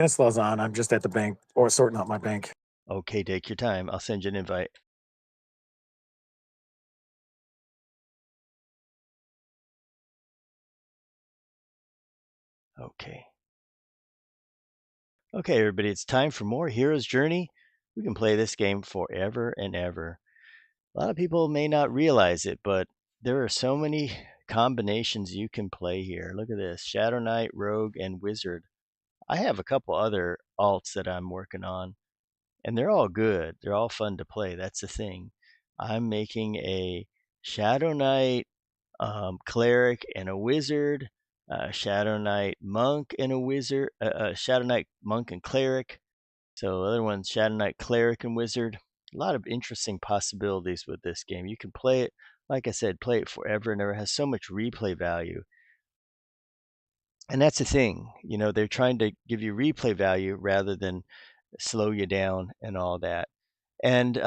Tesla's on. I'm just at the bank or sorting out my bank. Okay, take your time. I'll send you an invite. Okay. Okay, everybody, it's time for more Hero's Journey. We can play this game forever and ever. A lot of people may not realize it, but there are so many combinations you can play here. Look at this: Shadow Knight, Rogue, and Wizard. I have a couple other alts that I'm working on, and they're all good. They're all fun to play. That's the thing. I'm making a Shadow Knight cleric and a wizard, Shadow Knight monk and a wizard, Shadow Knight monk and cleric. So the other one's Shadow Knight cleric and wizard. A lot of interesting possibilities with this game. You can play it, like I said, play it forever and ever. It has so much replay value. And that's the thing, they're trying to give you replay value rather than slow you down and all that. And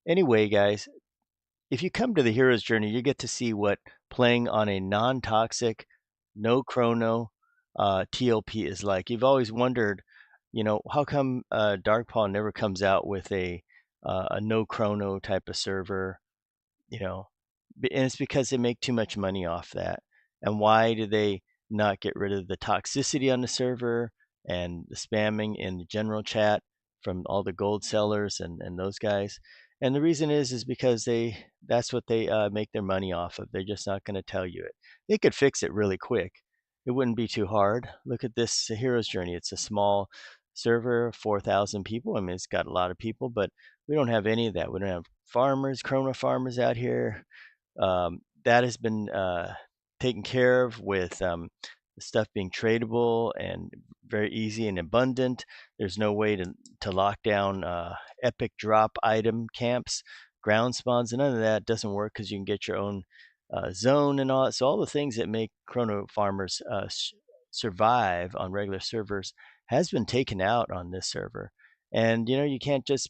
anyway, guys, if you come to the Hero's Journey, you get to see what playing on a non-toxic, no chrono TLP is like. You've always wondered, how come Darkpaw never comes out with a no chrono type of server, you know, and it's because they make too much money off that. And why do they not get rid of the toxicity on the server and the spamming in the general chat from all the gold sellers and those guys? And the reason is because that's what they make their money off of. They're just not going to tell you it. They could fix it really quick. It wouldn't be too hard. Look at this Hero's Journey. It's a small server, 4,000 people. I mean, it's got a lot of people, but we don't have any of that. We don't have farmers, Krono farmers out here. That has been taken care of with the stuff being tradable and very easy and abundant. There's no way to lock down epic drop item camps, ground spawns, and none of that doesn't work because you can get your own zone and all that. So all the things that make chrono farmers survive on regular servers has been taken out on this server. And you can't just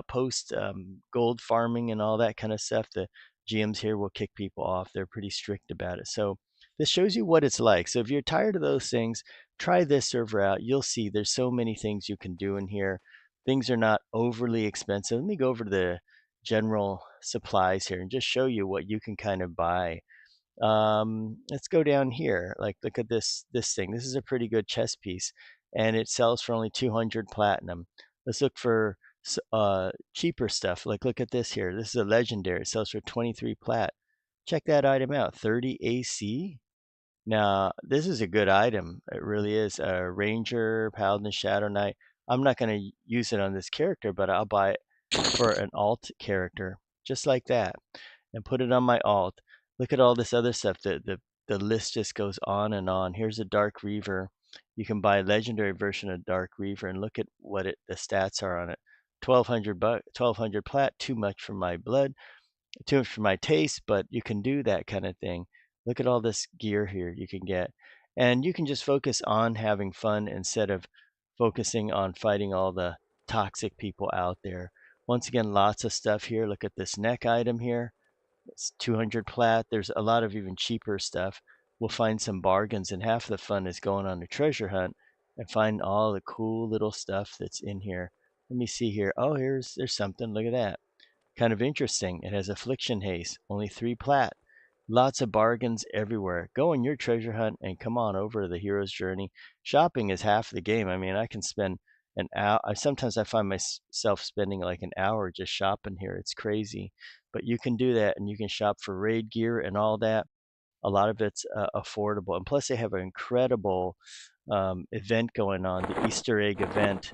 post gold farming and all that kind of stuff. The GMs here will kick people off. They're pretty strict about it. So this shows you what it's like. So if you're tired of those things, try this server out. You'll see there's so many things you can do in here. Things are not overly expensive. Let me go over to the general supplies here and just show you what you can kind of buy. Let's go down here. Like, look at this thing. This is a pretty good chess piece, and it sells for only 200 platinum. Let's look for cheaper stuff. Like, look at this here. This is a legendary. It sells for 23 plat. Check that item out. 30 AC. Now, this is a good item. It really is. A Ranger, Paladin, Shadow Knight. I'm not going to use it on this character, but I'll buy it for an alt character, just like that, and put it on my alt. Look at all this other stuff. The list just goes on and on. Here's a Dark Reaver. You can buy a legendary version of Dark Reaver, and look at what the stats are on it. 1,200 plat. Too much for my blood. Too much for my taste, but you can do that kind of thing. Look at all this gear here you can get. And you can just focus on having fun instead of focusing on fighting all the toxic people out there. Once again, lots of stuff here. Look at this neck item here. It's 200 plat. There's a lot of even cheaper stuff. We'll find some bargains, and half the fun is going on a treasure hunt and find all the cool little stuff that's in here. Let me see here. Oh, there's something. Look at that. Kind of interesting. It has affliction haste, only 3 plat. Lots of bargains everywhere. Go on your treasure hunt and come on over to the Hero's Journey. Shopping is half the game. I mean, I can spend an hour. Sometimes I find myself spending like an hour just shopping here. It's crazy. But you can do that, and you can shop for raid gear and all that. A lot of it's affordable. And plus, they have an incredible event going on, the Easter egg event.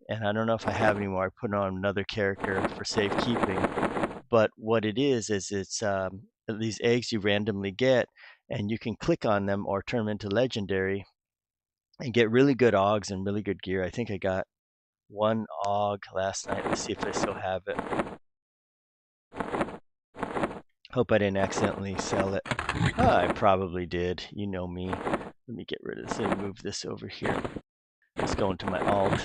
And I don't know if I have anymore. I put on another character for safekeeping. But what it is it's these eggs you randomly get, and you can click on them or turn them into legendary and get really good augs and really good gear. I think I got one aug last night. Let's see if I still have it. Hope I didn't accidentally sell it. I probably did. You know me. Let me get rid of this and move this over here. Let's go into my alt.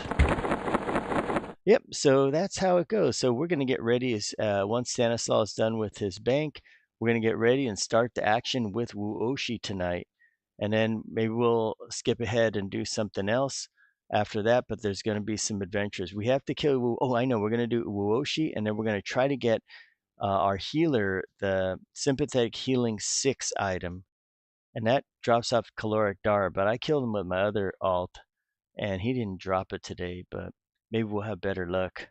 Yep, so that's how it goes. So we're going to get ready once Stanislaw is done with his bank, we're going to get ready and start the action with Wuoshi tonight. And then maybe we'll skip ahead and do something else. after that, but there's going to be some adventures. We have to kill. Oh, I know. We're going to do Uoshi, and then we're going to try to get our healer, the sympathetic healing 6 item, and that drops off caloric Dara. But I killed him with my other alt, and he didn't drop it today. But maybe we'll have better luck.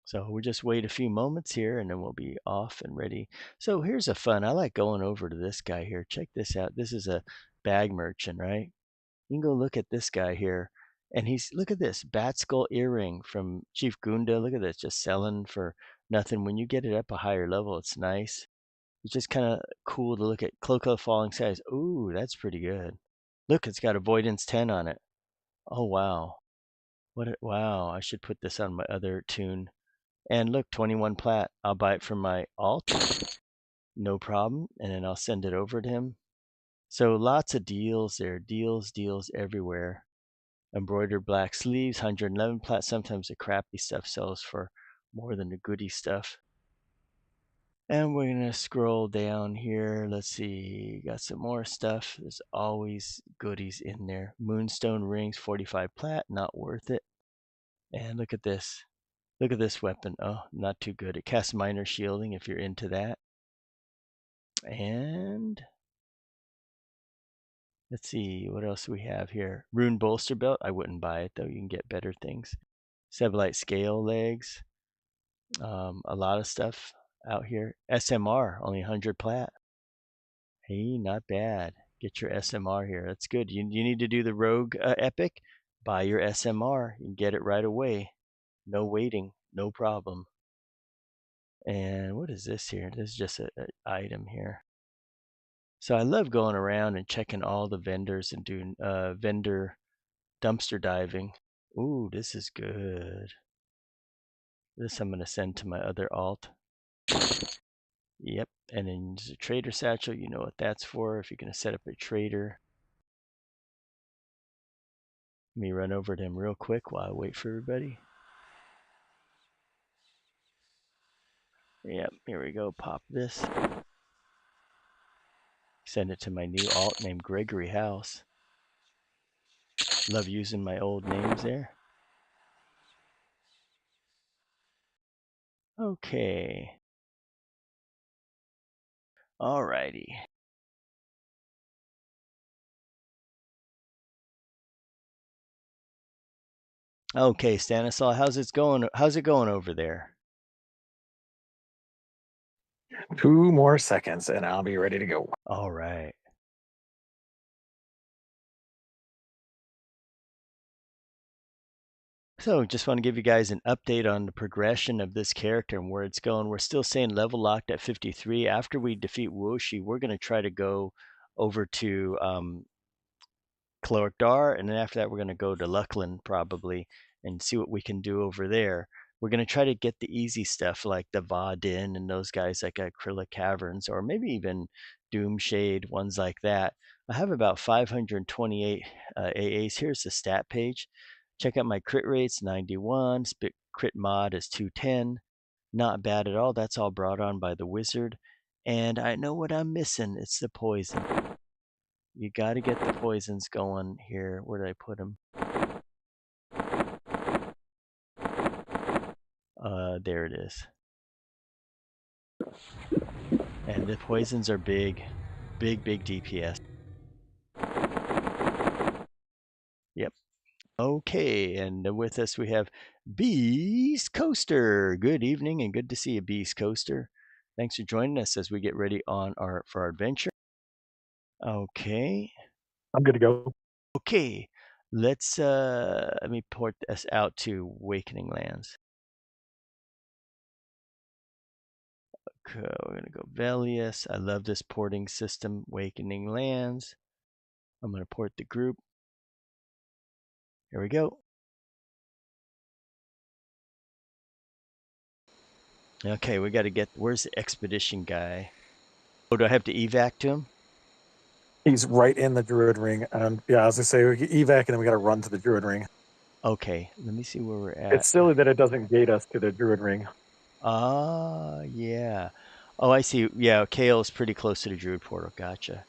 So we'll just wait a few moments here, and then we'll be off and ready. So here's a fun. I like going over to this guy here. Check this out. This is a bag merchant, right? You can go look at this guy here. And look at this, bat skull earring from Chief Gunda. Look at this, just selling for nothing. When you get it up a higher level, it's nice. It's just kind of cool to look at. Cloak of the Falling Skies. Ooh, that's pretty good. Look, it's got Avoidance 10 on it. Oh, wow. Wow, I should put this on my other tune. And look, 21 plat. I'll buy it from my alt. No problem. And then I'll send it over to him. So lots of deals there. Deals everywhere. Embroidered black sleeves, 111 plat. Sometimes the crappy stuff sells for more than the goody stuff. And we're going to scroll down here. Let's see. Got some more stuff. There's always goodies in there. Moonstone rings, 45 plat. Not worth it. And look at this. Look at this weapon. Oh, not too good. It casts minor shielding if you're into that. And let's see. What else do we have here? Rune bolster belt. I wouldn't buy it, though. You can get better things. Sebelite scale legs. A lot of stuff out here. SMR, only 100 plat. Hey, not bad. Get your SMR here. That's good. You need to do the rogue epic. Buy your SMR. You can get it right away. No waiting. No problem. And what is this here? This is just an item here. So I love going around and checking all the vendors and doing vendor dumpster diving. Ooh, this is good. This I'm going to send to my other alt. Yep, and then there's a trader satchel. You know what that's for if you're going to set up a trader. Let me run over to him real quick while I wait for everybody. Yep, here we go. Pop this. Send it to my new alt named Gregory House. Love using my old names there. Okay. Alrighty. Okay, Stanislaw, how's it going? How's it going over there? 2 more seconds and I'll be ready to go. All right. So just want to give you guys an update on the progression of this character and where it's going. We're still saying level locked at 53. After we defeat Woshi, we're going to try to go over to Caloric Dar, and then after that we're going to go to Luckland probably and see what we can do over there. We're going to try to get the easy stuff like the Vadin and those guys like Acrylic Caverns, or maybe even Doomshade, ones like that. I have about 528 AAs. Here's the stat page. Check out my crit rates, 91. Crit mod is 210. Not bad at all. That's all brought on by the wizard. And I know what I'm missing. It's the poison. You got to get the poisons going here. Where did I put them? There it is. And the poisons are big. Big DPS. Yep. Okay, and with us we have Beast Coaster. Good evening and good to see you, Beast Coaster. Thanks for joining us as we get ready for our adventure. Okay. I'm good to go. Okay, let me port this out to Awakening Lands. Okay, we're gonna go Velius. I love this porting system, Awakening Lands. I'm gonna port the group. Here we go. Okay, we got to get. Where's the expedition guy? Oh, do I have to evac to him? He's right in the Druid Ring. Yeah, as I say, we evac and then we got to run to the Druid Ring. Okay, let me see where we're at. It's silly that it doesn't gate us to the Druid Ring. Ah, yeah. Oh, I see. Yeah, Kale is pretty close to the Druid portal. Gotcha.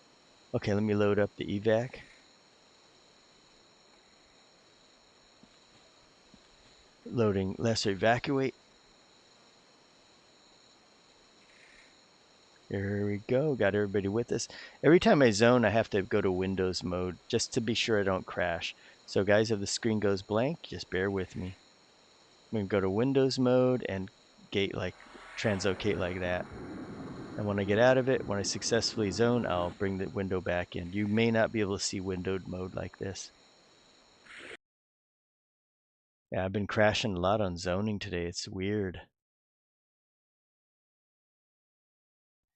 Okay, let me load up the evac. Loading lesser evacuate. Here we go. Got everybody with us. Every time I zone, I have to go to Windows mode just to be sure I don't crash. So guys, if the screen goes blank, just bear with me. I'm going to go to Windows mode and translocate like that. And when I get out of it, when I successfully zone, I'll bring the window back in. You may not be able to see windowed mode like this. Yeah, I've been crashing a lot on zoning today. It's weird.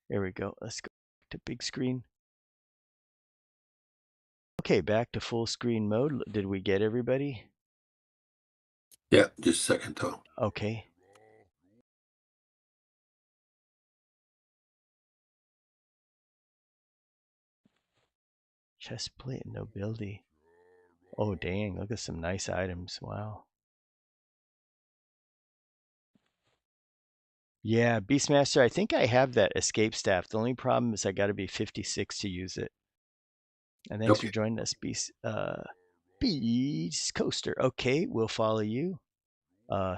There we go. Let's go to big screen. Okay, back to full screen mode. Did we get everybody? Yeah, just a second though. Okay. Chestplate and nobility. Oh, dang. Look at some nice items. Wow. Yeah, Beastmaster, I think I have that escape staff. The only problem is I got to be 56 to use it. And thanks for joining us, Beast Coaster. Okay, we'll follow you.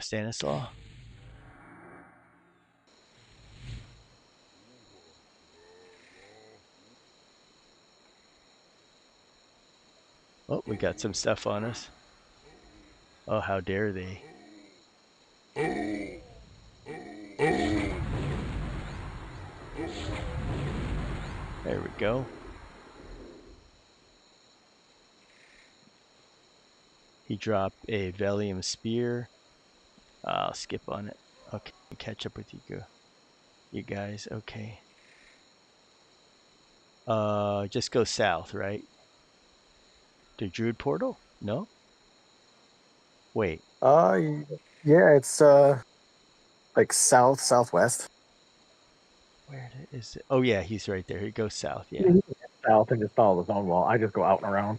Stanislaw. Oh, we got some stuff on us. Oh, how dare they. There we go. He dropped a Velium Spear. I'll skip on it. Okay, catch up with you guys. Okay. Just go south, right? To Druid Portal? No? Wait. Yeah, it's like southwest. Where is it? Oh yeah, he's right there. He goes south, yeah. You can head south and just follow the zone wall. I just go out and around.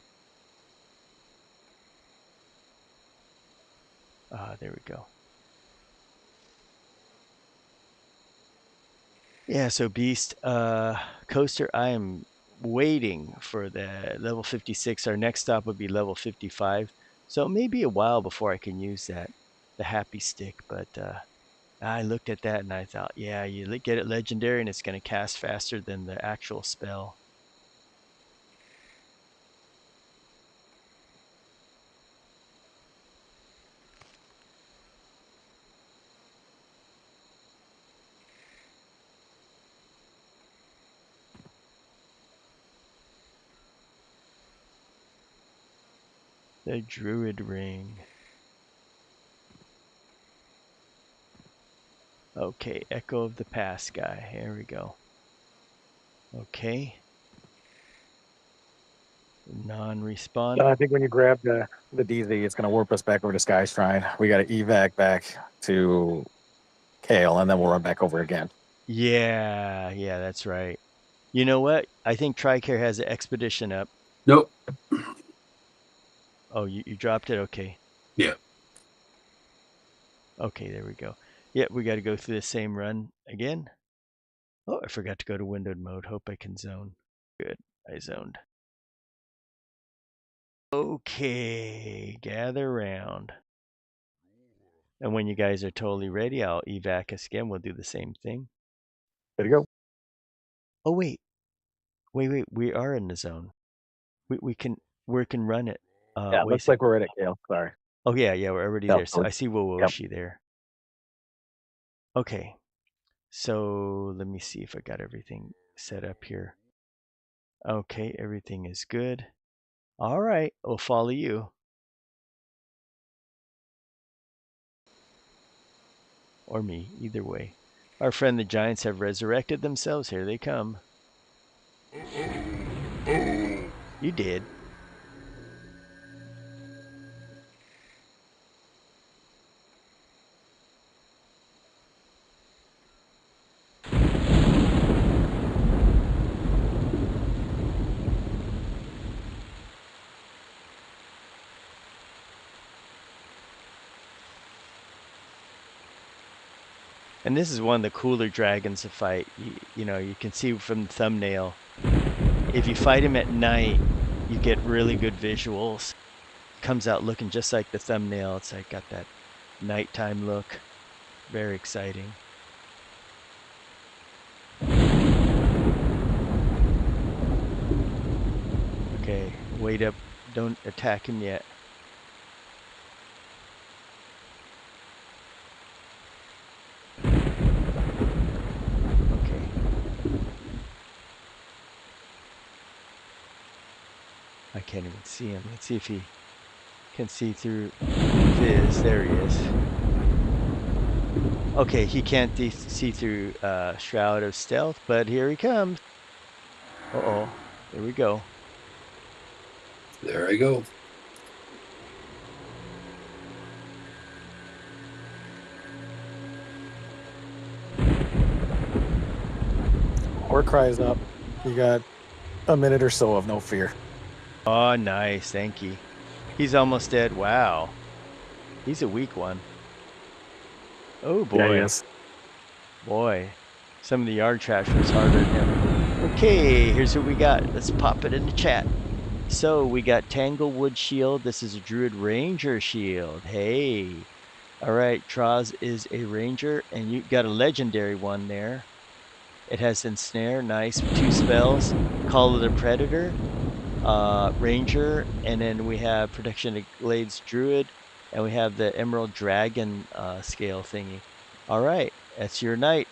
There we go. Yeah, so Beast, Coaster, I am waiting for the level 56. Our next stop would be level 55. So it may be a while before I can use the happy stick, but I looked at that and I thought, yeah, you get it legendary and it's going to cast faster than the actual spell. The Druid Ring. Okay, Echo of the Past guy. Here we go. Okay. Non-respawn. I think when you grab the DZ, it's going to warp us back over to Sky Shrine. We got to evac back to Kale, and then we'll run back over again. Yeah, that's right. You know what? I think TRICARE has an expedition up. Nope. Oh, you dropped it? Okay. Yeah. Okay, there we go. Yeah, we got to go through the same run again. Oh, I forgot to go to windowed mode. Hope I can zone. Good, I zoned. Okay, gather round. And when you guys are totally ready, I'll evac us again. We'll do the same thing. There you go. Oh, wait. We are in the zone. We can run it. Yeah, looks like we're at Kale. Sorry. Oh, yeah, we're already there. So I see Wowoshi there. Okay. So let me see if I got everything set up here. Okay, everything is good. All right, we'll follow you. Or me, either way. Our friend the giants have resurrected themselves. Here they come. You did. And this is one of the cooler dragons to fight. You know, you can see from the thumbnail. If you fight him at night, you get really good visuals. Comes out looking just like the thumbnail. It's like got that nighttime look. Very exciting. Okay, wait up. Don't attack him yet. Okay. I can't even see him. Let's see if he can see through this. There he is. Okay, he can't see through Shroud of Stealth, but here he comes. Uh-oh. Here we go. There I go. War cries up. You got a minute or so of no fear. Oh, nice. Thank you. He's almost dead. Wow. He's a weak one. Oh, boy. Yeah, he is. Boy. Some of the yard trash was harder than him. Okay, here's what we got. Let's pop it in the chat. So, we got Tanglewood Shield. This is a Druid Ranger Shield. Hey. All right, Traz is a Ranger, and you got a legendary one there. It has Ensnare, nice, 2 spells. Call of the Predator, Ranger, and then we have Protection of Glades Druid, and we have the Emerald Dragon scale thingy. All right, that's your night,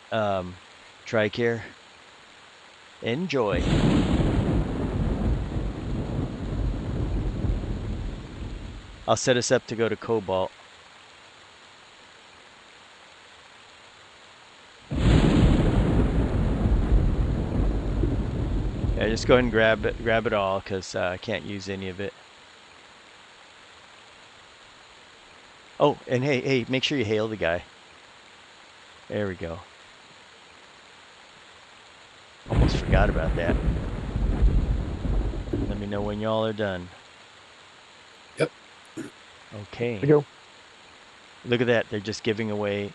Tricare. Enjoy. I'll set us up to go to Cobalt. Yeah, just go ahead and grab it all, because I can't use any of it. Oh, and hey, make sure you hail the guy. There we go. Almost forgot about that. Let me know when y'all are done. Yep. Okay. Here we go. Look at that. They're just giving away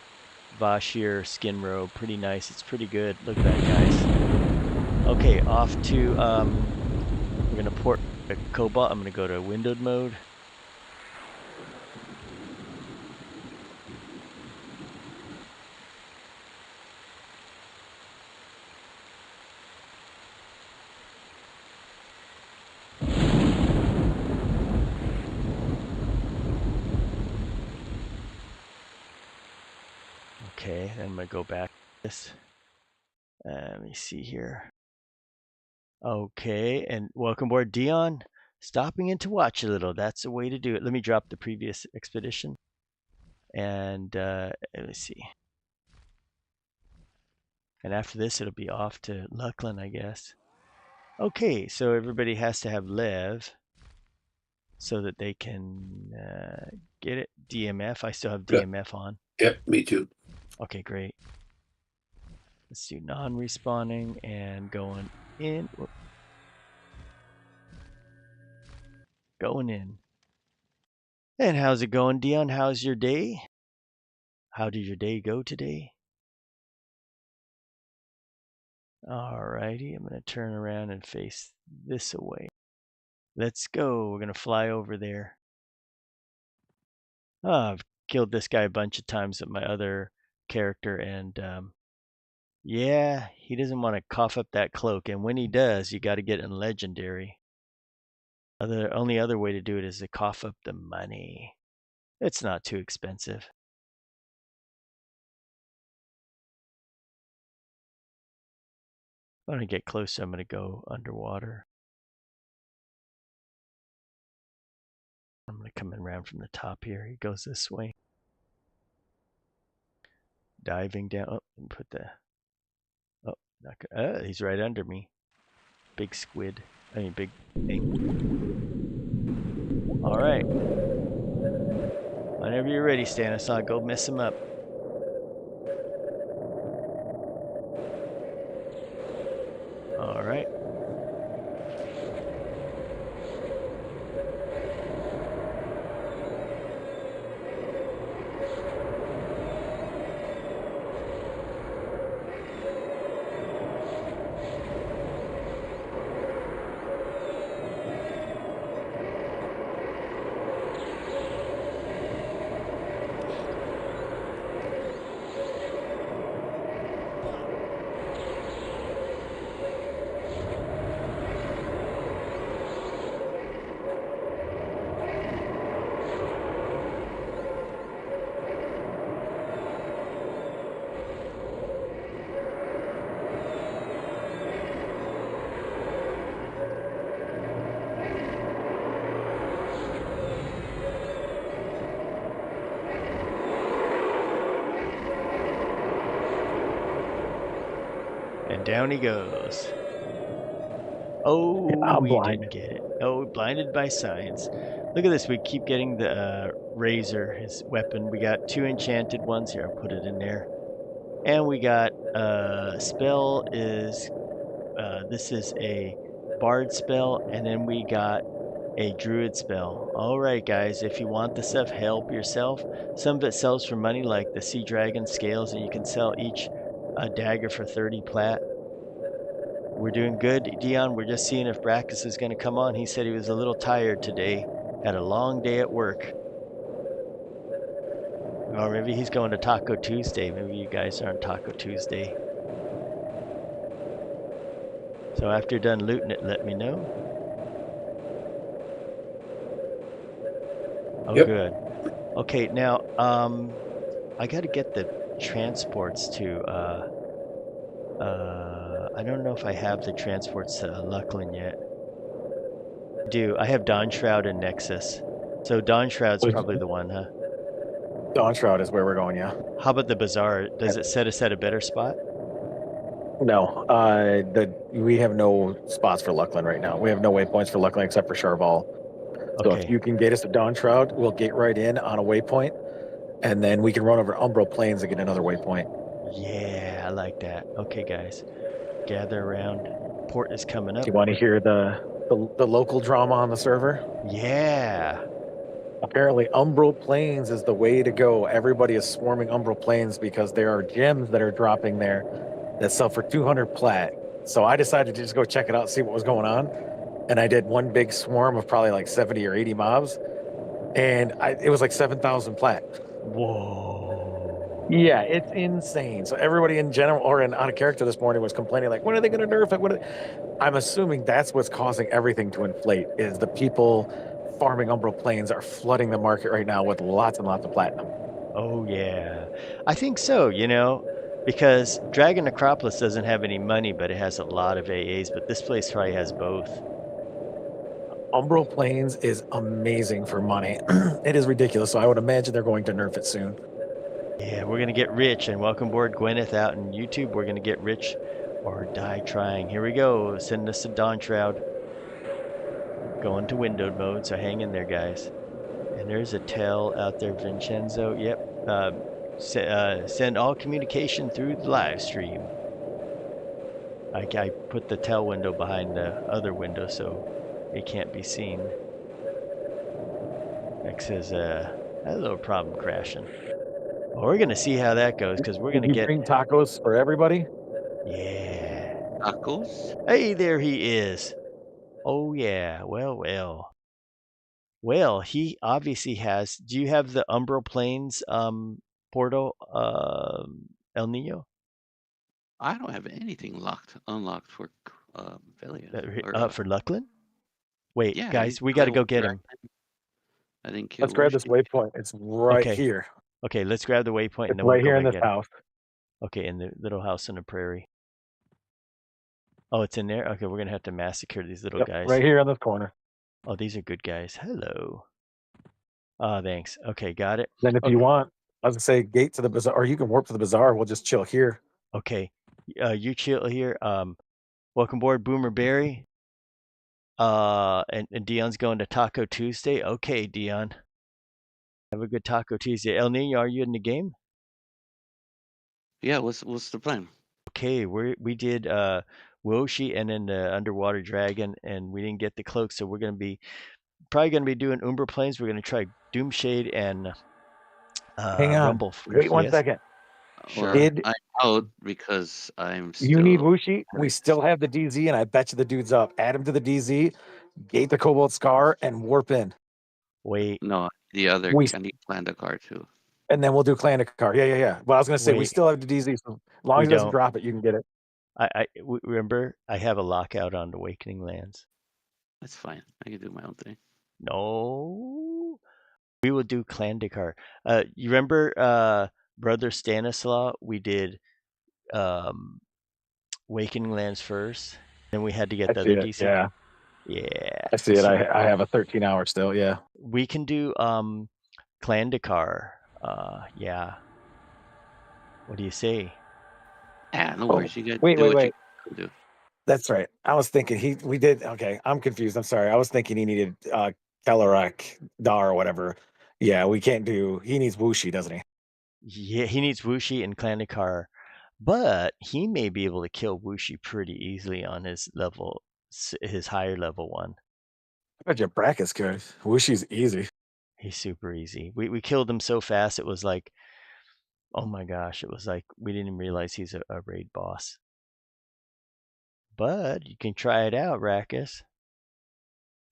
Vashir skin robe. Pretty nice. It's pretty good. Look at that, guys. Okay, off to, we're going to port the Cobalt. I'm going to go to windowed mode. Okay, then I'm going to go back to this. Let me see here. Okay, and welcome aboard, Dion. Stopping in to watch a little. That's the way to do it. Let me drop the previous expedition. And let me see. And after this, it'll be off to Luckland, I guess. Okay, so everybody has to have Lev so that they can get it. DMF. I still have DMF on. Yep, me too. Okay, great. Let's do non-respawning and going in. Going in. And how's it going, Dion? How's your day? How did your day go today? Alrighty, I'm going to turn around and face this away. Let's go. We're going to fly over there. Oh, I've killed this guy a bunch of times with my other character, and yeah, he doesn't want to cough up that cloak, and when he does, you got to get in legendary. Only other way to do it is to cough up the money. It's not too expensive. When I get closer, I'm going to go underwater. I'm going to come in around from the top here. He goes this way. Diving down. Oh, and put the... Oh, not good. He's right under me. Big squid. I mean, big thing. All right. Whenever you're ready, Stanislaw, go mess him up. All right. And down he goes. Oh, I'm we blind. didn't get it. Oh, blinded by science. Look at this. We keep getting the razor, his weapon. We got 2 enchanted ones. Here, I'll put it in there. And we got spell is, this is a bard spell. And then we got a druid spell. All right, guys, if you want the stuff, help yourself. Some of it sells for money, like the sea dragon scales, and you can sell each a dagger for 30 plat. We're doing good, Dion. We're just seeing if Brackus is going to come on. He said he was a little tired today, had a long day at work. Or maybe he's going to Taco Tuesday. Maybe you guys are on Taco Tuesday. So after you're done looting it, let me know. Oh, Yep. good. Okay, now I got to get the transports to. I don't know if I have the transports to Lucklin yet. I do. I have Dawn Shroud and Nexus. So Dawn Shroud's probably the one, huh? Dawn Shroud is where we're going, yeah. How about the Bazaar? Does it set us at a better spot? No, we have no spots for Lucklin right now. We have no waypoints for Lucklin except for Charval. So if Okay. you can get us to Dawn Shroud, we'll get right in on a waypoint, and then we can run over Umbral Plains and get another waypoint. Yeah, I like that. Okay, guys. Gather around. Port is coming up. Do you want to hear the local drama on the server? Yeah. Apparently, Umbral Plains is the way to go. Everybody is swarming Umbral Plains because there are gems that are dropping there that sell for 200 plat. So I decided to just go check it out, see what was going on. And I did one big swarm of probably like 70 or 80 mobs. And it was like 7,000 plat. Whoa. Yeah, it's insane. So everybody in general or out of character this morning was complaining like, when are they going to nerf it? I'm assuming that's what's causing everything to inflate is the people farming Umbral Plains are flooding the market right now with lots and lots of platinum. Oh, yeah. I think so, because Dragon Necropolis doesn't have any money, but it has a lot of AAs, but this place probably has both. Umbral Plains is amazing for money. It is ridiculous. So I would imagine they're going to nerf it soon. Yeah, we're going to get rich, and welcome aboard Gwyneth out in YouTube. We're going to get rich or die trying. Here we go. Send us to Dawn Shroud. Going to windowed mode, so hang in there, guys. And there's a tell out there, Vincenzo. Yep. Send all communication through the live stream. I put the tell window behind the other window so it can't be seen. X says, hello, problem crashing. Well, we're going to see how that goes because we're going to get. Bring tacos for everybody? Yeah. Tacos? Hey, there he is. Oh, yeah. Well. Well, he obviously has. Do you have the Umbral Plains portal, El Nino? I don't have anything unlocked for Velia. For Lucklin? Wait, Yeah, guys, we got to go get him. I didn't kill. Let's grab this waypoint. It's right here. Okay, let's grab the waypoint and then right we'll here go in this house. Okay, in the little house on the prairie. Oh, it's in there? Okay, we're going to have to massacre these little guys. Right here in this corner. Oh, these are good guys. Hello. Oh, thanks. Okay, got it. Then if you want, I was going to say gate to the bazaar, or you can warp to the bazaar. We'll just chill here. Okay, you chill here. Welcome aboard, Boomer Berry. And Dion's going to Taco Tuesday. Okay, Dion. Have a good Taco Tuesday. El Nino, are you in the game? Yeah, what's the plan? Okay, we did Woshi and then the Underwater Dragon, and we didn't get the cloak, so we're probably gonna be doing Umbra Plains. We're gonna try Doomshade and Hang on. Rumble. Wait one second. Sure. Well, I'm out because I'm still. You need Wushi? We still have the DZ, and I bet you the dude's up. Add him to the DZ, gate the Cobalt Scar, and warp in. Wait. No, the other. I need Clan Dakar too. And then we'll do Clan Dakar. Yeah. But I was going to say, we still have the DZ, so as long as it doesn't drop it, you can get it. I remember I have a lockout on Awakening Lands. That's fine. I can do my own thing. No. We will do Clan Dakar. You remember Brother Stanislaw? We did Awakening Lands first. Then we had to get the other DC. Yeah. Yeah. I see it. I have a 13-hour still, yeah. We can do Clan Dakar. Yeah. What do you say? Yeah, no worries. You got wait. do. That's right. I was thinking we did. Okay, I'm confused. I'm sorry. I was thinking he needed Telerak, Dar, or whatever. Yeah, we can't do. He needs Wuxi, doesn't he? Yeah, he needs Wuxi and Klandakar, but he may be able to kill Wuxi pretty easily on his level, his higher level one. I bet your bracket's good. Wuxi's easy. He's super easy. We killed him so fast. It was like, oh my gosh, it was like we didn't even realize he's a raid boss. But you can try it out, Rakus,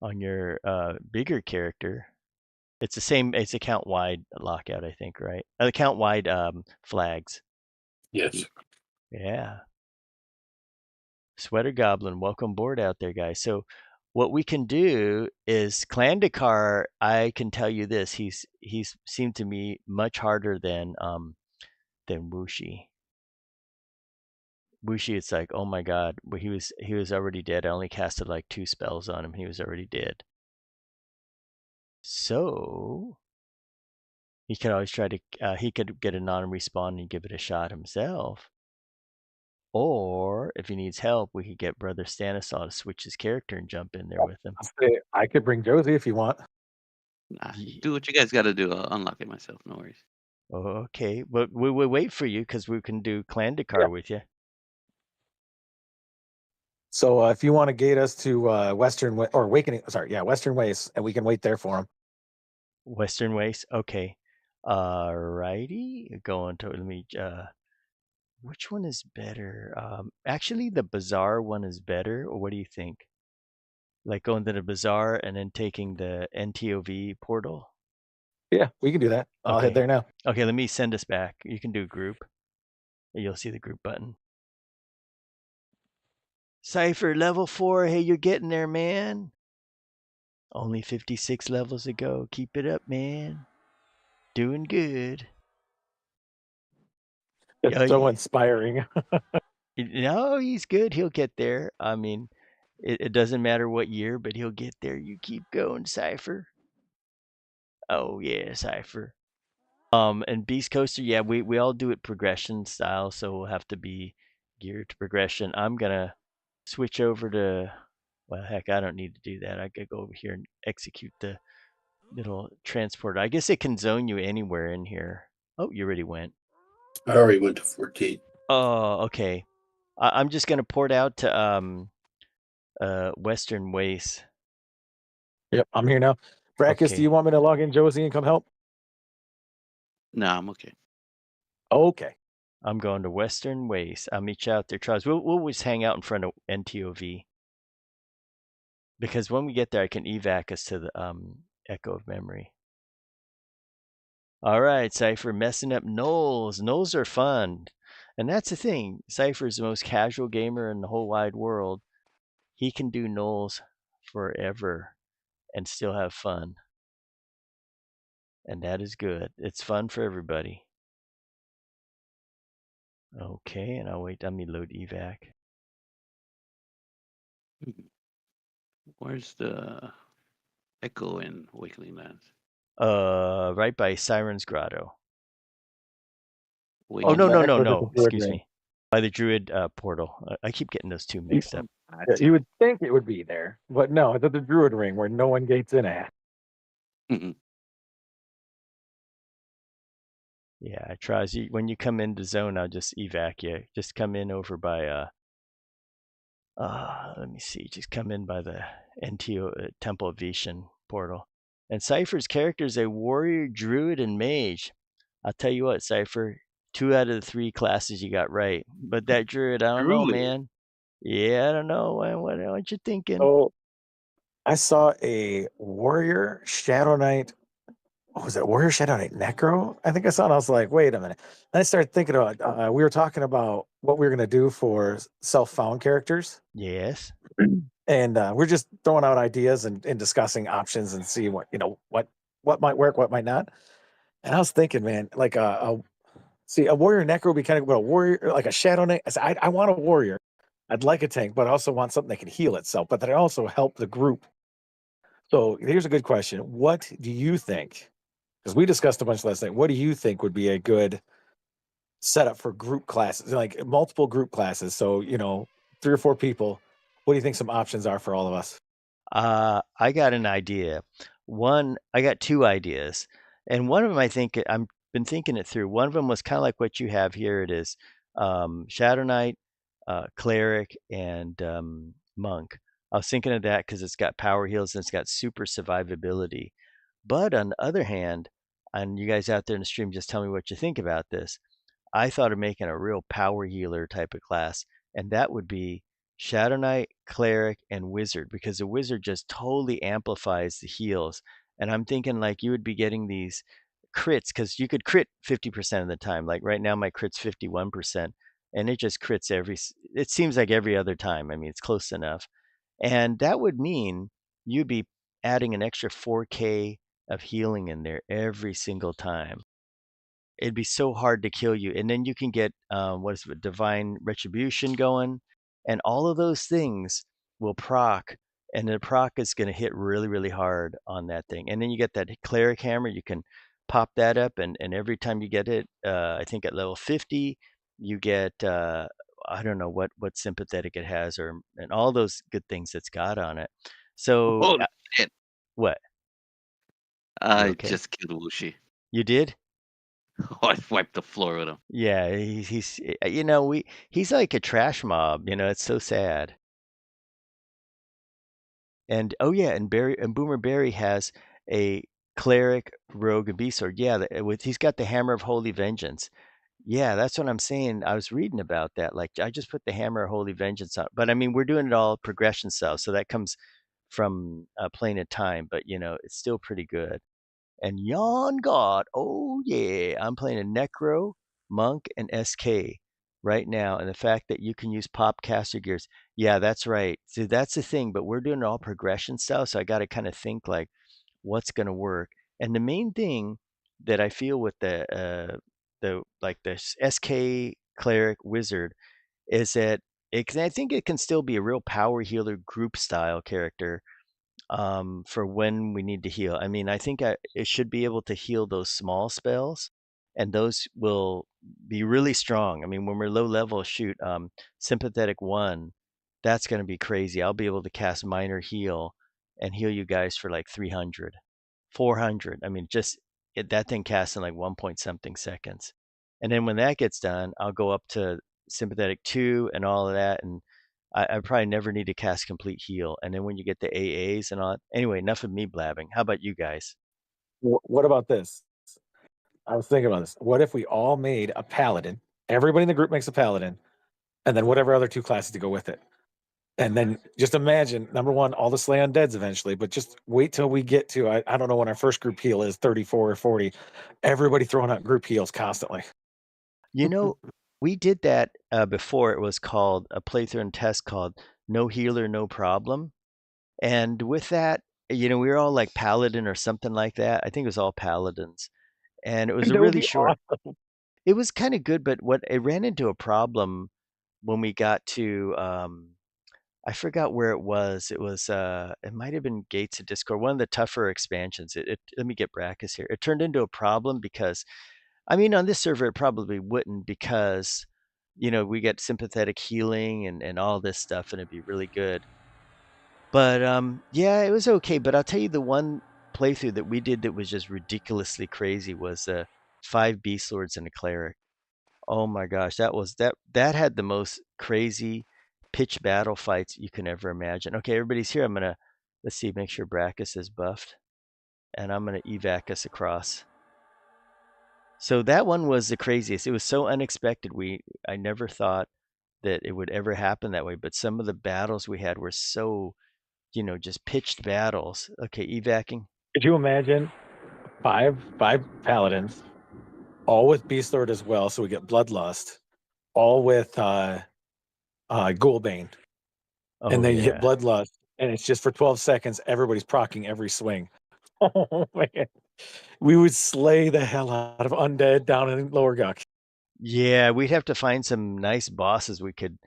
on your bigger character. It's the same. It's account wide lockout, I think, right? Account wide flags. Yes. Yeah. Sweater Goblin, welcome board out there, guys. So what we can do is Klandakar, I can tell you this, he's seemed to me much harder than Wuxi. Wuxi, it's like, oh my god, but he was already dead. I only casted like 2 spells on him. He was already dead. So he could always try to he could get a non-respawn and give it a shot himself. Or if he needs help, we could get Brother Stanislaw to switch his character and jump in there with him. I could bring Josie if you want. Nah, do what you guys got to do. I'll unlock it myself. No worries. Okay, but we will wait for you because we can do Klandakar with you. So if you want to gate us to Western or Awakening, Western Ways, and we can wait there for him. Western Waste, okay. Alrighty, going to let me. Which one is better? Actually, the Bazaar one is better. Or what do you think? Like going to the Bazaar and then taking the NTOV portal. Yeah, we can do that. I'll head there now. Okay, let me send us back. You can do group. You'll see the group button. Cypher, level 4. Hey, you're getting there, man. Only 56 levels to go. Keep it up, man. Doing good. It's so inspiring. No, he's good. He'll get there. I mean, it doesn't matter what year, but he'll get there. You keep going, Cypher. Oh, yeah, Cypher. And Beast Coaster, yeah, we all do it progression style, so we'll have to be geared to progression. I'm going to switch over to, well, heck, I don't need to do that. I could go over here and execute the little transporter. I guess it can zone you anywhere in here. Oh, you already went. I already went to 14. Oh, okay. I'm just going to port out to Western Waste. Yep, I'm here now. Brackus, Okay. do you want me to log in Josie and come help? No, I'm okay. Okay. I'm going to Western Waste. I'll meet you out there, Charles. We'll always hang out in front of NTOV. Because when we get there, I can evac us to the Echo of Memory. All right, Cypher, messing up Knowles. Knowles are fun. And that's the thing. Cypher's the most casual gamer in the whole wide world. He can do Knowles forever and still have fun. And that is good. It's fun for everybody. Okay, and I'll wait. Let me load evac. Where's the Echo in Awakening Lands? Right by Siren's Grotto. Awakening Oh, Echo's at no. the Druid Excuse Ring. me. By the Druid portal. I keep getting those two mixed up. Yeah, you would think it would be there, but no, it's at the Druid Ring where no one gates in at. Mhm. Yeah, I try. When you come into zone, I'll just evac you. Just come in over by let me see. Just come in by the NTO Temple of Vishan portal. And Cypher's character is a warrior, druid, and mage. I'll tell you what, Cypher, 2 out of the 3 classes you got right. But that druid, I don't know, man. Yeah, I don't know. What you thinking? So I saw a warrior Shadow Knight. What was it? Warrior Shadow Knight Necro? I think I saw it. And I was like, wait a minute. Then I started thinking about we were talking about what we were gonna do for self-found characters. Yes. And we're just throwing out ideas and discussing options and see what what might work, what might not. And I was thinking, man, like a warrior necro would be kind of a warrior, like a shadow knight. I want a warrior. I'd like a tank, but I also want something that can heal itself, but that also help the group. So here's a good question. What do you think? Because we discussed a bunch last night. What do you think would be a good setup for group classes, like multiple group classes? So, 3 or 4 people. What do you think some options are for all of us? I got an idea. I got two ideas, and one of them I think I'm been thinking it through. One of them was kind of like what you have here. It is Shadow Knight, Cleric, and Monk. I was thinking of that because it's got power heals and it's got super survivability. But on the other hand, and you guys out there in the stream, just tell me what you think about this. I thought of making a real power healer type of class, and that would be Shadow Knight, Cleric, and Wizard, because the Wizard just totally amplifies the heals. And I'm thinking like you would be getting these crits because you could crit 50% of the time. Like right now, my crit's 51%, and it just crits it seems like every other time. I mean, it's close enough. And that would mean you'd be adding an extra 4K of healing in there every single time. It'd be so hard to kill you. And then you can get what is it, divine retribution going, and all of those things will proc, and the proc is going to hit really, really hard on that thing. And then you get that cleric hammer. You can pop that up, and every time you get it, I think at level 50, you get I don't know what sympathetic it has, or and all those good things it's got on it. So Holy shit! what? You I okay? just killed Wushi. You did? Oh, I wiped the floor with him. Yeah, he's he's like a trash mob, it's so sad. And oh yeah, and Boomer Barry has a cleric, rogue, and beast sword. Yeah, he's got the hammer of holy vengeance. Yeah, that's what I'm saying. I was reading about that. Like I just put the hammer of holy vengeance on, but I mean we're doing it all progression style, so that comes from playing in time, but it's still pretty good. And Yon God, oh yeah, I'm playing a Necro, Monk, and SK right now. And the fact that you can use pop caster gears, yeah, that's right. So that's the thing, but we're doing all progression style, so I got to kind of think like what's going to work. And the main thing that I feel with the like the SK cleric wizard is that I think it can still be a real power healer group style character for when we need to heal. I mean, I think it should be able to heal those small spells, and those will be really strong. I mean, when we're low level, shoot, sympathetic 1, that's going to be crazy. I'll be able to cast minor heal and heal you guys for like 300, 400. I mean, just that thing casts in like 1 point something seconds. And then when that gets done, I'll go up to sympathetic 2 and all of that, and I probably never need to cast complete heal. And then when you get the AAs and all, anyway, enough of me blabbing. How about you guys? What about this? I was thinking about this. What if we all made a paladin? Everybody in the group makes a paladin, and then whatever other 2 classes to go with it. And then just imagine, number one, all the slay undeads eventually, but just wait till we get to, I don't know when our first group heal is, 34 or 40. Everybody throwing out group heals constantly. You know, we did that before. It was called a playthrough and test called No Healer, No Problem. And with that, we were all like paladin or something like that. I think it was all paladins. And it was a That would really be short. awesome. It was kind of good, but it ran into a problem when we got to I forgot where it was. It was it might have been Gates of Discord, one of the tougher expansions. Let me get Brackus here. It turned into a problem because I mean on this server it probably wouldn't, because we get sympathetic healing and all this stuff, and it'd be really good. But yeah, it was okay. But I'll tell you, the one playthrough that we did that was just ridiculously crazy was 5 beast lords and a cleric. Oh my gosh, that had the most crazy pitch battle fights you can ever imagine. Okay, everybody's here. Let's see, make sure Brackus is buffed, and I'm gonna evac us across. So that one was the craziest. It was so unexpected. I never thought that it would ever happen that way. But some of the battles we had were so, just pitched battles. Okay, evacing. Could you imagine five paladins, all with Beast Lord as well, so we get Bloodlust, all with Ghoulbane, and Oh then you hit yeah. Bloodlust, and it's just for 12 seconds, everybody's procking every swing. Oh man, we would slay the hell out of undead down in Lower Guck. Yeah, we'd have to find some nice bosses we could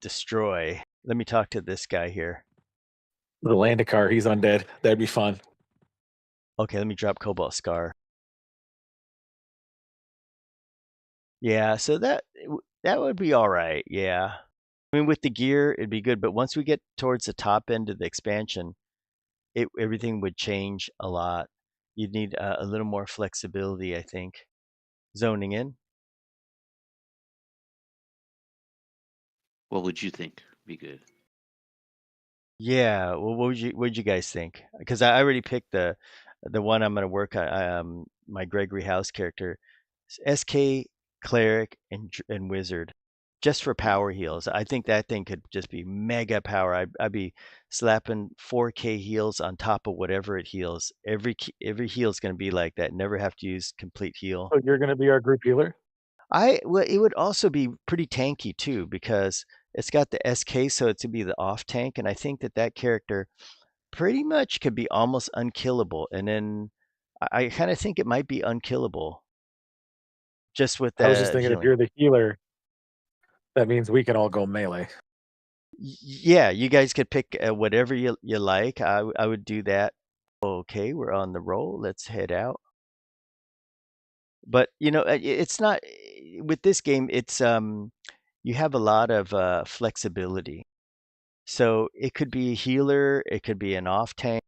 destroy. Let me talk to this guy here. The Landikar, he's undead. That'd be fun. Okay, let me drop Cobalt Scar. Yeah, so that would be all right. Yeah. I mean, with the gear, it'd be good, but once we get towards the top end of the expansion, everything would change a lot. You'd need a little more flexibility, I think. Zoning in. What would you think be good? Yeah. Well, what would you guys think? Because I already picked the one I'm going to work on. My Gregory House character, SK cleric and wizard, just for power heals. I think that thing could just be mega power. I'd be slapping 4K heals on top of whatever it heals. Every heal is going to be like that. Never have to use complete heal. So you're going to be our group healer? Well, it would also be pretty tanky too because it's got the SK, so it's to be the off tank, and I think that character pretty much could be almost unkillable. And then I kind of think it might be unkillable just with I was just the thinking if healing. you're the healer, that means we can all go melee. Yeah, you guys could pick whatever you like. I would do that. Okay, we're on the roll. Let's head out. But it's not with this game. It's you have a lot of flexibility. So it could be a healer, it could be an off tank,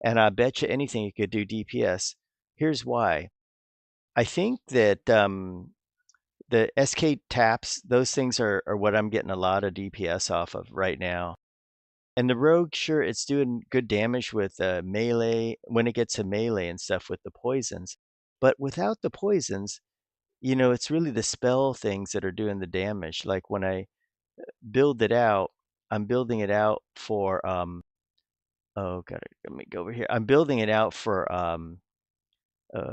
and I bet you anything it could do DPS. Here's why. I think that the SK taps, those things are what I'm getting a lot of DPS off of right now. And the rogue, sure, it's doing good damage with melee when it gets to melee and stuff with the poisons. But without the poisons, it's really the spell things that are doing the damage. Like when I build it out, I'm building it out for oh god, let me go over here. I'm building it out for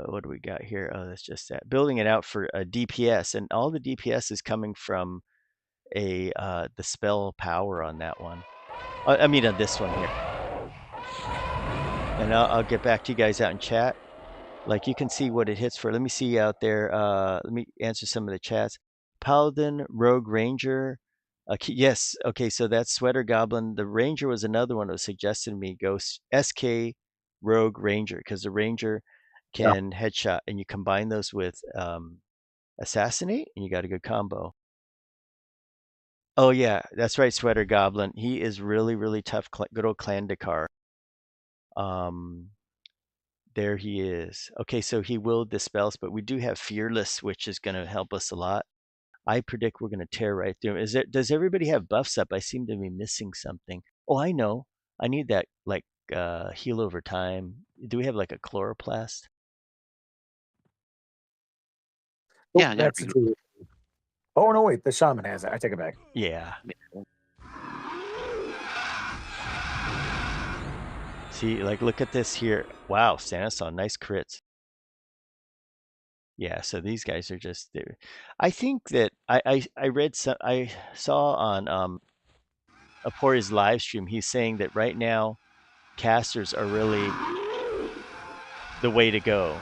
what do we got here? Oh, that's just that. Building it out for a DPS, and all the DPS is coming from the spell power on that one. I mean on this one here. And I'll get back to you guys out in chat. Like you can see what it hits for. Let me see out there. Let me answer some of the chats. Paladin, Rogue, Ranger. Yes. Okay. So that's Sweater Goblin. The Ranger was another one that was suggested to me. Go SK, Rogue, Ranger, because the Ranger Yeah. can headshot, and you combine those with Assassinate, and you got a good combo. Oh yeah, that's right, Sweater Goblin. He is really, really tough. Good old Clan Dakar. There he is. Okay, so he will dispels, but we do have Fearless, which is going to help us a lot. I predict we're going to tear right through him. Does everybody have buffs up? I seem to be missing something. Oh, I know. I need that like heal over time. Do we have like a chloroplast? Oh, Yeah, I got that's true. Oh no, wait, the shaman has it. I take it back. Yeah. See, like look at this here. Wow, Sanason, nice crits. Yeah, so these guys are just there. I think that I read some I saw on Apori's live stream, he's saying that right now casters are really the way to go.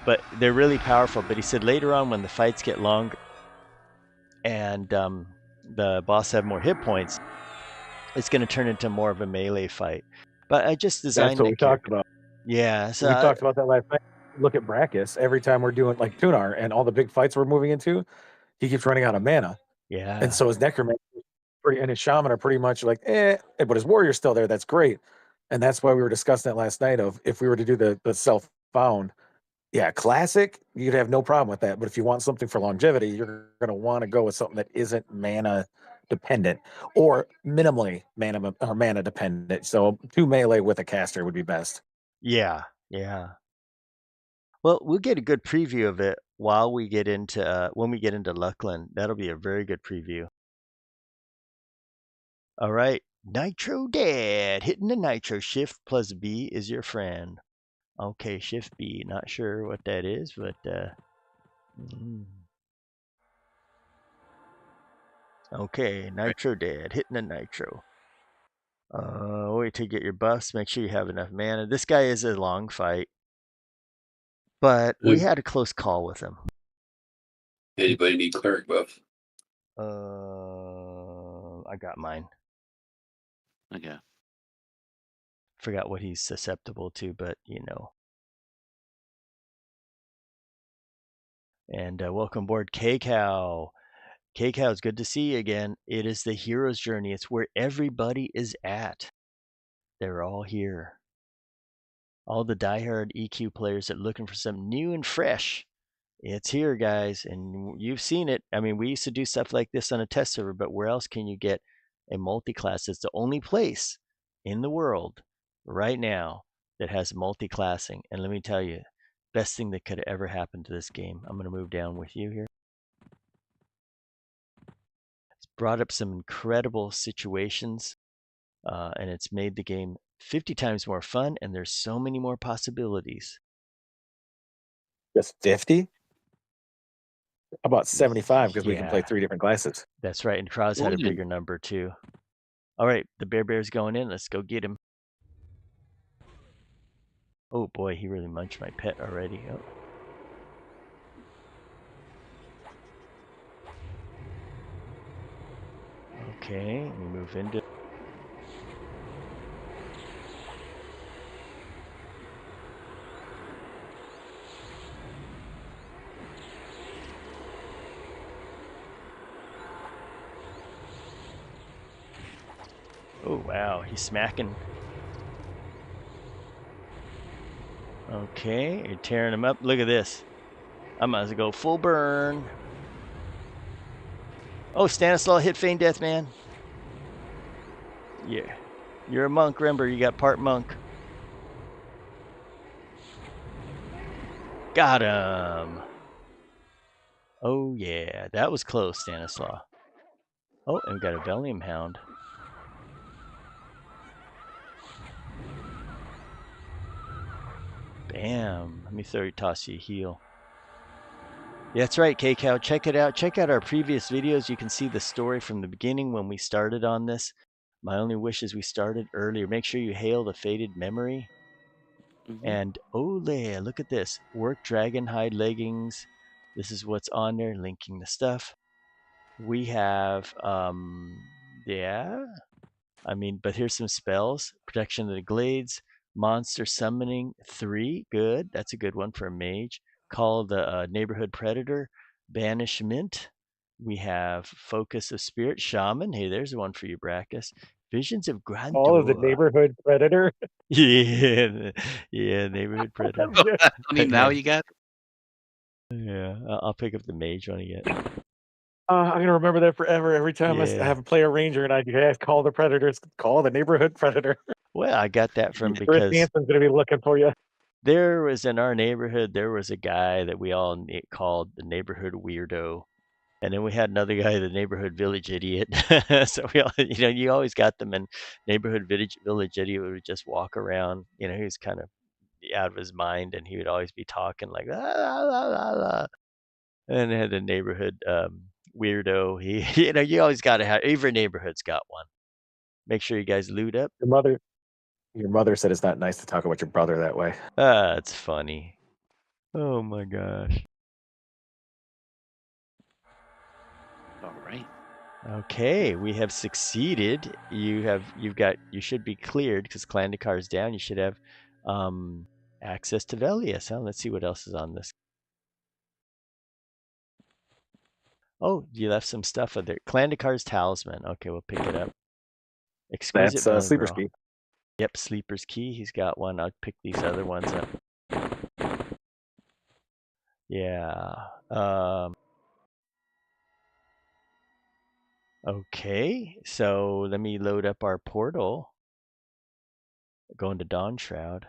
But they're really powerful. But he said later on when the fights get longer and the boss have more hit points, it's going to turn into more of a melee fight. But I just designed That's what we talked about. Yeah, so We talked about that last night. Look at Brachus. Every time we're doing like Tunar and all the big fights we're moving into, he keeps running out of mana. yeah. And so his necromancer and his shaman are pretty much like, but his warrior's still there. That's great. And that's why we were discussing it last night of if we were to do the self-found, yeah, classic, you'd have no problem with that. But if you want something for longevity, you're going to want to go with something that isn't mana dependent or minimally mana dependent. So 2 melee with a caster would be best. Yeah, yeah. Well, we'll get a good preview of it while we get into when we get into Luckland. That'll be a very good preview. All right, Nitro Dad hitting the Nitro. Shift plus B is your friend. Okay, Shift B. Not sure what that is, but okay, Nitro Dad hitting the Nitro. Wait till you get your buffs. Make sure you have enough mana. This guy is a long fight, but we had a close call with him. Anybody need cleric buff? I got mine. Okay. Forgot what he's susceptible to, but And welcome aboard, K-Cow. K-Cow, it's good to see you again. It is the hero's journey. It's where everybody is at. They're all here. All the diehard EQ players that are looking for something new and fresh. It's here, guys, and you've seen it. I mean, we used to do stuff like this on a test server, but where else can you get a multi-class? It's the only place in the world right now that has multi-classing. And let me tell you, best thing that could ever happen to this game. I'm going to move down with you here. It's brought up some incredible situations, and it's made the game 50 times more fun, and there's so many more possibilities. Just 50? How about 75 because we can play Yeah. 3 different classes? That's right, and Kraz had a bigger number too. All right, the bear's going in. Let's go get him. Oh boy, he really munched my pet already. Oh. Okay, we move into. Oh wow, he's smacking. Okay, you're tearing him up. Look at this. I might as well go full burn. Oh, Stanislaw hit feign death, man. Yeah, you're a monk. Remember, you got part monk. Got him. Oh yeah, that was close, Stanislaw. Oh, and we got a Velium Hound. Bam. Let me toss you a heal. Yeah, that's right, K-Cow. Check it out. Check out our previous videos. You can see the story from the beginning when we started on this. My only wish is we started earlier. Make sure you hail the faded memory. And ole, look at this. Work dragon hide leggings. This is what's on there, linking the stuff. We have, yeah. I mean, but here's some spells. Protection of the Glades. Monster Summoning 3. Good. That's a good one for a mage. Call the Neighborhood Predator. Banishment. We have Focus of Spirit. Shaman. Hey, there's one for you, Brackus. Visions of Grandeur. All of the Neighborhood Predator? Yeah. Yeah, Neighborhood Predator. Now you got. Yeah, I'll pick up the mage one again. I'm going to remember that forever. Every time I have to play a ranger and I call the predators, call the Neighborhood Predator. Well, I got that from Chris because Hanson's going to be looking for you. there was in our neighborhood, there was a guy that we all called the neighborhood weirdo. And then we had another guy, the neighborhood village idiot. So we all, you always got them in neighborhood village idiot would just walk around. He was kind of out of his mind and he would always be talking like, la, la, la, la, la. And had the neighborhood weirdo. He, you always got to have, every neighborhood's got one. Make sure you guys loot up. Your mother said it's not nice to talk about your brother that way. It's funny. Oh my gosh. All right. Okay, we have succeeded. You should be cleared because Clandakar is down. You should have access to Velius. Huh? Let's see what else is on this. Oh, you left some stuff on there. Clandakar's talisman. Okay, we'll pick it up. Exquisite That's Sleeper's Key. Yep, Sleeper's Key. He's got one. I'll pick these other ones up. Yeah. Okay, so let me load up our portal. Going to Dawn Shroud.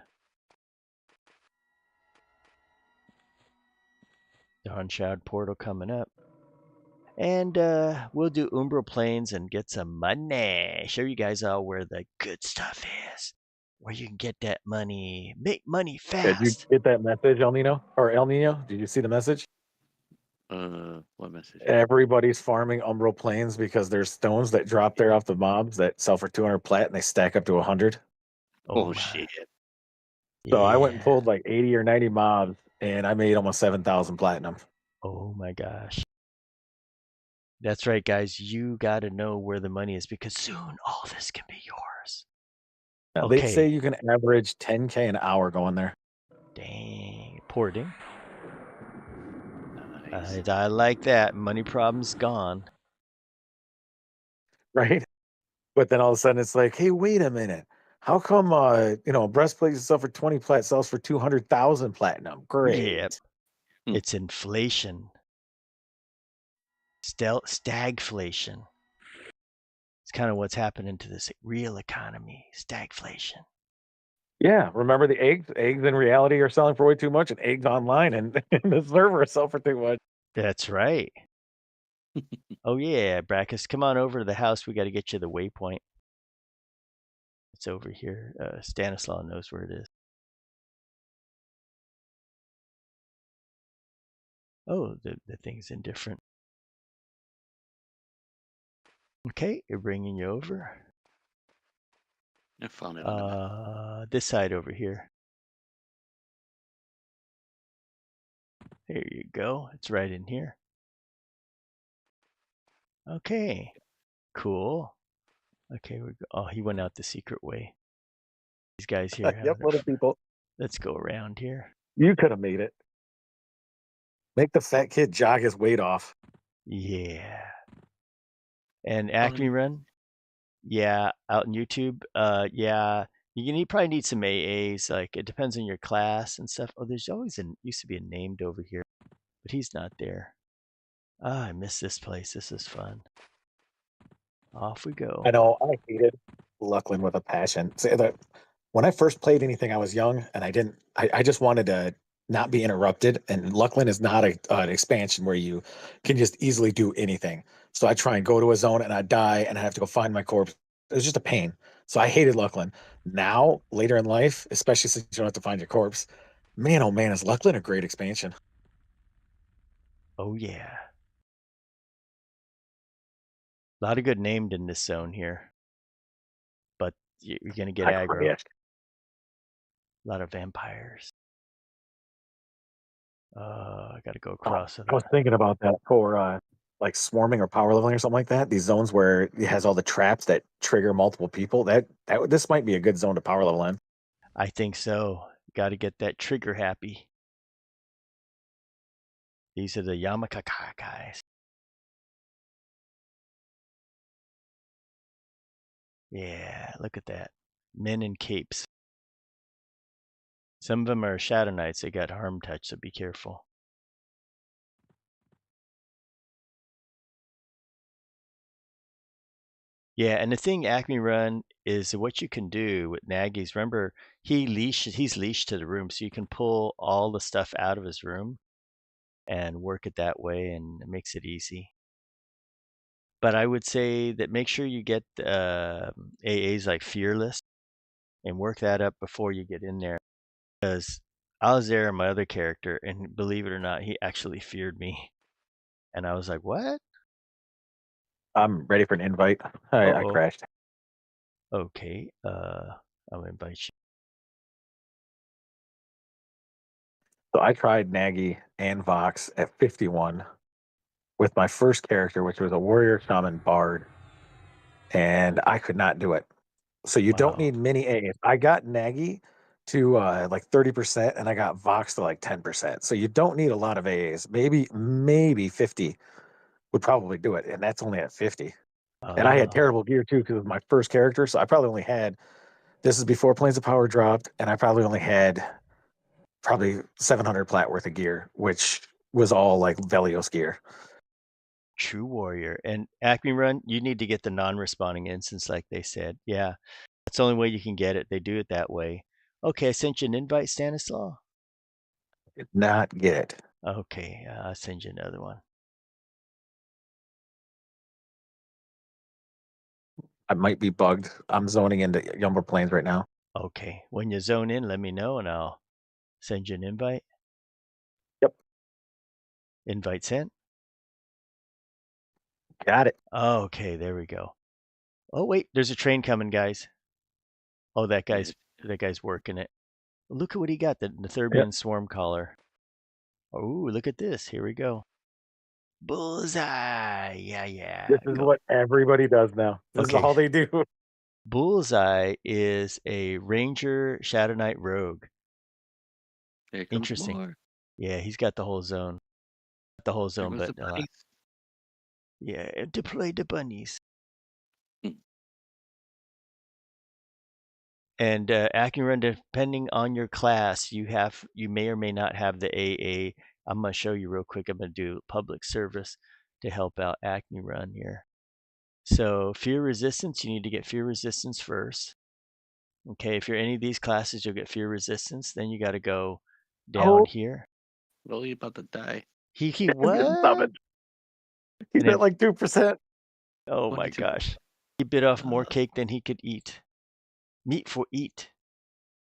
Dawn Shroud portal coming up. And we'll do Umbral Plains and get some money. Show you guys all where the good stuff is. Where you can get that money. Make money fast. Did you get that message, El Nino? Or El Nino? Did you see the message? What message? Everybody's farming Umbral Plains because there's stones that drop there off the mobs that sell for 200 plat and they stack up to 100. Oh shit. So I went and pulled like 80 or 90 mobs and I made almost 7,000 platinum. Oh my gosh. That's right, guys. You got to know where the money is because soon all this can be yours. Now, they say you can average 10K an hour going there. Dang. Porting. Nice. I like that. Money problems gone. right? But then all of a sudden it's like, hey, wait a minute. How come breastplate sell for 20 plat sells for 200,000 platinum? Great. Yep. It's inflation. Stagflation. It's kind of what's happening to this real economy. Stagflation. Yeah, remember the eggs? Eggs in reality are selling for way too much, and eggs online and the server sell for too much. That's right. Oh yeah, Brackus, come on over to the house. We got to get you the waypoint. It's over here. Stanislaw knows where it is. Oh, the thing's indifferent. Okay, you're bringing you over. I found it on the map. This side over here. There you go. It's right in here. Okay, cool. Okay, oh, he went out the secret way. These guys here. Yep, little people. Let's go around here. You could have made it. Make the fat kid jog his weight off. Yeah. And Acme Run? Yeah, out in YouTube. Yeah, you probably need some AAs. Like it depends on your class and stuff. Oh, there's always used to be a named over here, but he's not there. Ah, I miss this place. This is fun. Off we go. I know. I hated Luckland with a passion. When I first played anything, I was young and I just wanted to not be interrupted. And Luckland is not an expansion where you can just easily do anything. So I try and go to a zone and I die and I have to go find my corpse. It was just a pain. So I hated Luckland. Now, later in life, especially since you don't have to find your corpse, man, oh man, is Luckland a great expansion? Oh yeah. A lot of good named in this zone here. But you're going to get aggro. Crashed. A lot of vampires. I got to go across. I was thinking about that for like swarming or power leveling or something like that. These zones where it has all the traps that trigger multiple people. This might be a good zone to power level in. I think so. Got to get that trigger happy. These are the Yamakaka guys. Yeah, look at that. Men in capes. Some of them are Shadow Knights. They got harm touch, so be careful. Yeah, and the thing Acme Run is what you can do with Nagy's. Remember, he's leashed to the room, so you can pull all the stuff out of his room and work it that way, and it makes it easy. But I would say that make sure you get AAs like Fearless and work that up before you get in there. Because I was there, my other character, and believe it or not, he actually feared me. And I was like, what? I'm ready for an invite. I crashed. Okay, I'll invite you. So I tried Nagy and Vox at 51 with my first character, which was a warrior shaman bard, and I could not do it. So you don't need many A's. I got Nagy to like 30%, and I got Vox to like 10%. So you don't need a lot of A's. Maybe 50 would probably do it, and that's only at 50. And I had terrible gear too because it was my first character. So I probably only had, this is before Planes of Power dropped, and I probably only had 700 plat worth of gear, which was all like Velios gear. True warrior. And Acme Run, you need to get the non-responding instance like they said. Yeah, that's the only way you can get it. They do it that way. Okay, I sent you an invite, Stanislaw. Did not get it. Okay, I'll send you another one. I might be bugged. I'm zoning into Yumber Plains right now. Okay, when you zone in, let me know and I'll send you an invite. Yep. Invite sent. Got it. Okay, there we go. Oh wait, there's a train coming, guys. Oh, that guy's working it. Look at what he got, the Thurbian Swarm Collar. Oh, look at this. Here we go. Bullseye. Yeah. This is what everybody does now. This is all they do. Bullseye is a Ranger Shadow Knight Rogue. Interesting. More. Yeah, he's got the whole zone. But yeah, deploy the bunnies. And AccuRun, depending on your class, you may or may not have the AA. I'm going to show you real quick. I'm going to do public service to help out AccuRun here. So fear resistance, you need to get fear resistance first. Okay, if you're any of these classes, you'll get fear resistance. Then you got to go down here. Well, you're about to die. He Stop what? it. He's And at like 2%. Oh my 22. gosh. He bit off more cake than he could eat. Meat for eat.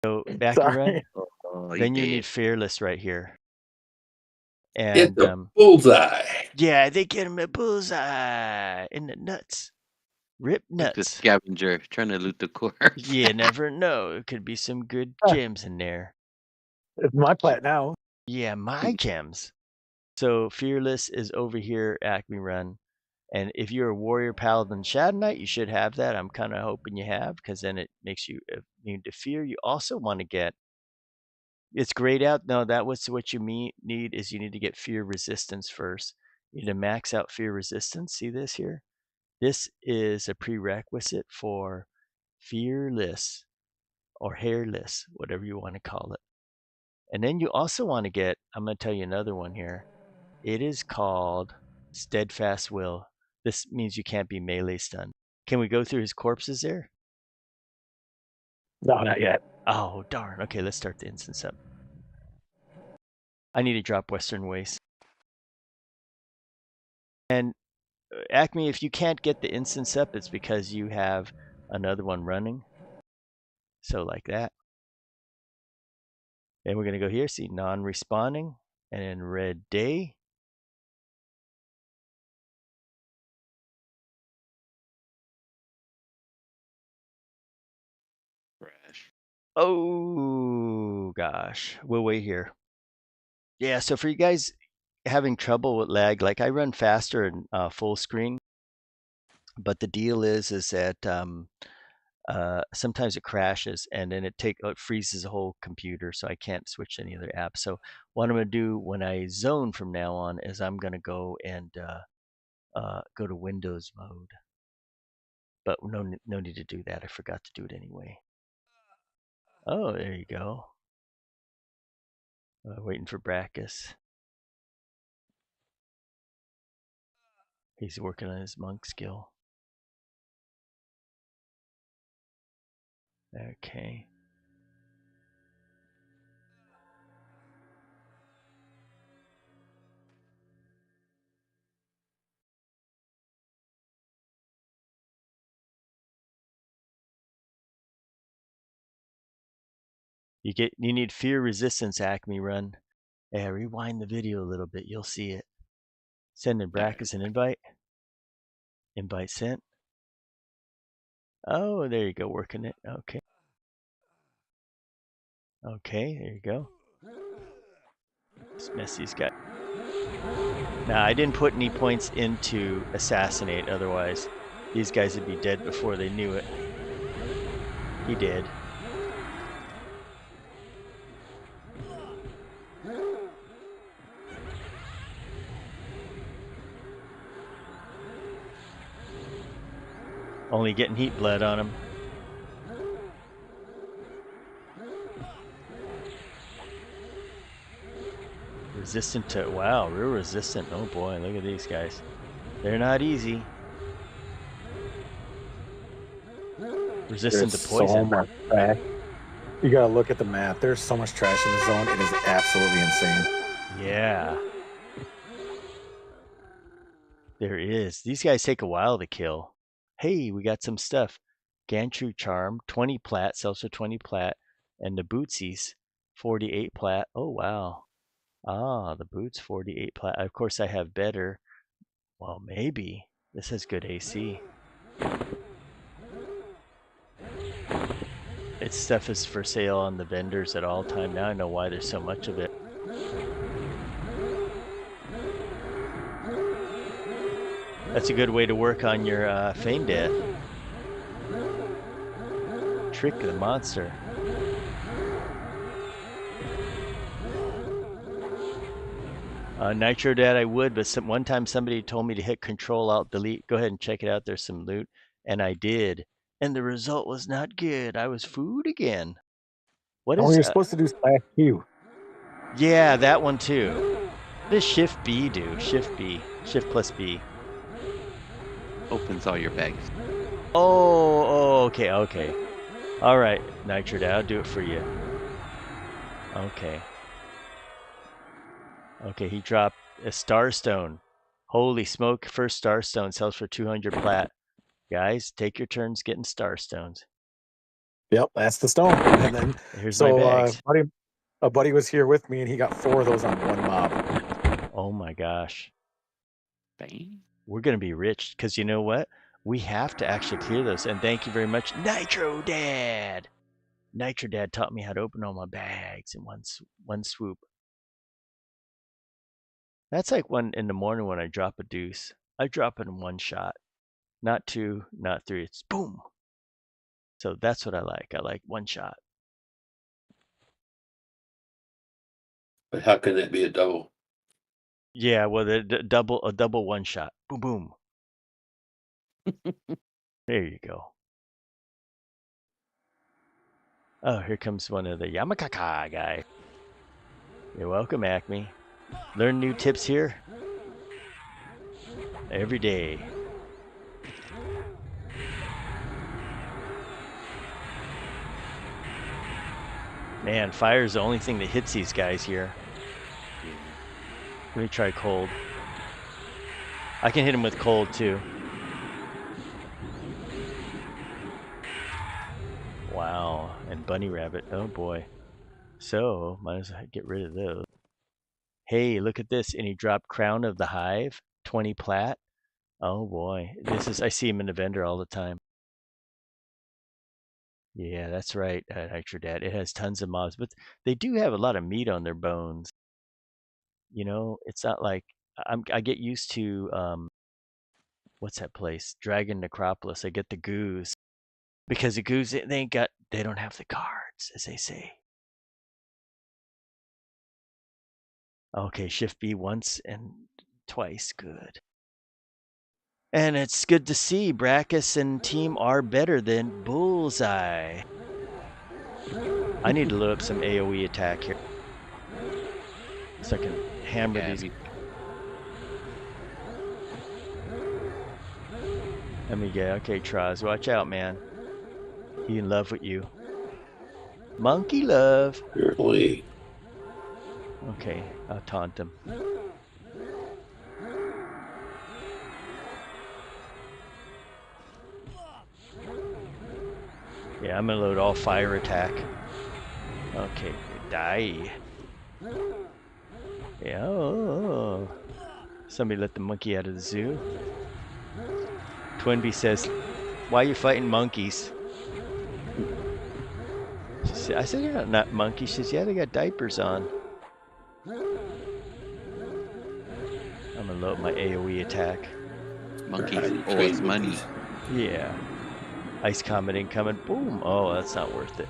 So AccuRun. Sorry. Oh, Then you did. need fearless right here. Hit And the bullseye. yeah, they get him a bullseye in the nuts. Rip Like the nuts. scavenger trying to loot the corpse. You never know. It could be some good gems in there. It's my plat now. Yeah, my gems. So fearless is over here, AccuRun. And if you're a warrior paladin shadow knight, you should have that. I'm kind of hoping you have, because then it makes you immune to fear. You also want to get, it's grayed out. No, that was what you need is you need to get fear resistance first. You need to max out fear resistance. See this here? This is a prerequisite for fearless or hairless, whatever you want to call it. And then you also want to get, I'm going to tell you another one here. It is called steadfast will. This means you can't be melee stunned. Can we go through his corpses there? No, not yet. Oh, darn. Okay, let's start the instance up. I need to drop Western Waste. And Acme, if you can't get the instance up, it's because you have another one running. So like that. And we're going to go here, see non-responding, and then red day. Crash. Oh, gosh. We'll wait here. Yeah, so for you guys having trouble with lag, like I run faster in full screen, but the deal is that sometimes it crashes and then it freezes the whole computer, so I can't switch to any other app. So what I'm going to do when I zone from now on is I'm going to go and go to Windows mode. But no need to do that. I forgot to do it anyway. Oh, there you go. Waiting for Brackus. He's working on his monk skill. Okay. You need fear resistance, Acme run. Yeah, rewind the video a little bit. You'll see it. Sending Brackus an invite. Invite sent. Oh, there you go, working it. Okay. Okay, there you go. This Messy's got. Now, I didn't put any points into assassinate, otherwise these guys would be dead before they knew it. He did. Only getting heat blood on him. Resistant to, wow, real resistant. Oh boy, look at these guys. They're not easy. Resistant There's to poison. so much trash. You gotta look at the map. There's so much trash in the zone. It is absolutely insane. Yeah. There is. These guys take a while to kill. Hey, we got some stuff. Gantru Charm, 20 plat, sells for 20 plat. And the Bootsies, 48 plat. Oh, wow. Ah, the boots, 48 plat. Of course, I have better. Well, maybe. This has good AC. Its stuff is for sale on the vendors at all time. Now I know why there's so much of it. That's a good way to work on your feign death. Trick the monster. Nitro Dad, I would, but one time somebody told me to hit Control Alt Delete. Go ahead and check it out. There's some loot, and I did. and the result was not good. I was food again. What Oh, is you're supposed to do /Q. Yeah, that one too. What does Shift B do? Shift B. Shift plus B. Opens all your bags. Oh, okay, okay. All right, Nitro Dad, I'll do it for you. Okay. Okay, he dropped a Starstone. Holy smoke, first Starstone sells for 200 plat. Guys, take your turns getting Starstones. Yep, that's the stone. And then Here's my so bags. a buddy was here with me, and he got 4 of those on one mob. Oh my gosh. Bang. We're going to be rich because you know what? We have to actually clear those. And thank you very much, Nitro Dad. Nitro Dad taught me how to open all my bags in one swoop. That's like one in the morning when I drop a deuce. I drop it in one shot. Not 2, not 3. It's boom. So that's what I like. I like one shot. But how can that be a double? Yeah, well, a double one shot. Boom, boom. There you go. Oh, here comes one of the Yamakaka guy. You're welcome, Acme. Learn new tips here every day. Man, fire is the only thing that hits these guys here. Let me try cold. I can hit him with cold too. Wow, and bunny rabbit. Oh boy. So, might as well get rid of those. Hey, look at this. And he dropped Crown of the Hive, 20 plat. Oh boy. I see him in the vendor all the time. Yeah, that's right, Nitro Dad. It has tons of mobs, but they do have a lot of meat on their bones. You know, it's not like I get used to what's that place? Dragon Necropolis. I get the goose. Because the goose they don't have the cards, as they say. Okay, Shift B once and twice, good. And it's good to see Brackus and team are better than Bullseye. I need to load up some AoE attack here. So I can hammer these. Let me get, okay, Traz, watch out, man. He in love with you. Monkey love. Really? Okay, I'll taunt him. Yeah, I'm gonna load all fire attack. Okay, die. Yeah, oh. Somebody let the monkey out of the zoo. Twinbee says, why are you fighting monkeys? I said, they're not monkeys. She says, yeah, they got diapers on. I'm gonna load my AoE attack. Monkeys, always money. Yeah. Ice Comet incoming. Boom. Oh, that's not worth it.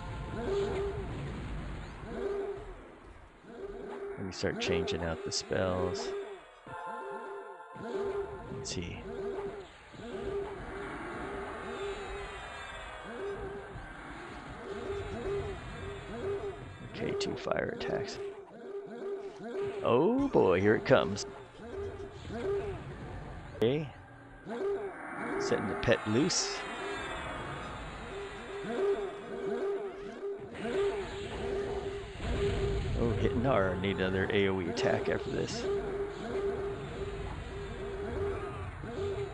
Let me start changing out the spells. Let's see. Okay, 2 fire attacks. Oh boy, here it comes. Okay. Setting the pet loose. Oh, hitting R. Need another AoE attack after this.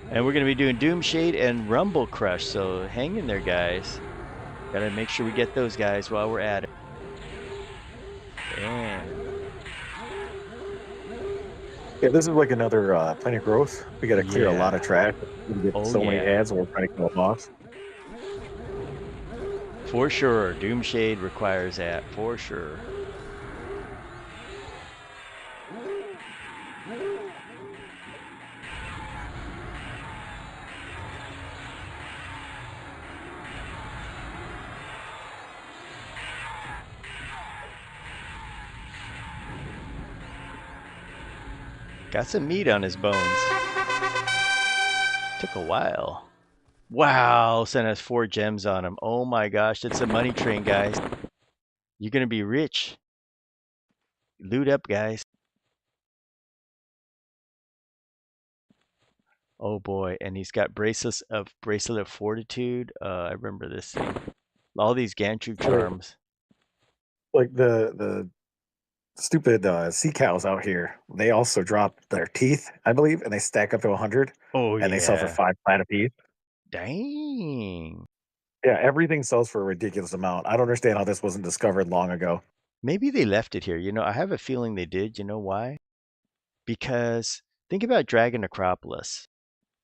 And we're going to be doing Doomshade and Rumble Crush, so hang in there, guys. Gotta make sure we get those guys while we're at it. And Yeah, this is like another Planet Growth. We gotta clear a lot of trash. We get so many ads when we're trying to kill a boss. For sure, Doomshade requires that, for sure. Got some meat on his bones. Took a while. Wow, sent us 4 gems on him. Oh my gosh, that's a money train, guys. You're gonna be rich. Loot up, guys. Oh boy, and he's got bracelet of fortitude. I remember this thing. All these Gantry charms. Like the stupid sea cows out here, they also drop their teeth, I believe, and they stack up to 100, Oh and they sell for yeah. 5 plat apiece. Dang. Yeah, everything sells for a ridiculous amount. I don't understand how this wasn't discovered long ago. Maybe they left it here. I have a feeling they did. You know why? Because think about Dragon Necropolis.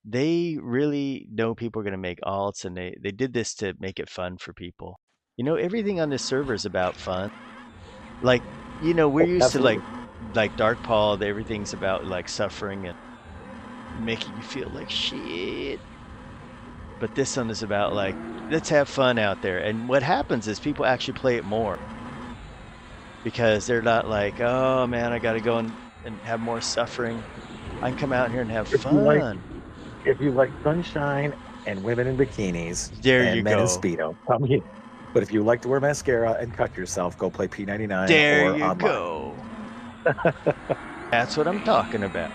They really know people are going to make alts, and they did this to make it fun for people. Everything on this server is about fun. Like, we're used to Absolutely. like Dark Paul, everything's about like suffering and making you feel like shit. But this one is about like, let's have fun out there. And what happens is people actually play it more because they're not like, oh man, I got to go and have more suffering. I can come out here and have fun. If you like sunshine and women in bikinis There you and men in go. Speedo, come here. But if you like to wear mascara and cut yourself, go play P99 There or you online. go. That's what I'm talking about.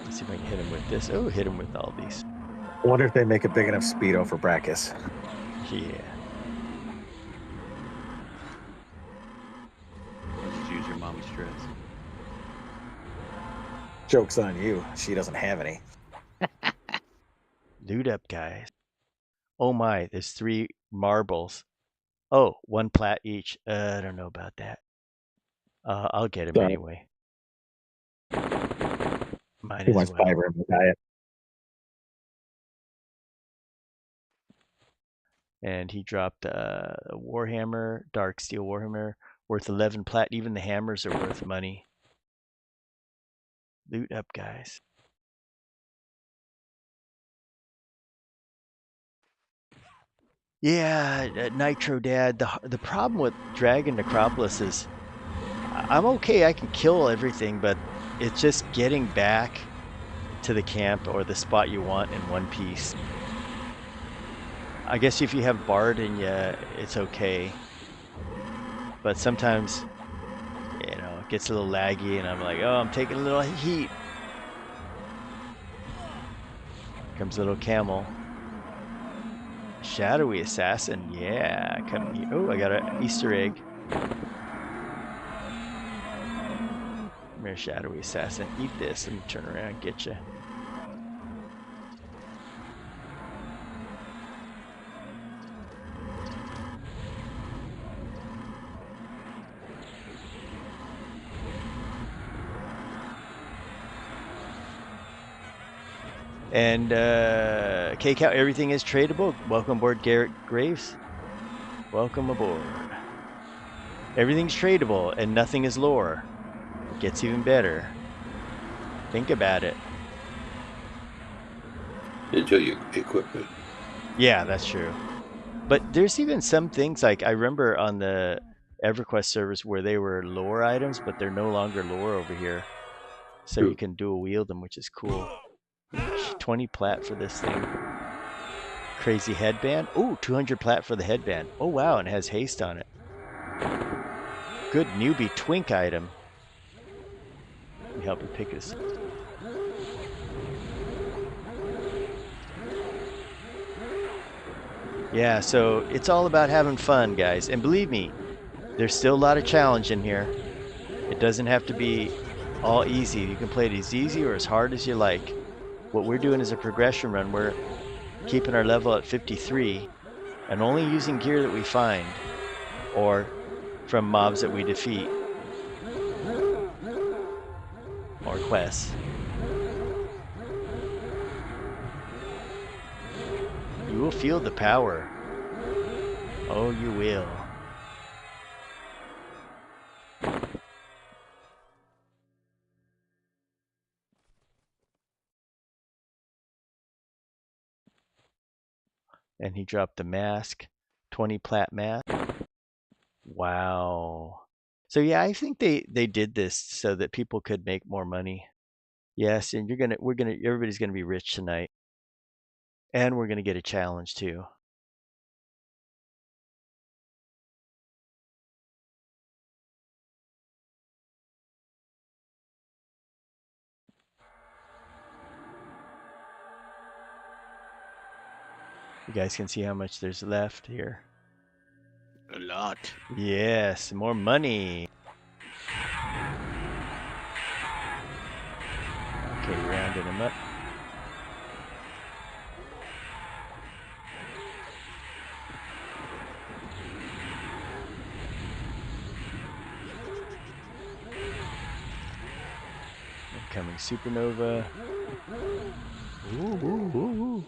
Let's see if I can hit him with this. Oh, hit him with all these. I wonder if they make a big enough Speedo for Brackus. Yeah. Just use your mommy's dress. Joke's on you. She doesn't have any. Loot up, guys. Oh my, there's 3 marbles. Oh, 1 plat each. I don't know about that. I'll get him anyway. Might Too as much well. fiber in the diet. And he dropped a Warhammer, Dark Steel Warhammer, worth 11 plat. Even the hammers are worth money. Loot up, guys. Yeah, Nitro Dad. The problem with Dragon Necropolis is I'm okay. I can kill everything, but it's just getting back to the camp or the spot you want in one piece. I guess if you have Bard in you, it's okay. But sometimes, it gets a little laggy, and I'm like, oh, I'm taking a little heat. Comes a little camel. Shadowy Assassin, yeah. Come here. Oh, I got an Easter egg. Come here, Shadowy Assassin. Eat this. Let me turn around and get you. And K-Cow, everything is tradable. Welcome aboard, Garrett Graves. Welcome aboard. Everything's tradable and nothing is lore. It gets even better. Think about it. Until you equip it. Yeah, that's true. But there's even some things like I remember on the EverQuest servers where they were lore items, but they're no longer lore over here. So you can dual wield them, which is cool. 20 plat for this thing. Crazy headband. Ooh, 200 plat for the headband. Oh wow, and it has haste on it. Good newbie twink item. Let me help you pick this. Yeah, so it's all about having fun, guys. And believe me, there's still a lot of challenge in here. It doesn't have to be all easy. You can play it as easy or as hard as you like. What we're doing is a progression run. We're keeping our level at 53 and only using gear that we find or from mobs that we defeat or quests. You will feel the power. Oh, you will. And he dropped the mask, 20 plat mask. Wow. So yeah, I think they did this so that people could make more money. Yes, and everybody's gonna be rich tonight. And we're gonna get a challenge too. You guys can see how much there's left here. A lot. Yes, more money. Okay, rounding them up. Incoming supernova. Ooh, ooh, ooh, ooh.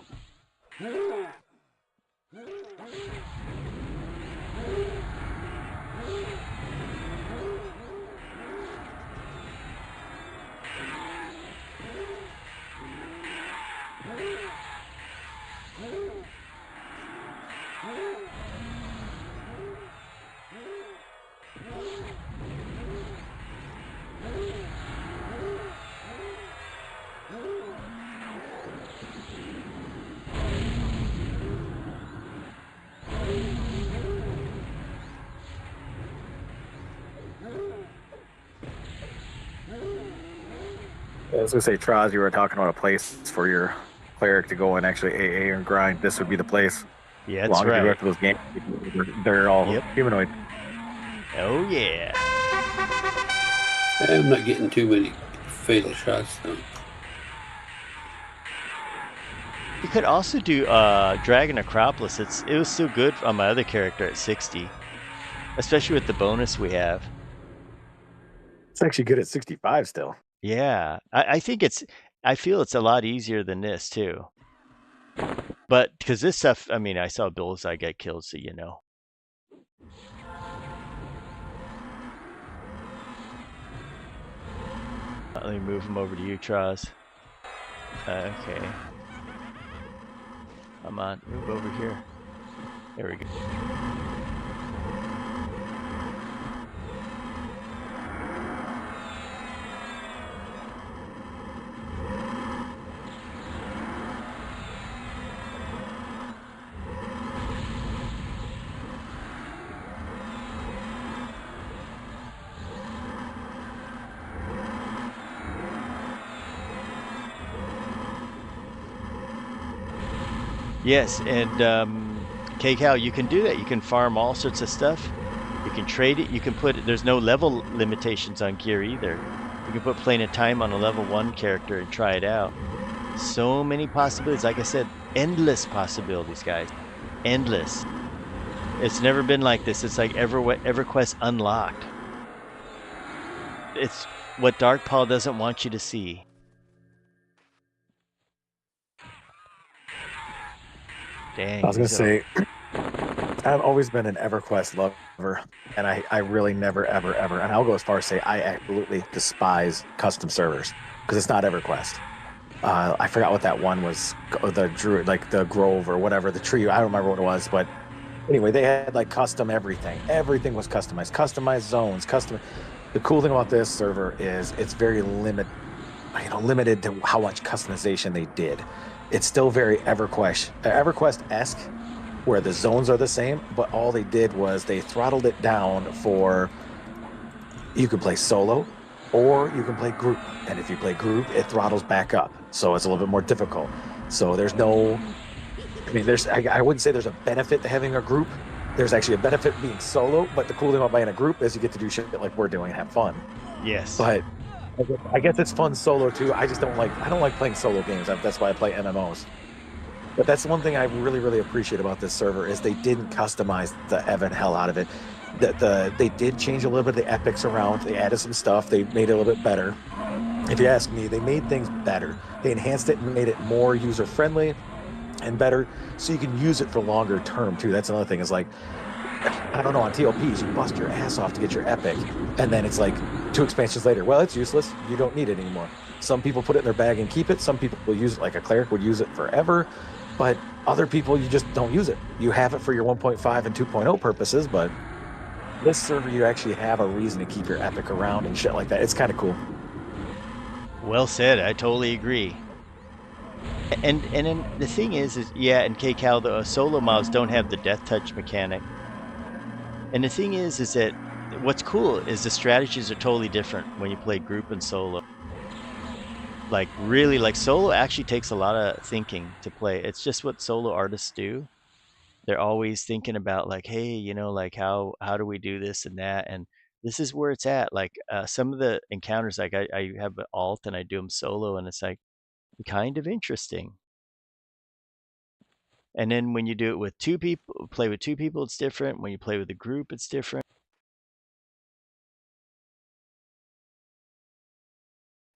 I was gonna say, Traz, you were talking about a place for your cleric to go and actually AA and grind. This would be the place. Yeah, As that's long as you go right. after those games, they're all Yep. humanoid. Oh yeah. I'm not getting too many fatal shots though. You could also do Dragon Acropolis. It was still good on my other character at 60. Especially with the bonus we have. It's actually good at 65 still. Yeah. I feel it's a lot easier than this too. But because this stuff, I mean, I saw Bullseye get killed, so you know. Let me move him over to you, Traz. Okay. Come on, move over here. There we go. Yes, and K-Cal, you can do that. You can farm all sorts of stuff. You can trade it. You can put it. There's no level limitations on gear either. You can put Plane of Time on a level 1 character and try it out. So many possibilities. Like I said, endless possibilities, guys. Endless. It's never been like this. It's like EverQuest Unlocked. It's what Dark Paul doesn't want you to see. Dang. I was gonna say, I've always been an EverQuest lover, and I really never, ever, and I'll go as far as say I absolutely despise custom servers because it's not EverQuest. I forgot what that one was, the Druid, like the Grove or whatever, the tree. I don't remember what it was, but anyway, they had like custom everything. Everything was customized zones, custom. The cool thing about this server is it's very limited to how much customization they did. It's still very EverQuest-esque, where the zones are the same, but all they did was they throttled it down for you can play solo or you can play group. And if you play group, it throttles back up. So it's a little bit more difficult. So there's no, I mean, I wouldn't say there's a benefit to having a group. There's actually a benefit being solo, but the cool thing about playing a group is you get to do shit like we're doing and have fun. Yes. But I guess it's fun solo too. I don't like playing solo games. That's why I play MMOs. But that's one thing I really, really appreciate about this server is they didn't customize the Evan hell out of it. They did change a little bit of the epics around. They added some stuff. They made it a little bit better. If you ask me, they made things better. They enhanced it and made it more user friendly and better, so you can use it for longer term too. That's another thing. Is like I don't know, on TLPs, you bust your ass off to get your epic, and then it's like 2 expansions later, well, it's useless. You don't need it anymore. Some people put it in their bag and keep it. Some people will use it, like a cleric would use it forever, but other people, you just don't use it. You have it for your 1.5 and 2.0 purposes, but this server, you actually have a reason to keep your epic around and shit like that. It's kind of cool. Well said. I totally agree. And then the thing is yeah, in KCal, the solo mobs don't have the death touch mechanic. And the thing is that what's cool is the strategies are totally different when you play group and solo. Like really, like solo actually takes a lot of thinking to play. It's just what solo artists do. They're always thinking about like, hey, you know, like how do we do this and that, and this is where it's at. Like some of the encounters, like I have an alt and I do them solo, and it's like kind of interesting. And then when you do it with 2 people, play with 2 people, it's different. When you play with a group, it's different.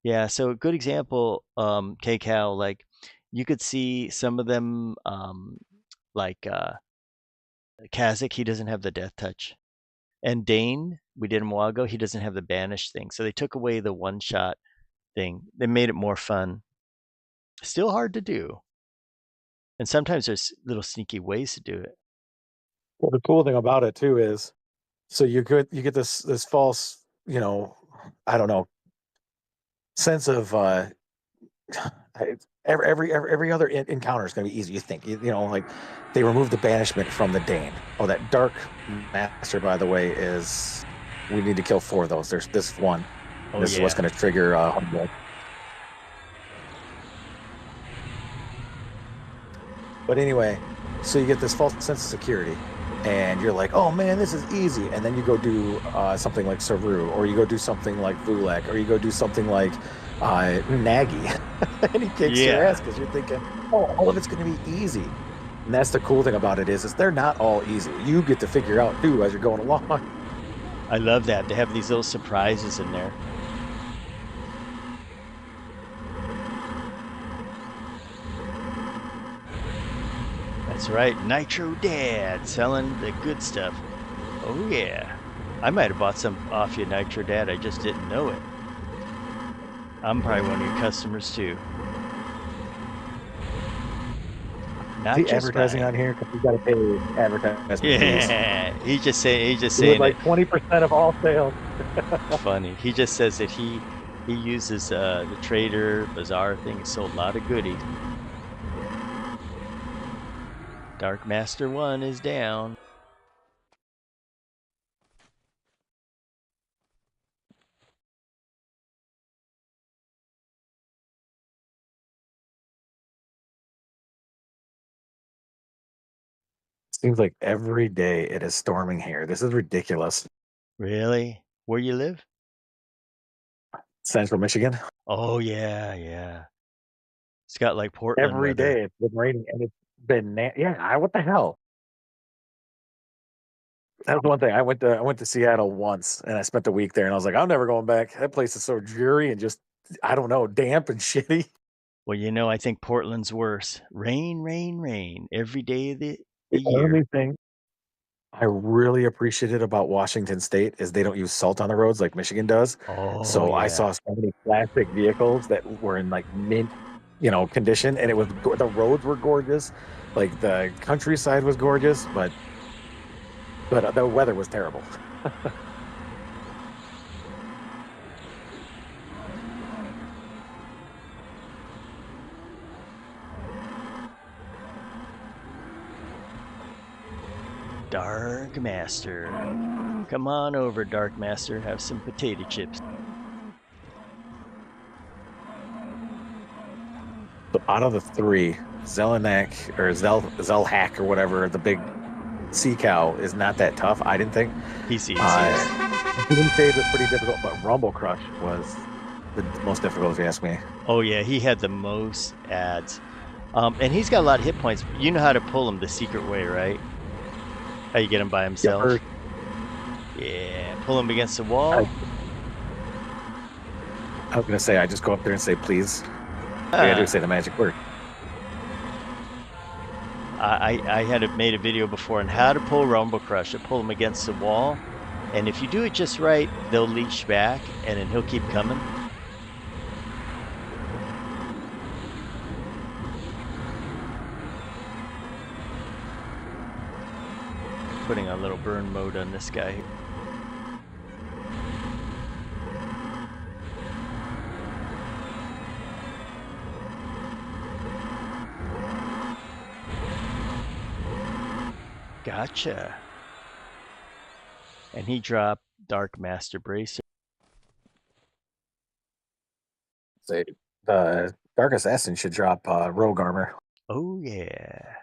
Yeah, so a good example, KCal, like you could see some of them, like Kazakh, he doesn't have the death touch. And Dane, we did him a while ago, he doesn't have the banish thing. So they took away the one-shot thing. They made it more fun. Still hard to do. And sometimes there's little sneaky ways to do it. Well, the cool thing about it too is, so you get this false, you know, I don't know, sense of every other encounter is going to be easy. You think, you know, like they removed the banishment from the Dane. Oh, that Dark Master, by the way, is, we need to kill 4 of those. There's this one. Oh, This is what's yeah. going to trigger Humble. But anyway, so you get this false sense of security, and you're like, oh man, this is easy. And then you go do something like Saru, or you go do something like Vulek, or you go do something like Nagy, and he kicks your Yeah. ass because you're thinking, oh, all of it's going to be easy. And that's the cool thing about it is they're not all easy. You get to figure out too as you're going along. I love that. They have these little surprises in there. That's right, Nitro Dad selling the good stuff. Oh yeah, I might have bought some off you, Nitro Dad. I just didn't know it. I'm probably one of your customers too. Not See just advertising mine. on here because you got to pay advertisement fees. Yeah, he's just saying With like 20% of all sales. funny. He just says that he uses the Trader Bazaar thing. He sold a lot of goodies. Dark Master 1 is down. Seems like every day it is storming here. This is ridiculous. Really? Where you live? Central Michigan. Oh yeah, yeah. It's got like Portland Every weather. day it's been raining and it's been what the hell? That was one thing. I went to Seattle once and I spent a week there and I was like, I'm never going back. That place is so dreary and just, I don't know, damp and shitty. Well, you know, I think Portland's worse. Rain, rain, rain every day of the The year. only thing I really appreciated about Washington State is they don't use salt on the roads like Michigan does. Oh So I yeah. saw so many plastic vehicles that were in like mint, condition, and the roads were gorgeous, like the countryside was gorgeous, but the weather was terrible. Dark Master. Come on over, Dark Master. Have some potato chips. So out of the 3, Zelenak or Zelhack or whatever, the big sea cow is not that tough. I didn't think. PCs. Human Stage was pretty difficult, but Rumble Crush was the most difficult if you ask me. Oh yeah, he had the most ads. And he's got a lot of hit points. You know how to pull him the secret way, right? How you get him by himself? Yeah, pull him against the wall. I was gonna say, I just go up there and say, please. I gotta do is say the magic word. I had made a video before on how to pull Rumble Crusher, pull them against the wall, and if you do it just right, they'll leash back, and then he'll keep coming. Putting a little burn mode on this guy. Gotcha. And he dropped Dark Master Bracer. Say the Dark Assassin should drop rogue armor. Oh yeah.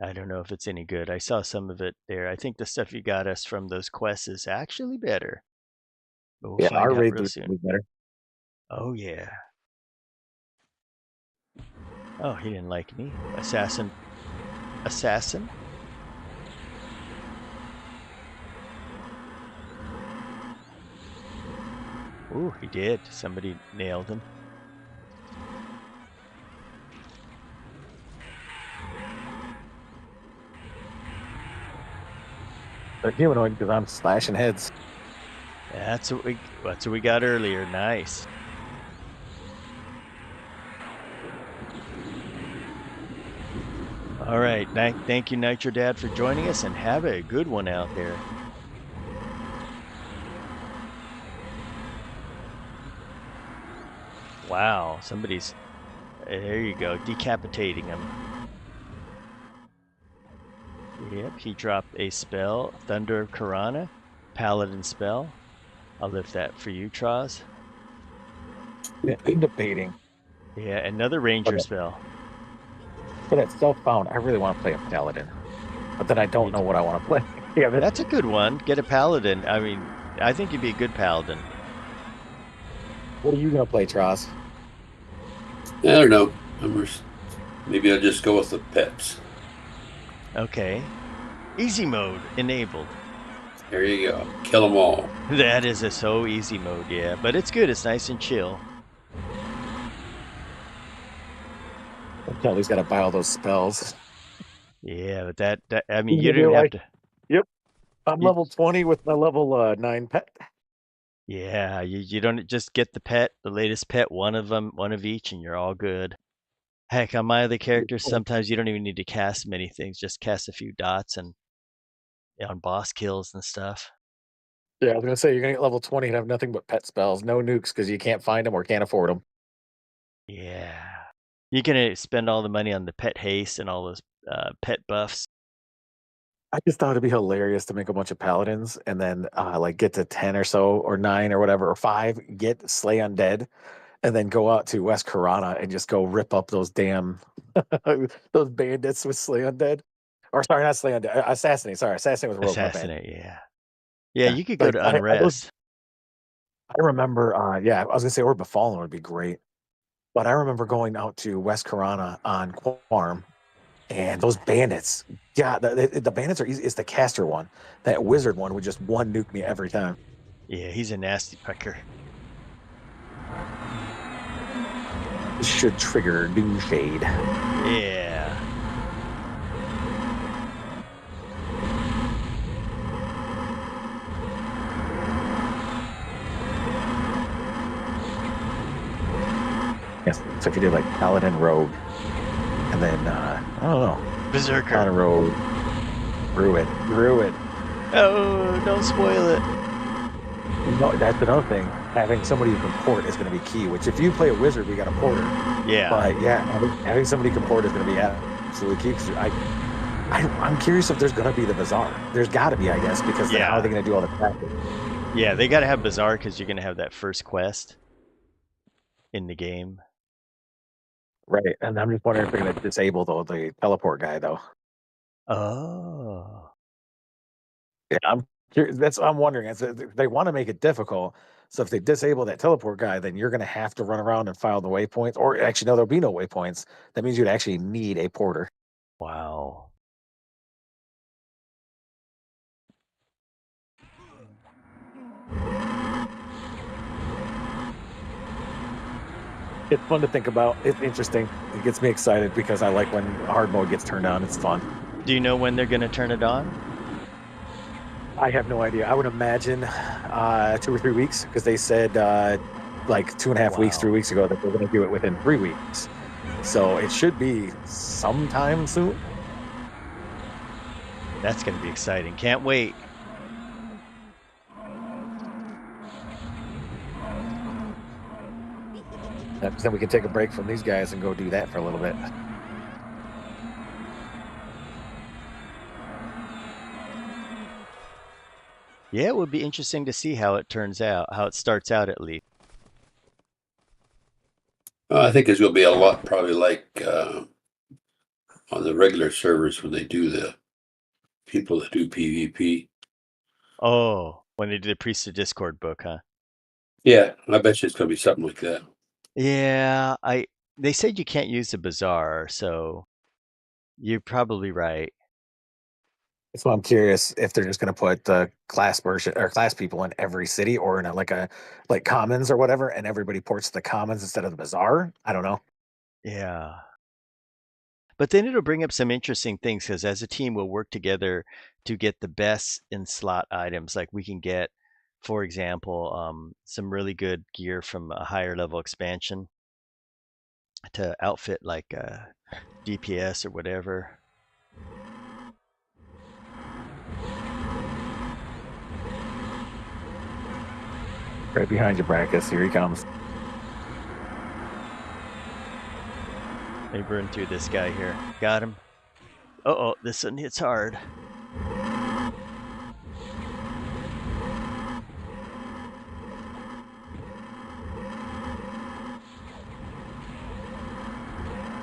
I don't know if it's any good. I saw some of it there. I think the stuff you got us from those quests is actually better. But we'll Yeah, find our out raid real loot soon. will be better. Oh yeah. Oh, he didn't like me. Assassin. Assassin? Ooh, he did. Somebody nailed him. They're humanoid because I'm slashing heads. That's what we got earlier. Nice. All right. Thank you, Nitro Dad, for joining us, and have a good one out there. Wow, somebody's... There you go, decapitating him. Yep, he dropped a spell, Thunder of Karana, Paladin spell. I'll lift that for you, Troz. Yeah, I'm debating. Yeah, another Ranger Okay. spell. For that self-found, I really want to play a Paladin. But then I don't know what I want to play. Yeah, That's a good one. Get a Paladin. I mean, I think you'd be a good Paladin. what are you going to play, Tross? I don't know. Maybe I'll just go with the pets. Okay. Easy mode enabled. There you go. Kill them all. That is a so easy mode, yeah. But it's good. It's nice and chill. Kelly's got to buy all those spells. Yeah, but that I mean, You you do don't have like- to... Yep. I'm You- level 20 with my level 9 pet. Yeah, you don't just get the pet, the latest pet, one of each, and you're all good. Heck, on my other characters, sometimes you don't even need to cast many things. Just cast a few dots and on boss kills and stuff. Yeah, I was going to say, you're going to get level 20 and have nothing but pet spells. No nukes because you can't find them or can't afford them. Yeah. You're going to spend all the money on the pet haste and all those pet buffs. I just thought it'd be hilarious to make a bunch of paladins and then like get to 10 or so or 9 or whatever or 5, get Slay Undead, and then go out to West Karana and just go rip up those damn those bandits with Slay Undead. Or sorry, not Slay Undead, Assassinate. Sorry, Assassinate with Rogue. Assassinate, yeah. Yeah, you could go to I Unrest. remember, I was gonna say, or Befallen would be great. But I remember going out to West Karana on Quarm, and those bandits, yeah, the bandits are easy. It's the caster one. That wizard one would just one nuke me every time. Yeah, he's a nasty pecker. This should trigger Doomshade. Yeah. Yes, so if you did like Paladin Rogue, and then I don't know, Berserker. Paladin Rogue, Druid. Oh, don't spoil it. No, that's another thing. Having somebody who can port is going to be key. Which, if you play a wizard, we got a porter. Yeah. But yeah, having somebody who can port is going to be absolutely key. Because I'm curious if there's going to be the bazaar. There's got to be, I guess, because then how are they going to do all the practice? Yeah, they got to have Bazaar because you're going to have that first quest in the game. Right, and I'm just wondering if they're going to disable the teleport guy, though. Oh. Yeah, I'm curious. That's what I'm wondering. They want to make it difficult. So if they disable that teleport guy, then you're going to have to run around and file the waypoints. Or actually, no, there'll be no waypoints. That means you'd actually need a porter. Wow. It's fun to think about. It's interesting. It gets me excited because I like when hard mode gets turned on. It's fun. Do you know when they're going to turn it on? I have no idea. I would imagine 2 or 3 weeks because they said like 2.5 weeks, Wow. 3 weeks ago that they're going to do it within 3 weeks. So it should be sometime soon. That's going to be exciting. Can't wait. Then we can take a break from these guys and go do that for a little bit. Yeah, it would be interesting to see how it turns out, how it starts out at least. I think there's going to be a lot, probably like on the regular servers when they do the people that do PvP. Oh, when they did the Priest of Discord book, huh? Yeah, I bet you it's going to be something like that. Yeah, they said you can't use the bazaar, so you're probably right. So I'm curious if they're just going to put the class version or class people in every city or in like commons or whatever, and everybody ports to the commons instead of the bazaar. I don't know. Yeah. But then it'll bring up some interesting things because as a team, we'll work together to get the best in slot items. Like we can get, for example, some really good gear from a higher level expansion to outfit like DPS or whatever. Right behind you, Brackus. Here he comes. Let me burn through this guy here. Got him. Uh-oh, this one hits hard.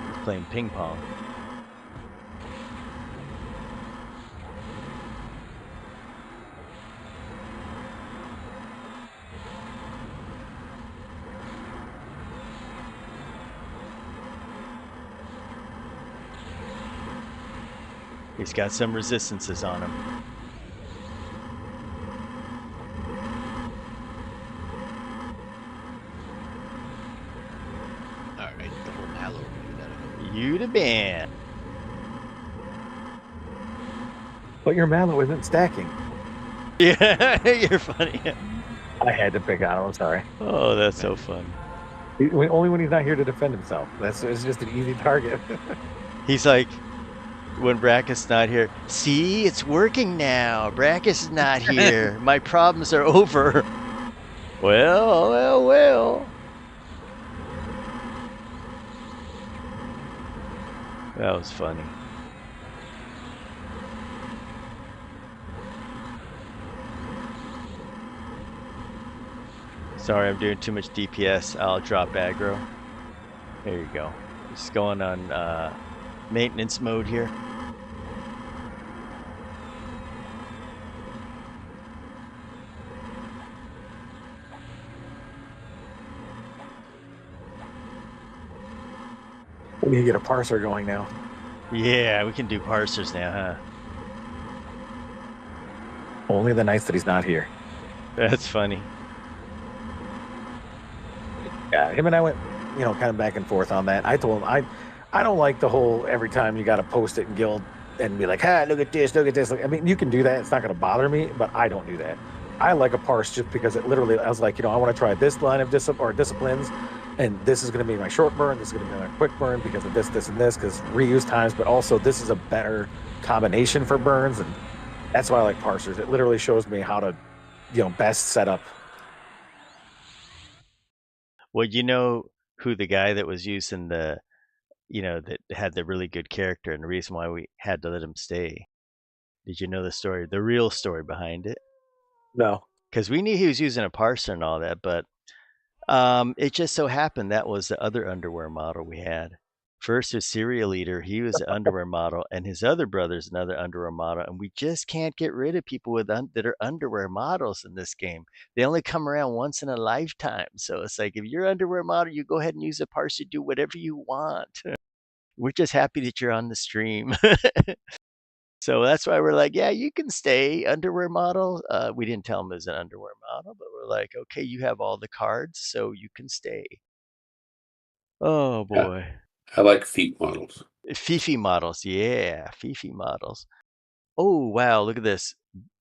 He's playing ping pong. He's got some resistances on him. All right, double mallow. We gotta go. You the band. But your mallow isn't stacking. Yeah, you're funny. I had to pick on him. I'm sorry. Oh, that's so fun. Only when he's not here to defend himself. It's just an easy target. He's like, when Brackus not here, see, it's working now. Brackus is not here. My problems are over. Well. That was funny. Sorry, I'm doing too much DPS. I'll drop aggro. There you go. Just going on maintenance mode here. We need to get a parser going now. Yeah, we can do parsers now, huh? Only the nights that he's not here. That's funny. Yeah, him and I went, kind of back and forth on that. I told him I don't like the whole every time you got to post it in guild and be like, look at this, look at this. I mean, you can do that. It's not going to bother me, but I don't do that. I like a parse just because it literally, I was like, I want to try this line of disciplines, and this is going to be my short burn. This is going to be my quick burn because of this, and this, because reuse times, but also this is a better combination for burns, and that's why I like parsers. It literally shows me how to, best set up. Well, you know who the guy that was using that had the really good character and the reason why we had to let him stay. Did you know the story, the real story behind it? No. Because we knew he was using a parser and all that, but it just so happened that was the other underwear model we had. First was Serial Eater, he was an underwear model, and his other brother's another underwear model, and we just can't get rid of people with that are underwear models in this game. They only come around once in a lifetime, so it's like if you're underwear model, you go ahead and use a parser, do whatever you want. We're just happy that you're on the stream. So that's why we're like, yeah, you can stay underwear model. We didn't tell him it was an underwear model, but we're like, okay, you have all the cards, so you can stay. Oh boy. I like feet models. Fifi models. Yeah, Fifi models. Oh wow, look at this.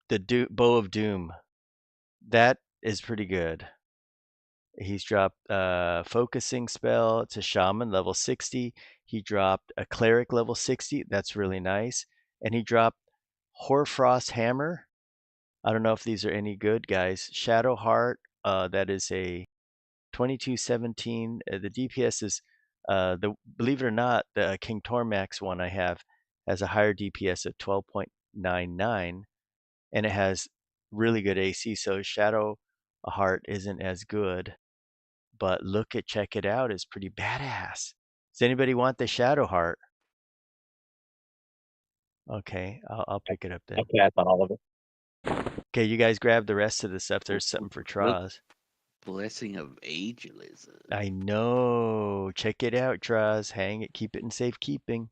The Bow of Doom. That is pretty good. He's dropped a focusing spell. It's a shaman level 60. He dropped a cleric level 60. That's really nice. And he dropped Hoarfrost Hammer. I don't know if these are any good, guys. Shadow Heart. That is a 2217. The DPS is believe it or not, the King Tormax one I have has a higher DPS of 12.99, and it has really good AC. So Shadow Heart isn't as good, but check it out, it's pretty badass. Does anybody want the Shadow Heart? Okay, I'll pick it up then. I pass on all of it. Okay, you guys grab the rest of the stuff. There's something for Traz. Blessing of Ageless. I know. Check it out, Traz. Hang it, keep it in safekeeping.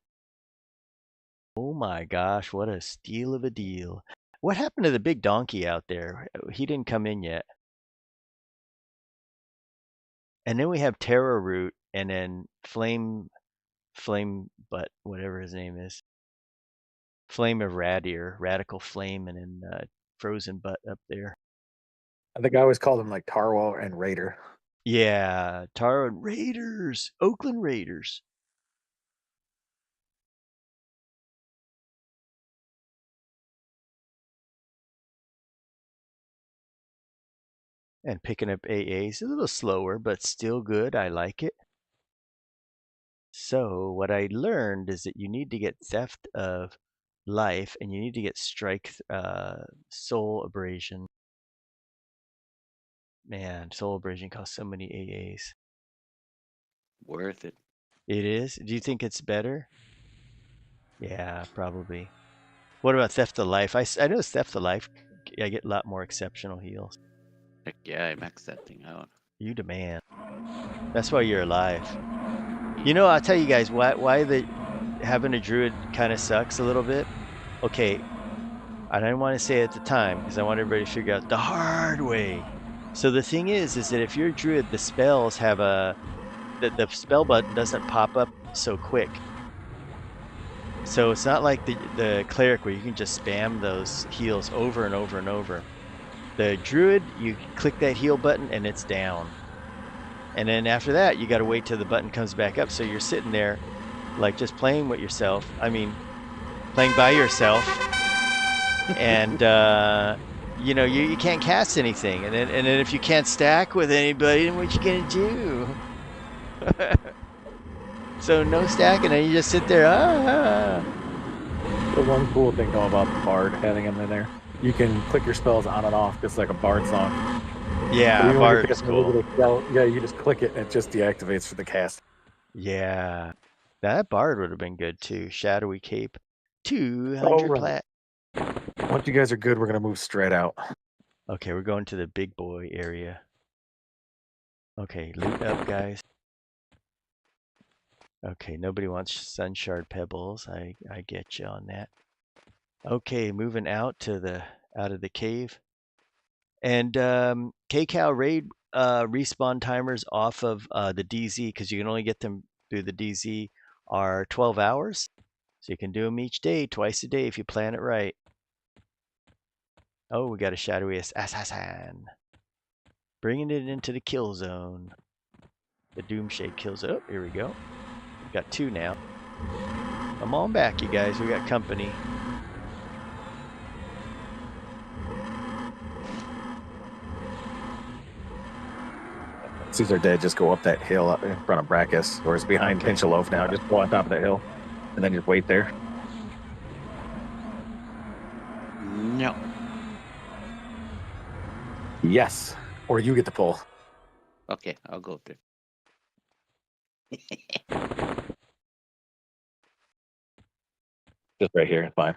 Oh my gosh, what a steal of a deal. What happened to the big donkey out there? He didn't come in yet. And then we have Terror Root, and then Flame Butt, whatever his name is. Flame of Radir, Radical Flame, and then Frozen Butt up there. I think I always called them like Tarwal and Raider. Yeah, Taro and Raiders, Oakland Raiders. And picking up AAs, a little slower, but still good. I like it. So what I learned is that you need to get Theft of Life, and you need to get Strike Soul Abrasion. Man, Soul Abrasion costs so many AAs. Worth it. It is? Do you think it's better? Yeah, probably. What about Theft of Life? I know Theft of Life, I get a lot more exceptional heals. Heck yeah, I maxed that thing out. You demand. That's why you're alive. You know, I'll tell you guys why having a druid kind of sucks a little bit. Okay, I didn't want to say it at the time because I want everybody to figure out the hard way. So the thing is that if you're a druid, the spells have the spell button doesn't pop up so quick. So it's not like the cleric where you can just spam those heals over and over and over. The druid, you click that heal button and it's down. And then after that, you got to wait till the button comes back up. So you're sitting there, like just playing with yourself. I mean, playing by yourself, and you know you can't cast anything. And then if you can't stack with anybody, then what you gonna do? So no stacking, and you just sit there. The one cool thing though about the Bard having him in there, you can click your spells on and off just like a Bard song. Yeah, Bard is cool. Yeah, you just click it and it just deactivates for the cast. Yeah, that Bard would have been good too. Shadowy Cape, 200 plat. Once you guys are good, we're gonna move straight out. Okay, we're going to the big boy area. Okay, loot up, guys. Okay, nobody wants Sunshard Pebbles. I get you on that. Okay, moving out of the cave. And K-Cow raid respawn timers off of the DZ, because you can only get them through the DZ, are 12 hours. So you can do them each day, twice a day if you plan it right. Oh, we got a shadowy assassin. Bringing it into the kill zone. The Doomshade kill zone. Oh, here we go. We got two now. Come on back, you guys. We got company. As soon as they're dead, just go up that hill up in front of Brackus, or it's behind Pinchaloaf now. Just go on top of that hill, and then just wait there. No. Yes, or you get the pull. Okay, I'll go up there. Just right here, it's fine.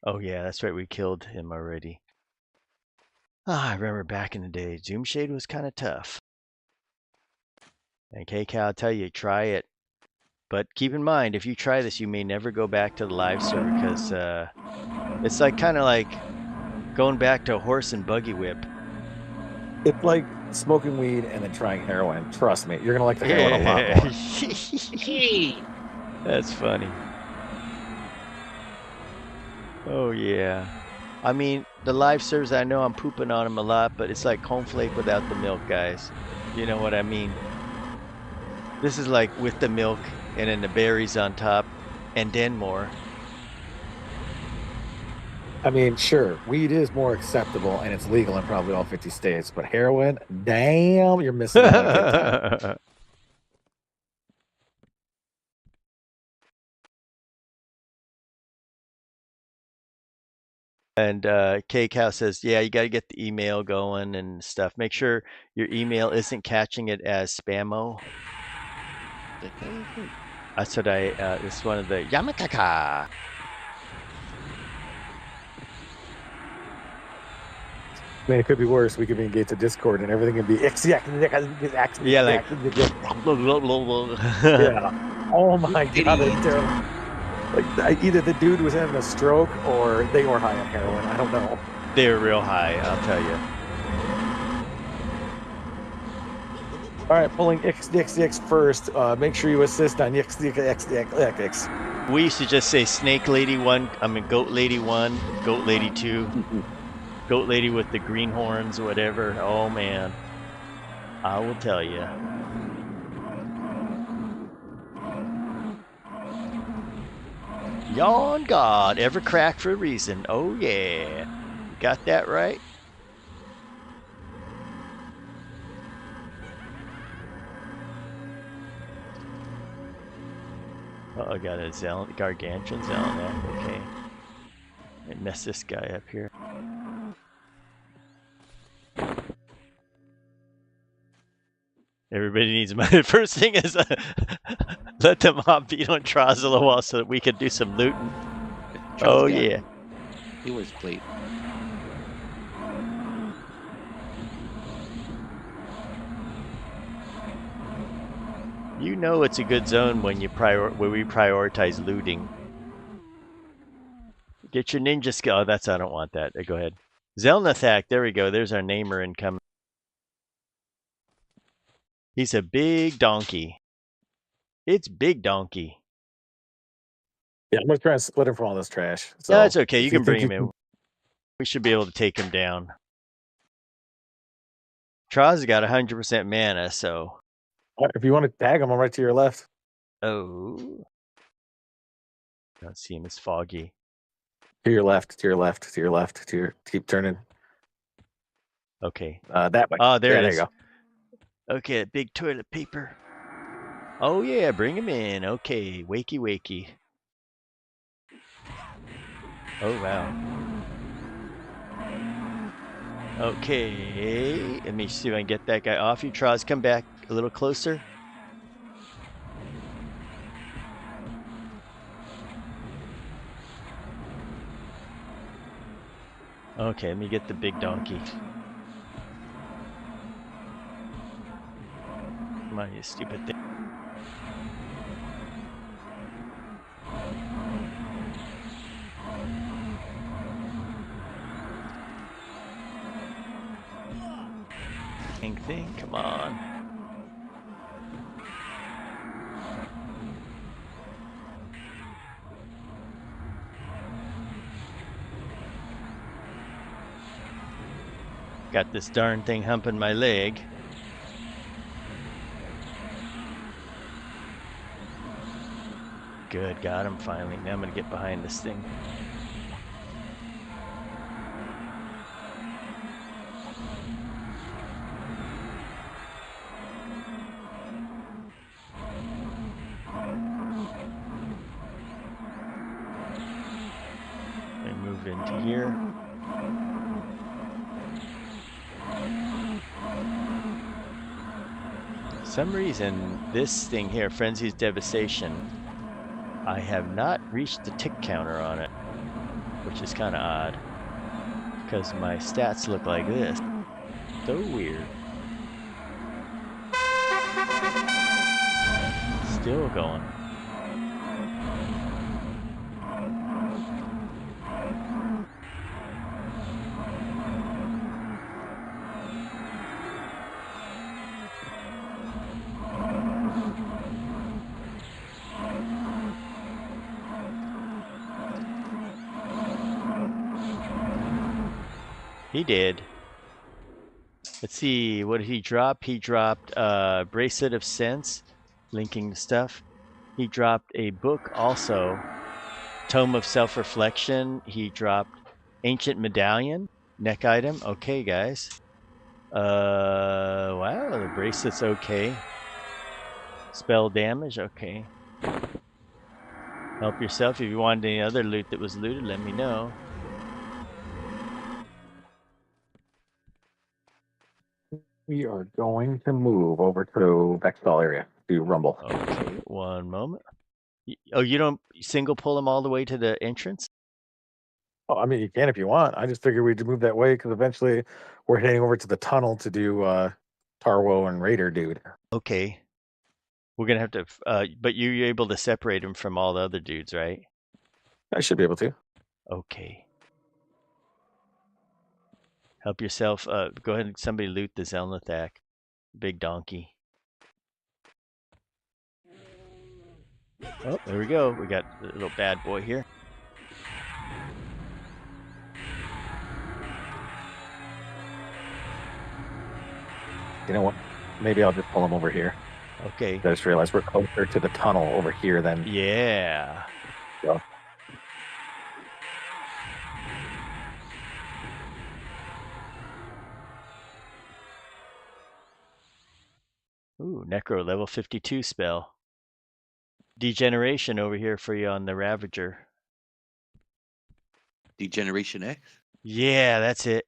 Oh yeah, that's right. We killed him already. I remember back in the day, Doomshade was kind of tough. And K-Cow, I'll tell you, try it. But keep in mind, if you try this, you may never go back to the live server, because it's like kind of like going back to a horse and buggy whip. It's like smoking weed and then trying heroin. Trust me, you're gonna like the heroin a lot more. That's funny. Oh yeah. I mean, the live serves, I know I'm pooping on them a lot, but it's like cornflake without the milk, guys. You know what I mean? This is like with the milk and then the berries on top and then more. I mean, sure, weed is more acceptable and it's legal in probably all 50 states, but heroin, damn, you're missing out on a good time. And K-Cow says, yeah, you got to get the email going and stuff. Make sure your email isn't catching it as spammo. That's what it's one of the Yamakaka. I mean, it could be worse. We could be engaged to Discord and everything could be Yeah, like yeah. Oh my god, that's terrible. Like either the dude was having a stroke or they were high on heroin. I don't know. They're real high, I'll tell you. All right, pulling XDX first. Make sure you assist on XDX. We used to just say Snake Lady 1, I mean Goat Lady 1, Goat Lady 2, Goat Lady with the green horns or whatever. Oh man, I will tell you. Yawn God, ever crack for a reason. Oh yeah, got that right. Oh, I got a gargantuan Zelnak. Okay, and mess this guy up here. Everybody needs money. First thing is let them mob beat on Trozzle a while so that we can do some looting. Oh yeah. He wears plate. You know it's a good zone when you when we prioritize looting. Get your ninja skill. Oh, I don't want that. Go ahead. Zelnathak, there we go. There's our namer incoming. He's a big donkey. It's big donkey. Yeah, I'm gonna try and split him from all this trash. So No, it's okay. You can bring him in. We should be able to take him down. Traz got 100% mana, so. If you want to tag him, I'm right to your left. Oh. I don't see him. It's foggy. To your left. To your left. To your left. To your. Keep turning. Okay. That way. Oh, there it There is. you go. Okay, big toilet paper. Oh yeah, bring him in. Okay, wakey wakey. Oh wow. Okay, let me see if I can get that guy off you. Traz, come back a little closer. Okay, let me get the big donkey. Come on, you stupid thing. Thing, come on. Got this darn thing humping my leg. Good, got him finally. Now I'm gonna get behind this thing. And move into here. For some reason, this thing here, Frenzy's Devastation, I have not reached the tick counter on it, which is kind of odd, because my stats look like this. So weird. Still going. He did. Let's see, what did he drop? He dropped Bracelet of Sense, linking the stuff. He dropped a book also, Tome of Self-Reflection. He dropped Ancient Medallion, neck item. Okay, guys. Wow, the bracelet's okay. Spell damage, okay. Help yourself. If you wanted any other loot that was looted, let me know. We are going to move over to Vextall area to Rumble. Okay, one moment. Oh, you don't single pull them all the way to the entrance? Oh, I mean, you can if you want. I just figured we'd move that way because eventually we're heading over to the tunnel to do Tarwo and Raider dude. Okay. We're gonna have to, but you're able to separate him from all the other dudes, right? I should be able to. Okay. Help yourself. Go ahead and somebody loot the Zelnathak. Big donkey. Oh, there we go. We got the little bad boy here. You know what? Maybe I'll just pull him over here. Okay. I just realized we're closer to the tunnel over here than. Yeah. Yeah. Ooh, Necro level 52 spell. Degeneration over here for you on the Ravager. Degeneration X. Yeah, that's it.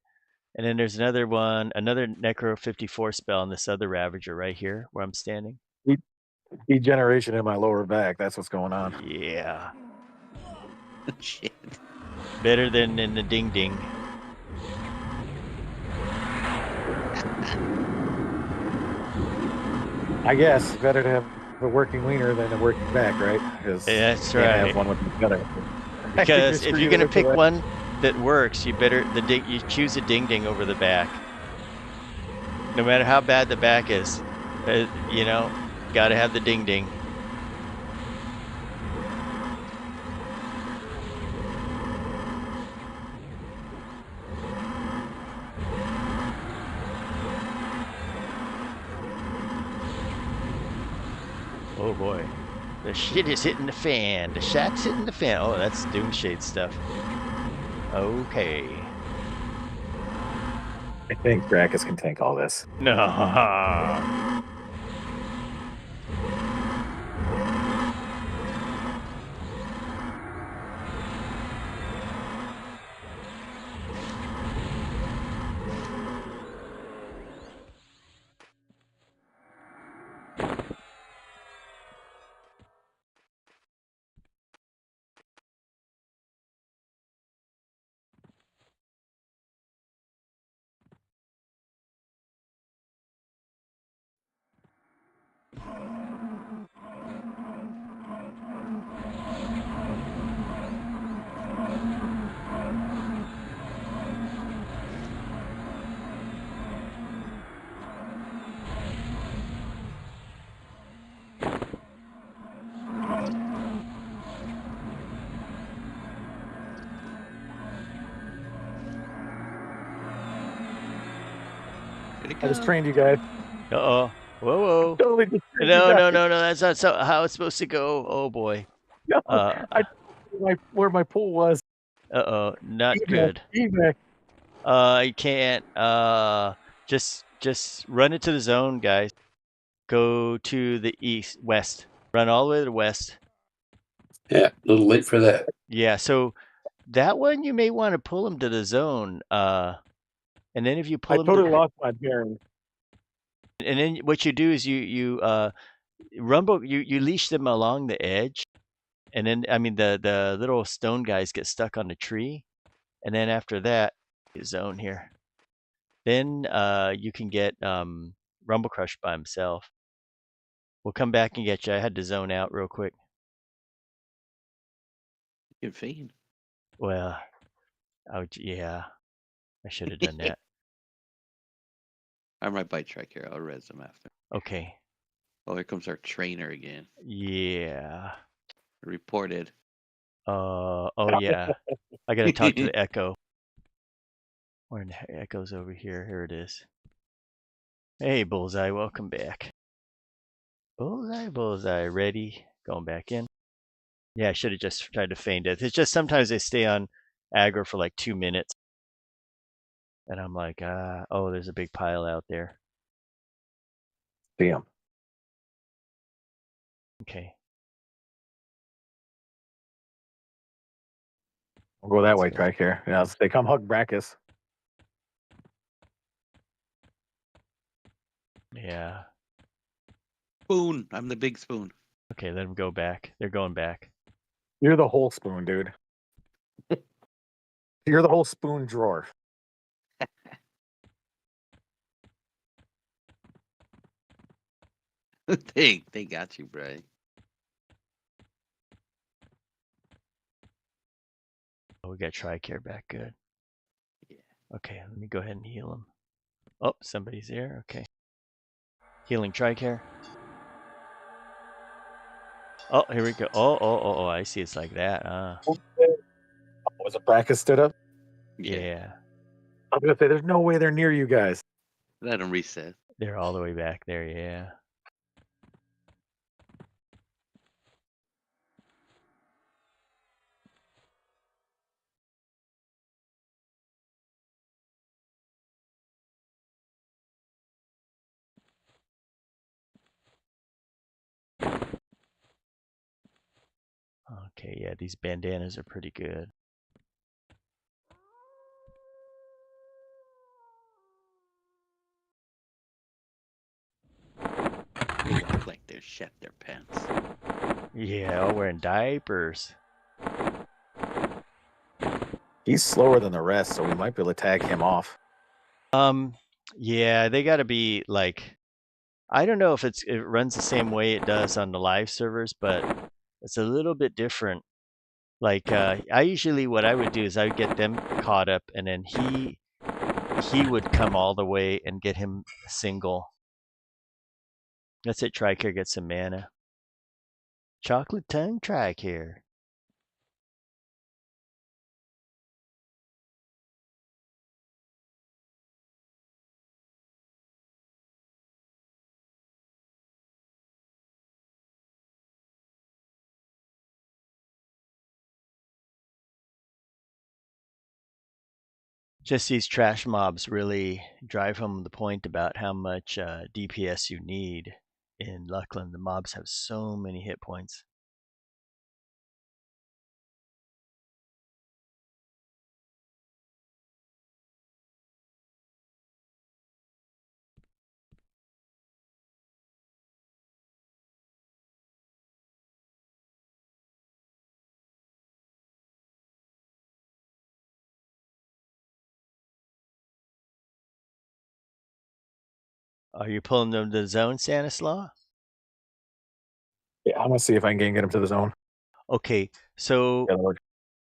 And then there's another one, another Necro 54 spell on this other Ravager right here where I'm standing. Degeneration in my lower back. That's what's going on. Yeah. Shit. Better than in the ding ding. I guess better to have a working wiener than a working back, right? Because That's you can't right. have one with the other. Because if you're gonna pick one that works, you better you choose a ding ding over the back. No matter how bad the back is, you know, gotta have the ding ding. Oh boy. The shit is hitting the fan. The shot's hitting the fan. Oh, that's Doomshade stuff. Okay. I think Gracchus can tank all this. No. I just trained you guys. Uh-oh. Whoa, whoa. Totally just trained No, you no, guys. no, no. That's not so how it's supposed to go. Oh boy. No, where my pool was. Uh-oh. Not Evac, good. evac. You can't. Just run it to the zone, guys. Go to the west. Run all the way to the west. Yeah, a little late for that. Yeah, so that one you may want to pull him to the zone. And then if you pull I him totally lost my bearings. and then what you do is you rumble you leash them along the edge, and then I mean the little stone guys get stuck on the tree, and then after that zone here. Then you can get Rumble Crush by himself. We'll come back and get you. I had to zone out real quick. You're faint. Well, yeah, I should have done that. I'm right by track here. I'll res them after. Okay. Oh, here comes our trainer again. Yeah. Reported. Oh yeah. I gotta talk to the Echo. Where in the heck that goes over here? Here it is. Hey, Bullseye, welcome back. Bullseye, Bullseye, ready? Going back in. Yeah, I should have just tried to feign death. It's just sometimes they stay on aggro for like 2 minutes. And I'm like, oh, there's a big pile out there. See him. Okay. We'll go that Let's way, go. Tricare. Yeah, they come hug Brackus. Yeah. Spoon. I'm the big spoon. Okay, let them go back. They're going back. You're the whole spoon, dude. You're the whole spoon drawer. They got you, Bray. Oh, we got Tricare back. Good. Yeah. Okay, let me go ahead and heal him. Oh, somebody's there. Okay. Healing Tricare. Oh, here we go. Oh, I see. It's like that. Was it Brackus stood up? Yeah. I was gonna say, there's no way they're near you guys. Let them reset. They're all the way back there. Yeah. Okay, yeah, these bandanas are pretty good. They look like they're shed their pants. Yeah, all wearing diapers. He's slower than the rest, so we might be able to tag him off. Yeah, they got to be like, I don't know if it runs the same way it does on the live servers, but it's a little bit different. Like, I usually, what I would do is I would get them caught up, and then he would come all the way and get him single. That's it. Tricare gets some mana. Chocolate tongue Tricare. Just these trash mobs really drive home the point about how much DPS you need in Luckland. The mobs have so many hit points. Are you pulling them to the zone, Stanislaw? Yeah, I'm gonna see if I can get him to the zone. Okay, so Yeah, Lord.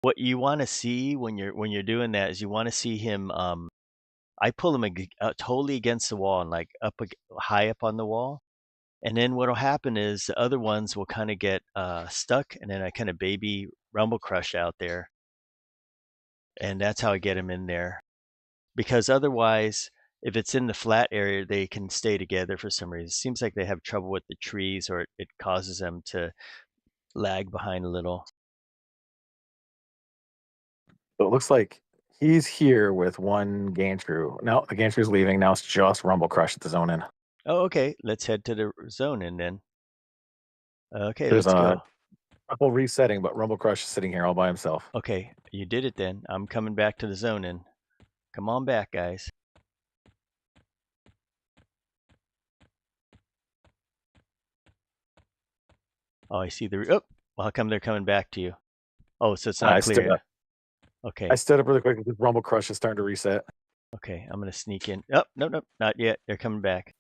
what you want to see when you're doing that is you want to see him. I pull him totally against the wall and like high up on the wall, and then what'll happen is the other ones will kind of get stuck, and then I kind of baby Rumble Crush out there, and that's how I get him in there. Because otherwise, if it's in the flat area, they can stay together for some reason. It seems like they have trouble with the trees, or it causes them to lag behind a little. So it looks like he's here with one Gantru. No, the Gantru's leaving. Now it's just Rumble Crush at the zone in. Oh, okay. Let's head to the zone in then. Okay, There's let's a go. couple resetting, but Rumble Crush is sitting here all by himself. Okay, you did it then. I'm coming back to the zone in. Come on back, guys. Oh, I see the. Oh, well, how come they're coming back to you? Oh, so it's not I stood clear. up. Okay. I stood up really quick because Rumble Crush is starting to reset. Okay, I'm gonna sneak in. Oh, no, not yet. They're coming back.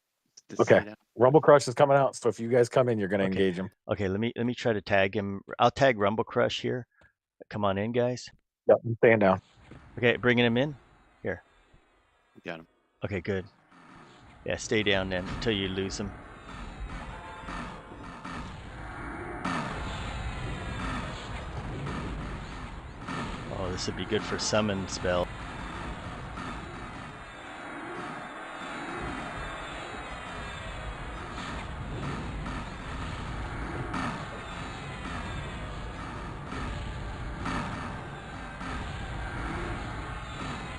Okay. Rumble Crush is coming out, so if you guys come in, you're gonna engage him. Okay, let me try to tag him. I'll tag Rumble Crush here. Come on in, guys. Yep, I'm staying down. Okay, bringing him in. Here. Got him. Okay, good. Yeah, stay down then until you lose him. Oh, this would be good for summon spell.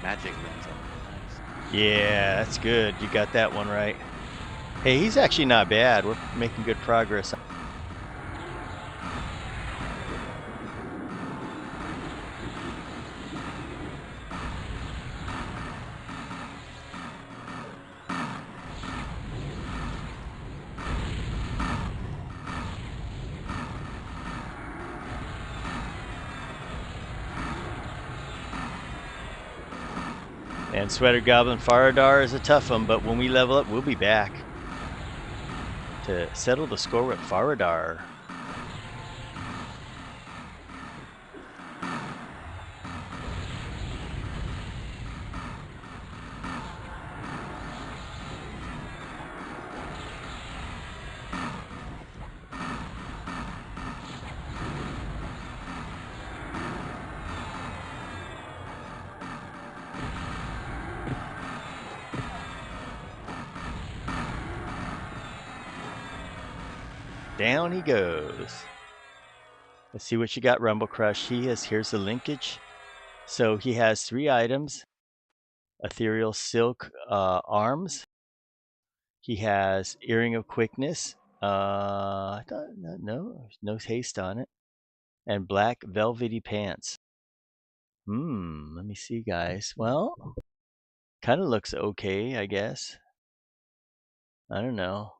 magic lens on it. Nice. Yeah, that's good. You got that one right. Hey, he's actually not bad. We're making good progress. And Sweater Goblin Faradar is a tough one, but when we level up, we'll be back to settle the score with Faradar. Down he goes. Let's see what you got, Rumble Crush. Here's the linkage. So he has 3 items. Ethereal Silk arms. He has Earring of Quickness. No haste on it. And black velvety pants. Let me see, guys. Well, kind of looks okay, I guess. I don't know.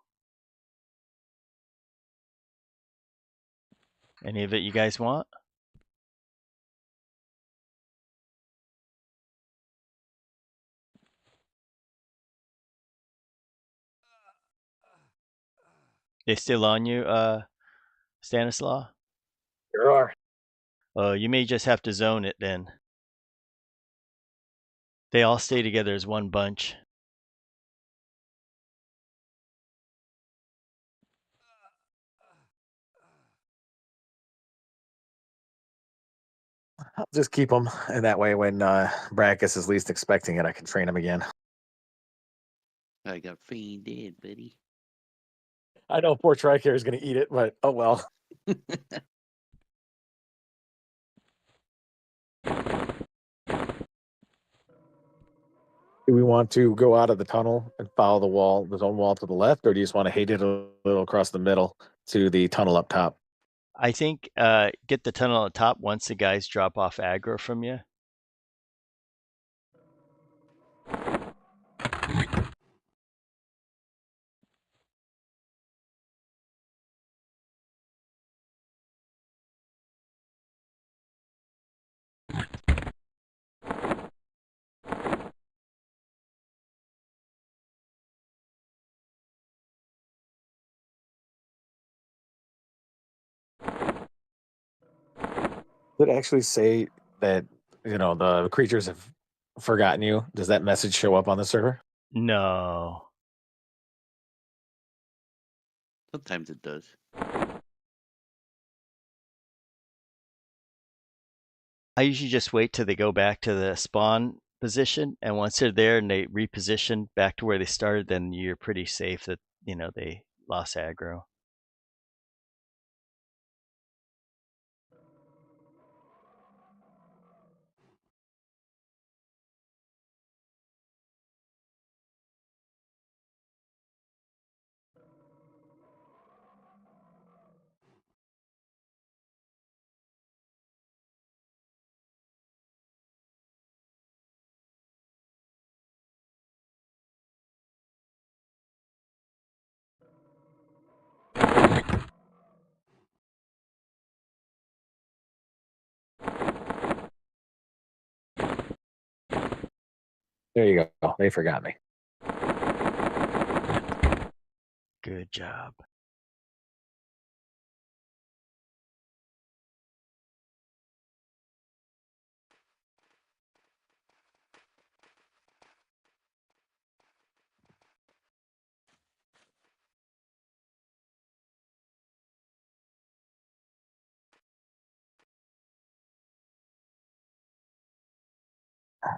Any of it you guys want? They still on you, Stanislaw? There are. You may just have to zone it then. They all stay together as one bunch. I'll just keep them, and that way, when Brackus is least expecting it, I can train him again. I got Fiend dead, buddy. I know poor Tricare is going to eat it, but oh well. Do we want to go out of the tunnel and follow the zone wall to the left, or do you just want to hate it a little across the middle to the tunnel up top? I think get the tunnel on top once the guys drop off aggro from you. Did it actually say that the creatures have forgotten you? Does that message show up on the server? No. Sometimes it does. I usually just wait till they go back to the spawn position, and once they're there and they reposition back to where they started, then you're pretty safe that they lost aggro. There you go. They forgot me. Good job.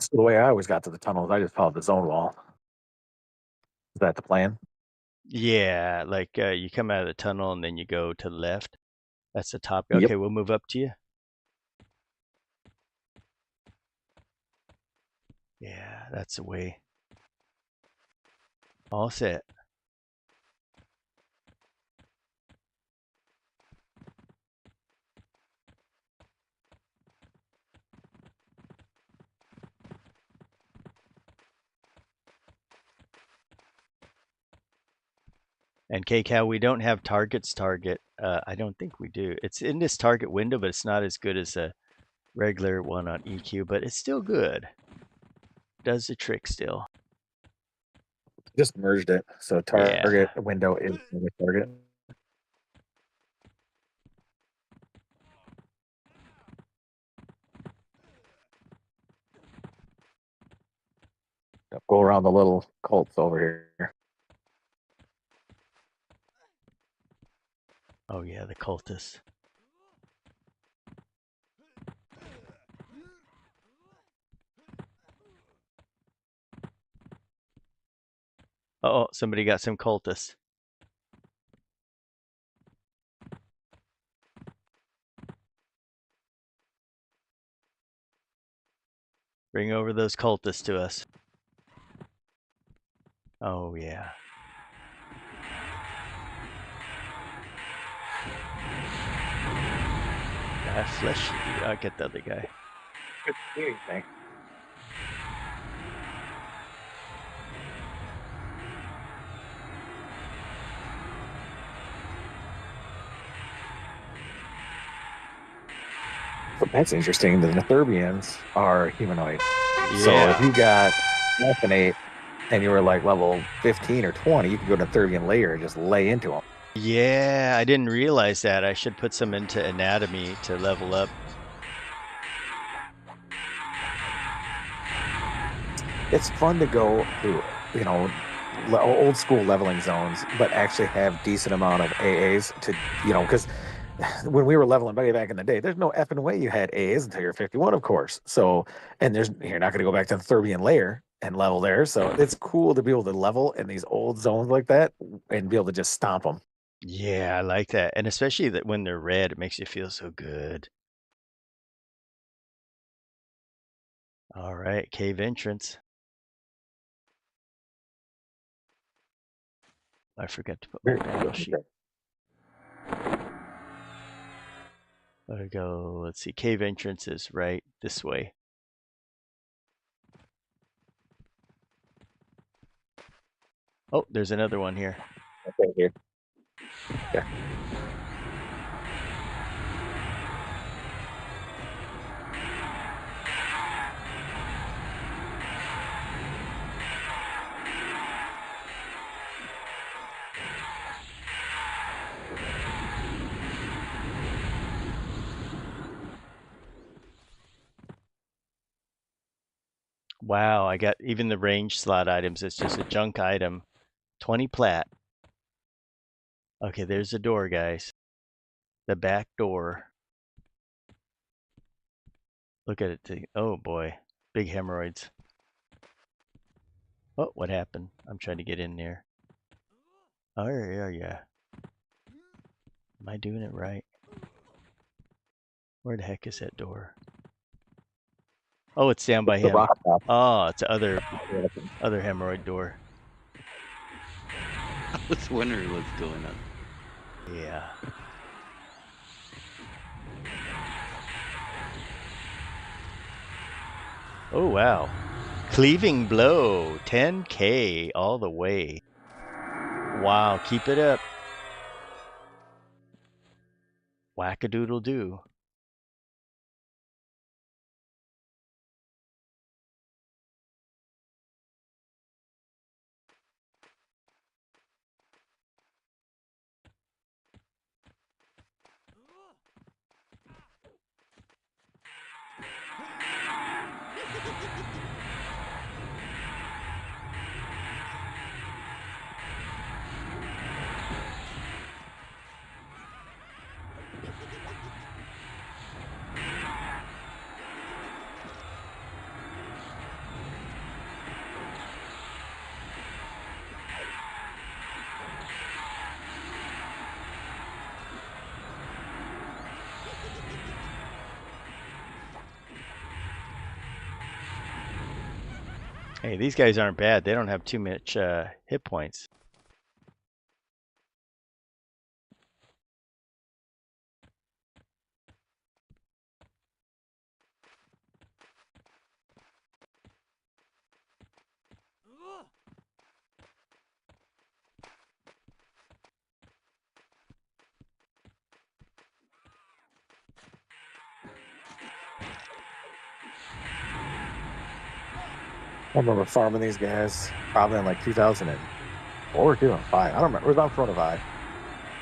So the way I always got to the tunnel is I just followed the zone wall. Is that the plan? Yeah, like you come out of the tunnel and then you go to the left. That's the top. Yep. Okay, we'll move up to you. Yeah, that's the way. All set. And KCal, we don't have targets target. I don't think we do. It's in this target window, but it's not as good as a regular one on EQ, but it's still good. Does the trick still. Just merged it, so Yeah. target window is the target. Go around the little cults over here. Oh yeah, the cultists. Uh-oh, somebody got some cultists. Bring over those cultists to us. Oh yeah. Flesh. I'll get the other guy. Good shooting thing. So that's interesting. The Netherbians are humanoid. So if you got Methanate and you were like level 15 or 20, you could go to Netherbian layer and just lay into them. Yeah, I didn't realize that. I should put some into anatomy to level up. It's fun to go to, you know, old school leveling zones, but actually have decent amount of AAs to, you know, because when we were leveling back in the day, there's no effing way you had AAs until you're 51, of course. So, and you're not going to go back to the Thurbian layer and level there. So it's cool to be able to level in these old zones like that and be able to just stomp them. Yeah, I like that. And especially that when they're red, it makes you feel so good. All right, cave entrance. I forgot to put my battle sheet. There we go. Let's see. Cave entrance is right this way. Oh, there's another one here. Okay, here. Yeah. Wow, I got even the range slot items. It's just a junk item. 20 plat. Okay, there's the door, guys. The back door. Look at it. Oh boy, big hemorrhoids. Oh, what happened? I'm trying to get in there. Oh, yeah. Am I doing it right? Where the heck is that door? Oh, it's down by The him. rock top. Oh, it's the other hemorrhoid door. I was wondering what's going on. Yeah. Oh, wow. Cleaving blow. 10K all the way. Wow, keep it up. Whack-a-doodle-doo. Hey, these guys aren't bad. They don't have too much hit points. I remember farming these guys probably in like 2004 or 2005. I don't remember. It was on Krono 5.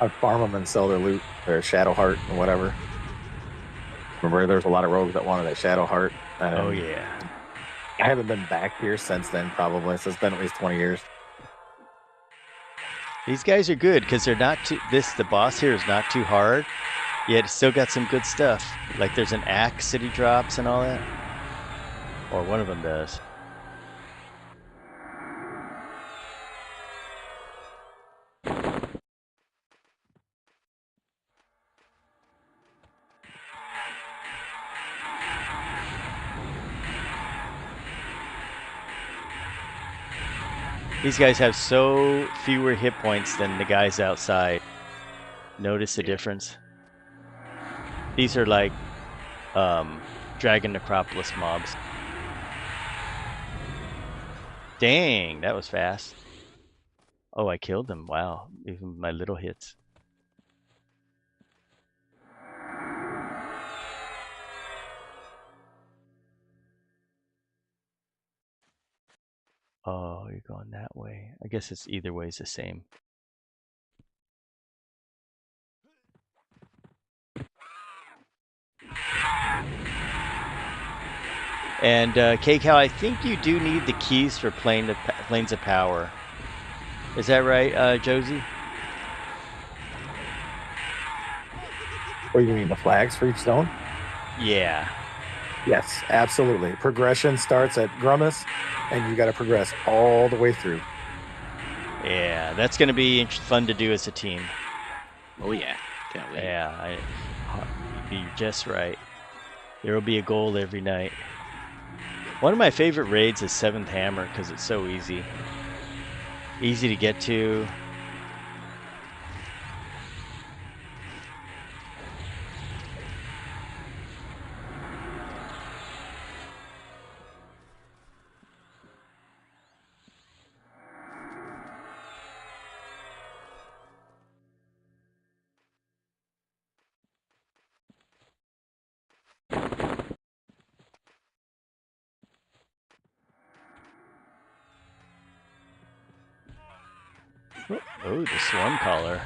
I'd farm them and sell their loot, their Shadow Heart and whatever. Remember, there's a lot of rogues that wanted that Shadow Heart. Oh yeah. I haven't been back here since then, probably. So it's been at least 20 years. These guys are good because they're not too. The boss here is not too hard. Yet it's still got some good stuff. Like there's an axe that he drops and all that. Or one of them does. These guys have so fewer hit points than the guys outside. Notice the difference? These are like Dragon Necropolis mobs. Dang, that was fast. Oh, I killed them. Wow, even my little hits. Oh, you're going that way. I guess it's either way is the same. And K-Cow, I think you do need the keys for Plains of Power. Is that right, Josie? Or you mean the flags for each zone? Yeah. Yes, absolutely. Progression starts at Grummus, and you got to progress all the way through. Yeah, that's going to be fun to do as a team. Oh yeah, can't wait. Yeah, you're just right. There will be a goal every night. One of my favorite raids is 7th Hammer because it's so easy. Easy to get to. Oh, the Swarm Caller.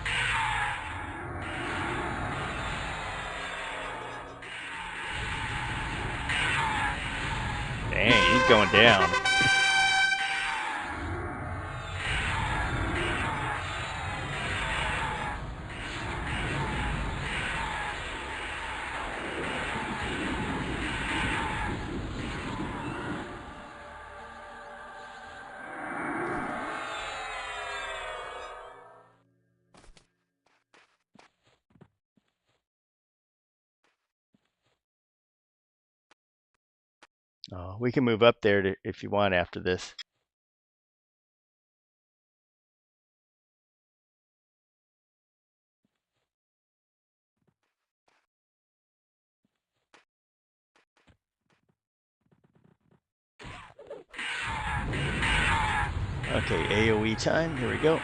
Dang, he's going down. Oh, we can move up there if you want after this. Okay, AoE time. Here we go.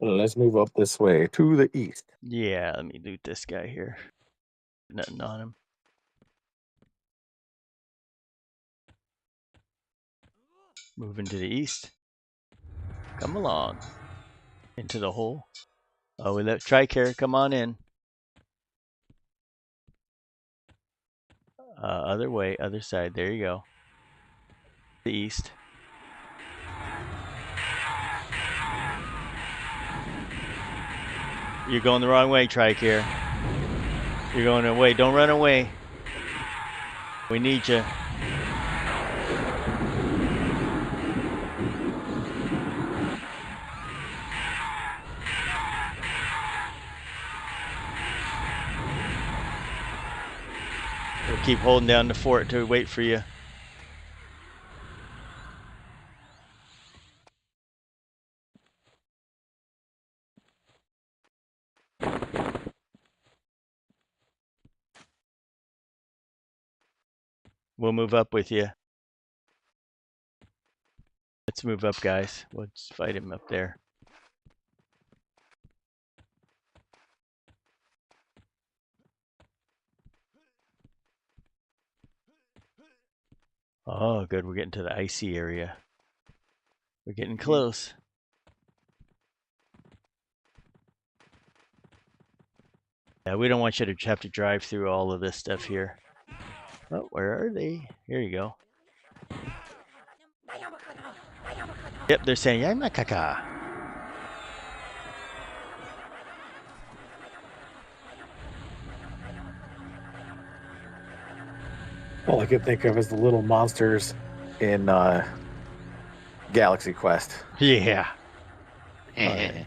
Let's move up this way to the east. Yeah, let me loot this guy here. Nothing on him. Moving to the east. Come along. Into the hole. Oh, we let Tricare come on in. Other way, other side. There you go. The east. You're going the wrong way, Tricare. You're going away. Don't run away. We need you. We'll keep holding down the fort to wait for you. We'll move up with you. Let's move up, guys. We'll just fight him up there. Oh, good. We're getting to the icy area. We're getting close. Yeah, we don't want you to have to drive through all of this stuff here. Oh, where are they? Here you go. Yep, they're saying, "I'm not kaka." All I could think of is the little monsters in Galaxy Quest. Yeah. Eh.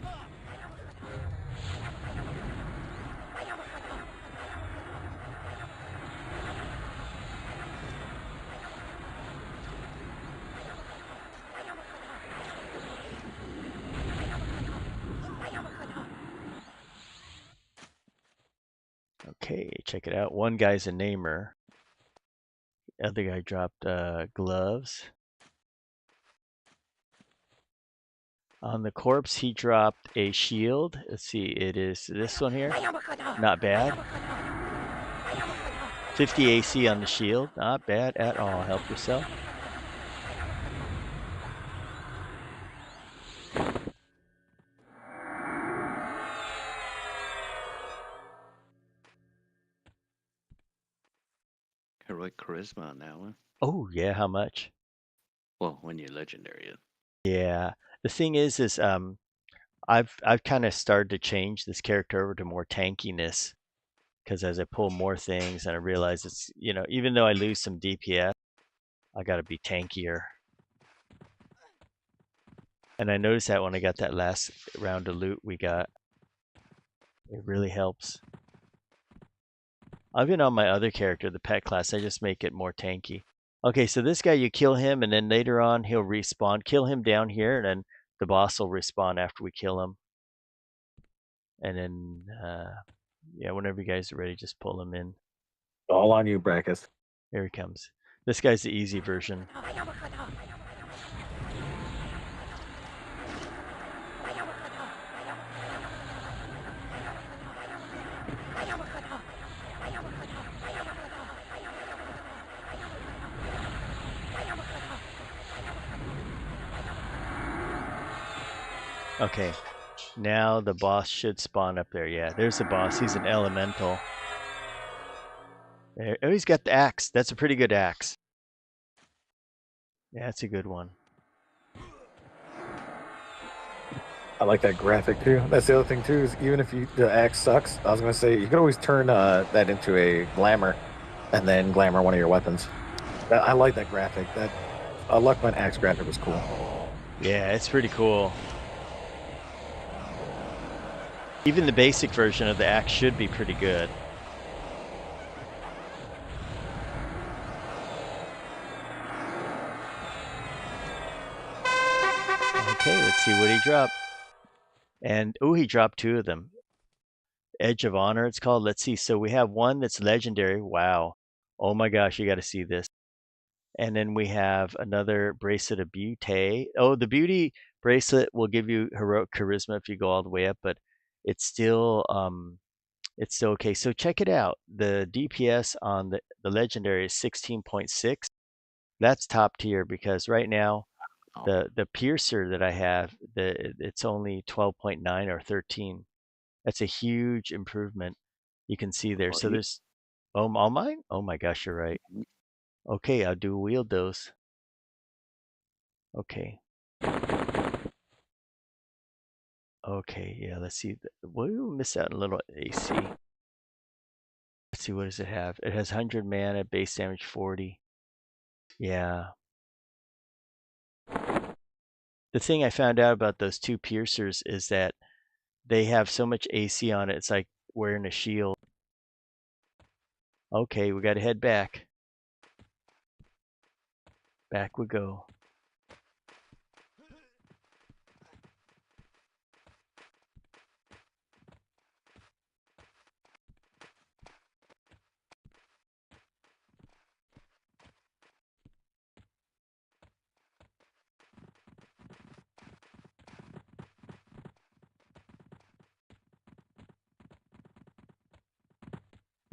Okay, check it out. One guy's a namer. The other guy dropped gloves. On the corpse, he dropped a shield. Let's see, it is this one here. Not bad. 50 AC on the shield. Not bad at all. Help yourself. Heroic charisma on that one. Oh, yeah, how much? Well, when you're legendary. Yeah. The thing is I've kind of started to change this character over to more tankiness because as I pull more things and I realize it's, you know, even though I lose some DPS, I got to be tankier. And I noticed that when I got that last round of loot we got, it really helps. Even on my other character, the pet class, I just make it more tanky. Okay, so this guy, you kill him, and then later on he'll respawn. Kill him down here, and then the boss will respawn after we kill him. And then, yeah, whenever you guys are ready, just pull him in. All on you, Brackus. Here he comes. This guy's the easy version. Okay, now the boss should spawn up there. Yeah, there's the boss. He's an elemental. There. Oh, he's got the axe. That's a pretty good axe. Yeah, that's a good one. I like that graphic too. That's the other thing too, is even if the axe sucks, I was gonna say you could always turn that into a glamour, and then glamour one of your weapons. I like that graphic. That Luckman axe graphic was cool. Yeah, it's pretty cool. Even the basic version of the axe should be pretty good. Okay, let's see what he dropped. And, oh, he dropped two of them. Edge of Honor, it's called. Let's see. So we have one that's legendary. Wow. Oh my gosh, you got to see this. And then we have another bracelet of beauty. Oh, the beauty bracelet will give you heroic charisma if you go all the way up, but it's still okay. So check it out. The DPS on the legendary is 16.6. That's top tier because right now Oh, The piercer that I have, it's only 12.9 or 13. That's a huge improvement. You can see there. well, So there's all mine? Oh my gosh, you're right. Okay, I'll do wield those. Okay. Okay, yeah, let's see. We'll miss out on a little AC. Let's see, what does it have? It has 100 mana, base damage 40. Yeah. The thing I found out about those two piercers is that they have so much AC on it, it's like wearing a shield. Okay, we gotta head back. Back we go.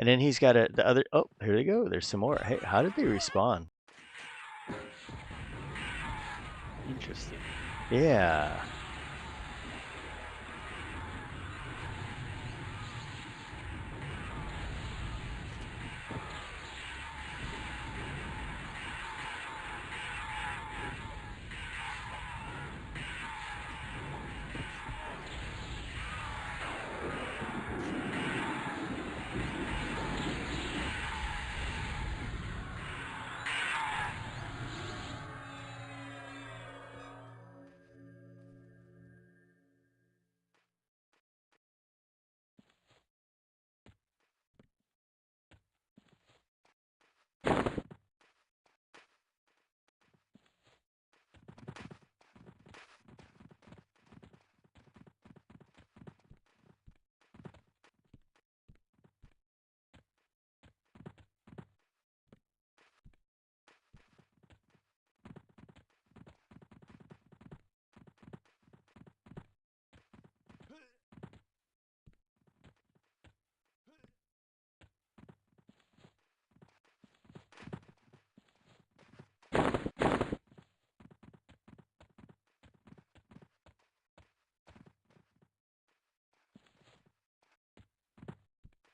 And then he's got the other. Oh, here they go. There's some more. Hey, how did they respawn? interesting. Yeah.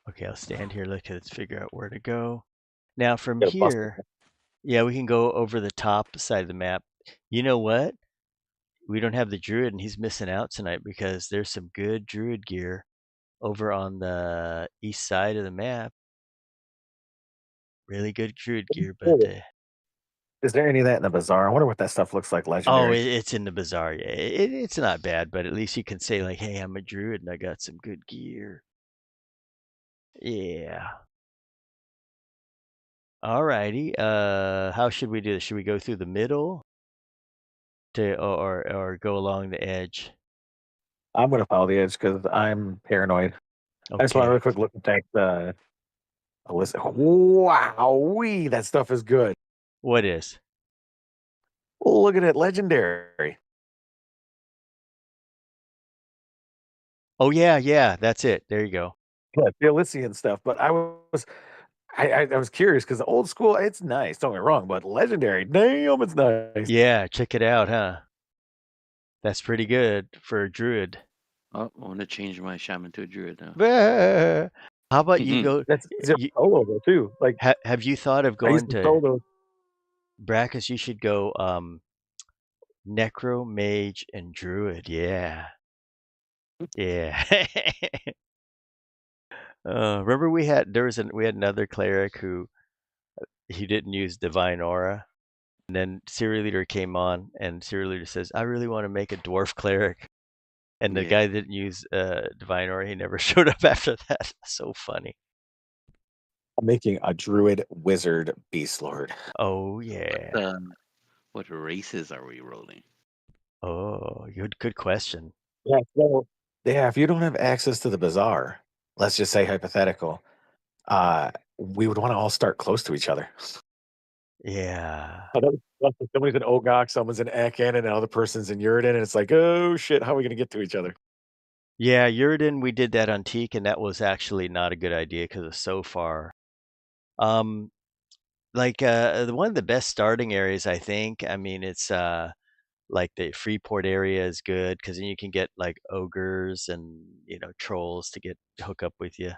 Okay, I'll stand here. Let's figure out where to go. Now from Get a bus. here, yeah, we can go over the top side of the map. You know what? We don't have the druid, and he's missing out tonight because there's some good druid gear over on the east side of the map. Really good druid gear, but Is there any of that in the bazaar? I wonder what that stuff looks like oh, legendary. it's in the bazaar. Yeah, it's not bad, but at least you can say like, "Hey, I'm a druid and I got some good gear." Yeah. Alrighty. How should we do this? Should we go through the middle or go along the edge? I'm gonna follow the edge because I'm paranoid. I just want to Okay. real quick look and thank the Alyssa. Wow, that stuff is good. What is? Oh, look at it, legendary. Oh yeah, that's it. There you go. Yeah, the Elysian stuff. But I was curious because the old school, it's nice. Don't get me wrong, but legendary, damn, it's nice. Yeah, check it out, huh? That's pretty good for a druid. Oh, I want to change my shaman to a druid now. Bah! How about you go? That's zero solo though too. Like Have you thought of I used going to to solo. Brackus? You should go Necro, Mage, and Druid. Yeah. Yeah. Remember we had another cleric who he didn't use Divine Aura, and then Serial Leader came on, and Serial Leader says, "I really want to make a dwarf cleric," and the Yeah. guy didn't use Divine Aura. He never showed up after that. So funny. I'm making a druid wizard beast lord. Oh yeah. What races are we rolling? Oh, good question. Yeah, so yeah, if you don't have access to the bazaar, let's just say hypothetical, we would want to all start close to each other. Yeah. Somebody's in Ogok, someone's in Ekin, and another person's in Uridan, and it's like, oh shit, how are we gonna get to each other? Yeah, Uridan, we did that on Teak, and that was actually not a good idea because it's so far. Like one of the best starting areas, I think. I mean, it's like the Freeport area is good because then you can get like ogres and trolls to hook up with you.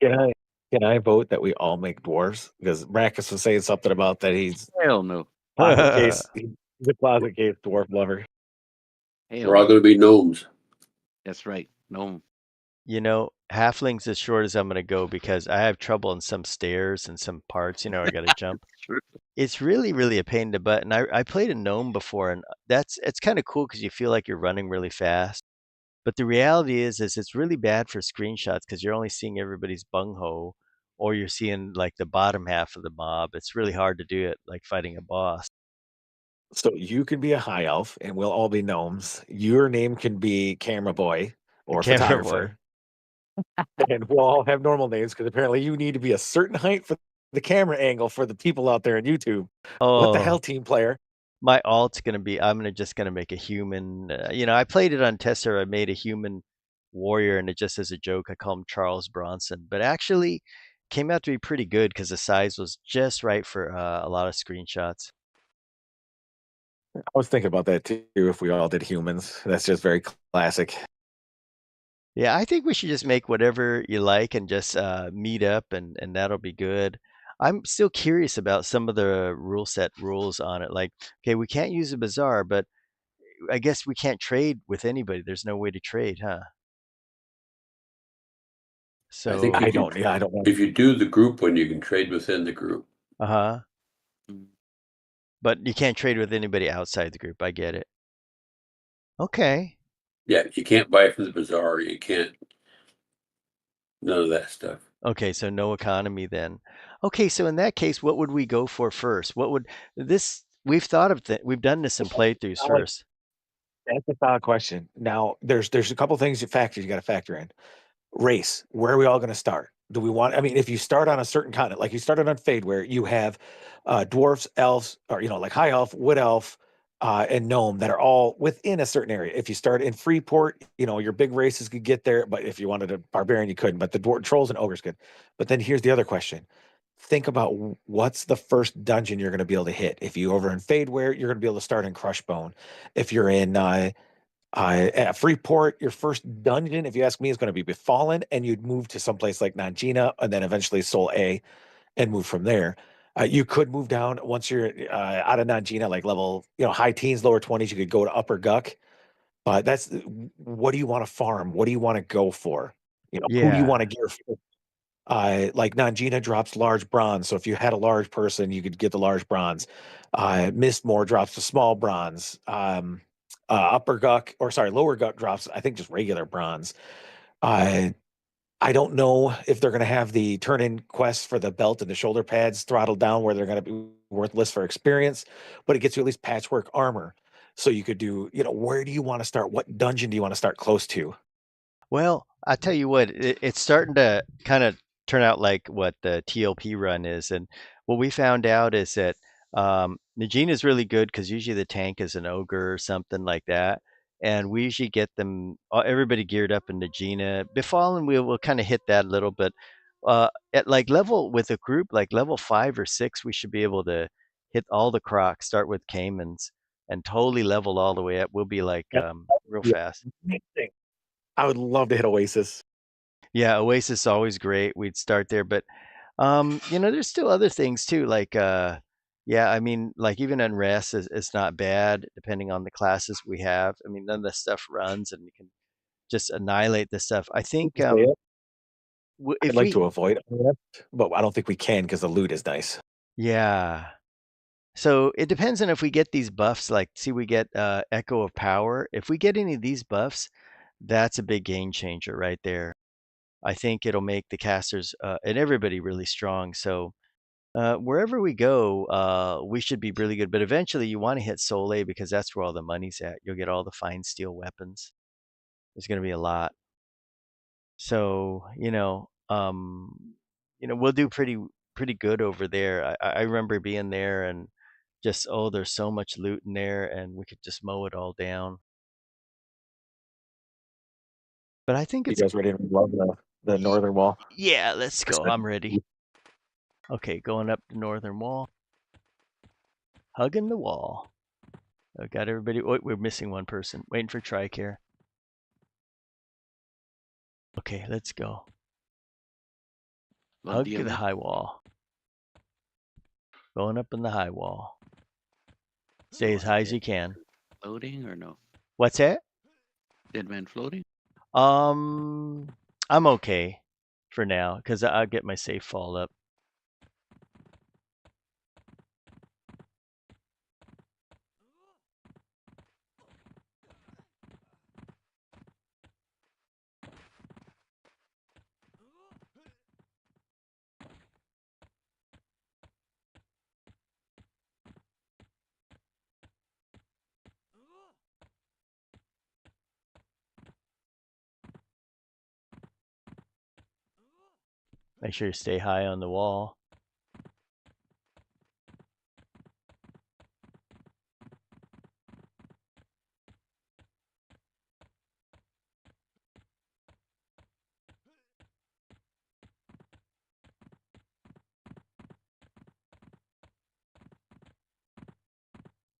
Can I can I vote that we all make dwarves? Because Marcus was saying something about that he's Hell no. closet case. He's a closet case dwarf lover. Hell We're all no. going to be gnomes. That's right. No. Halfling's as short as I'm gonna go because I have trouble in some stairs and some parts. I got to jump. Sure. It's really, really a pain in the butt. And I played a gnome before, and it's kind of cool because you feel like you're running really fast. But the reality is it's really bad for screenshots because you're only seeing everybody's bunghole, or you're seeing like the bottom half of the mob. It's really hard to do it like fighting a boss. So you can be a high elf, and we'll all be gnomes. Your name can be camera boy I or can't remember. photographer, and we'll all have normal names because apparently you need to be a certain height for the camera angle for the people out there on YouTube. What the hell, Oh, team player? my alt's gonna be. Just gonna make a human. I played it on Tester. I made a human warrior, and it just as a joke, I call him Charles Bronson. But actually, came out to be pretty good because the size was just right for a lot of screenshots. I was thinking about that too. If we all did humans, that's just very classic. Yeah, I think we should just make whatever you like and just meet up, and that'll be good. I'm still curious about some of the rule set rules on it. Like, okay, we can't use a bazaar, but I guess we can't trade with anybody. There's no way to trade, huh? I think So, I don't know. if you do the group one, you can trade within the group. uh-huh. Mm. But you can't trade with anybody outside the group. I get it. Okay. Yeah, you can't buy from the bazaar. You can't, none of that stuff. Okay, so no economy then. Okay, so in that case, what would we go for first? What would this we've thought of we've done this in playthroughs Alex, first. that's a solid question. Now, there's a couple things you got to factor in. Race, where are we all going to start? Do we want, I mean, if you start on a certain continent, like you started on Fade, where you have dwarfs, elves, or, like high elf, wood elf, and gnome that are all within a certain area. If you start in Freeport, your big races could get there, but if you wanted a barbarian, you couldn't. But the dwarf trolls and ogres could. But then here's the other question. Think about what's the first dungeon you're going to be able to hit. If you over in Fadeware, you're going to be able to start in Crushbone. If you're in at Freeport, your first dungeon, if you ask me, is going to be Befallen, and you'd move to someplace like Nanjina, and then eventually Sol A, and move from there. You could move down once you're out of Nanjina, like level, high teens, lower 20s. You could go to Upper Guck. But that's what do you want to farm? What do you want to go for? Who do you want Yeah. to gear for? Like Nanjina drops large bronze, so if you had a large person, you could get the large bronze. Mistmore drops the small bronze. Upper Guck, or sorry, Lower Guck drops, I think, just regular bronze. I don't know if they're going to have the turn-in quests for the belt and the shoulder pads throttled down where they're going to be worthless for experience, but it gets you at least patchwork armor. So you could do, where do you want to start? What dungeon do you want to start close to? Well, I tell you what, it's starting to kind of turn out like what the TLP run is. And what we found out is that Najina is really good because usually the tank is an ogre or something like that. And we usually get them, everybody geared up in Najina. Befallen, we'll kind of hit that a little, but at like level with a group, like level 5 or 6, we should be able to hit all the crocs, start with Caimans, and totally level all the way up. We'll be like Yep. real Yeah. fast. I would love to hit Oasis. Yeah, Oasis is always great. We'd start there, but there's still other things too. Like yeah, I mean, like even Unrest is not bad depending on the classes we have. I mean, none of the stuff runs and you can just annihilate the stuff. I think I'd if like we to avoid it, but I don't think we can because the loot is nice. yeah. So it depends on if we get these buffs, like see we get Echo of Power. If we get any of these buffs, that's a big game changer right there. I think it'll make the casters and everybody really strong. So wherever we go, we should be really good. But eventually, you want to hit Soleil because that's where all the money's at. You'll get all the fine steel weapons. There's going to be a lot. So we'll do pretty good over there. I remember being there and just there's so much loot in there, and we could just mow it all down. But I think You it's guys ready to love the northern wall? yeah. Let's go. I'm ready. Okay, going up the northern wall, hugging the wall. I've got everybody. Oh, we're missing one person. Waiting for TRICARE. Okay, let's go. Well, Hug the high wall. Going up in the high wall. Stay as high as you can. Floating or no? What's that? Dead man floating? I'm okay for now because I'll get my safe fall up. Make sure you stay high on the wall.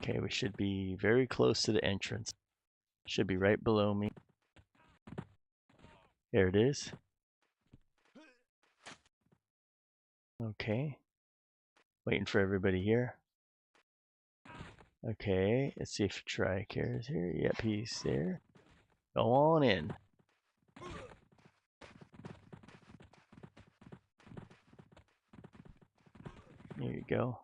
Okay, we should be very close to the entrance. Should be right below me. There it is. Okay. Waiting for everybody here. Okay, let's see if TRICARE is here. Yep, he's there. Go on in. There you go.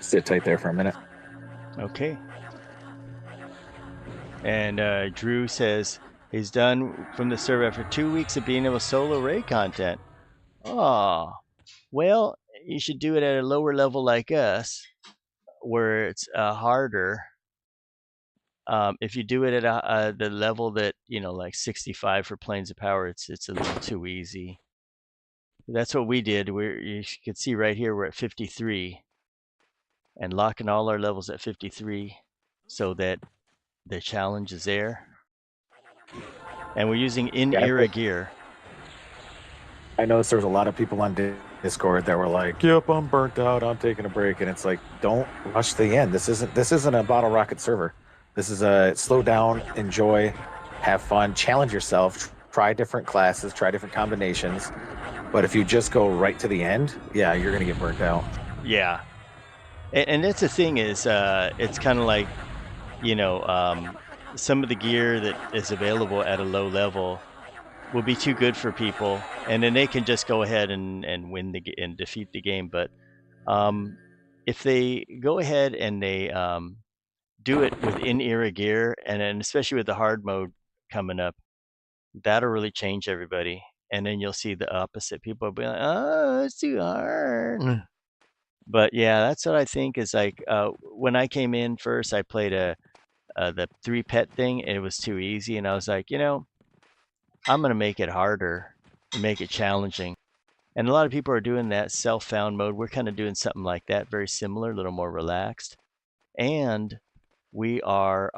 Sit tight there for a minute. Okay. And Drew says he's done from the server after 2 weeks of being able to solo raid content. Oh, well, you should do it at a lower level like us, where it's harder. If you do it at the level that, like 65 for Planes of Power, it's a little too easy. That's what we did. You can see right here we're at 53, and locking all our levels at 53, so that the challenge is there. And we're using in-era gear. I noticed there was a lot of people on Discord that were like, "Yep, I'm burnt out. I'm taking a break." And it's like, don't rush to the end. This isn't a bottle rocket server. This is a slow down, enjoy, have fun, challenge yourself, try different classes, try different combinations. But if you just go right to the end, yeah, you're gonna get burnt out. Yeah, and that's the thing is, it's kind of like, some of the gear that is available at a low level will be too good for people, and then they can just go ahead and win and defeat the game. But if they go ahead and they do it with in-era gear, and then especially with the hard mode coming up, that'll really change everybody. And then you'll see the opposite. People will be like, "Oh, it's too hard." But yeah, that's what I think is like. When I came in first, I played the 3 pet thing, and it was too easy, and I was like, I'm going to make it harder and make it challenging. And a lot of people are doing that self-found mode. We're kind of doing something like that, very similar, a little more relaxed. And we are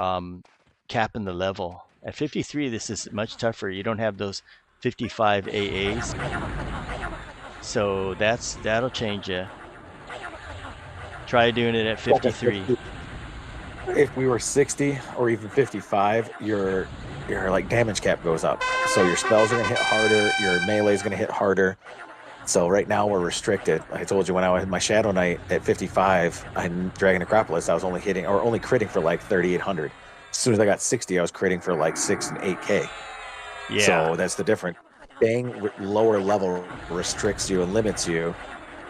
capping the level. At 53, this is much tougher. You don't have those 55 AAs. So that'll change you. Try doing it at 53. If we were 60 or even 55, your like damage cap goes up. So your spells are gonna hit harder, your melee is gonna hit harder. So right now we're restricted. Like I told you, when I was in my Shadow Knight at 55 on Dragon Necropolis, I was only hitting or only critting for like 3,800. As soon as I got 60, I was critting for like 6 and 8K. Yeah. So that's the difference. Staying lower level restricts you and limits you,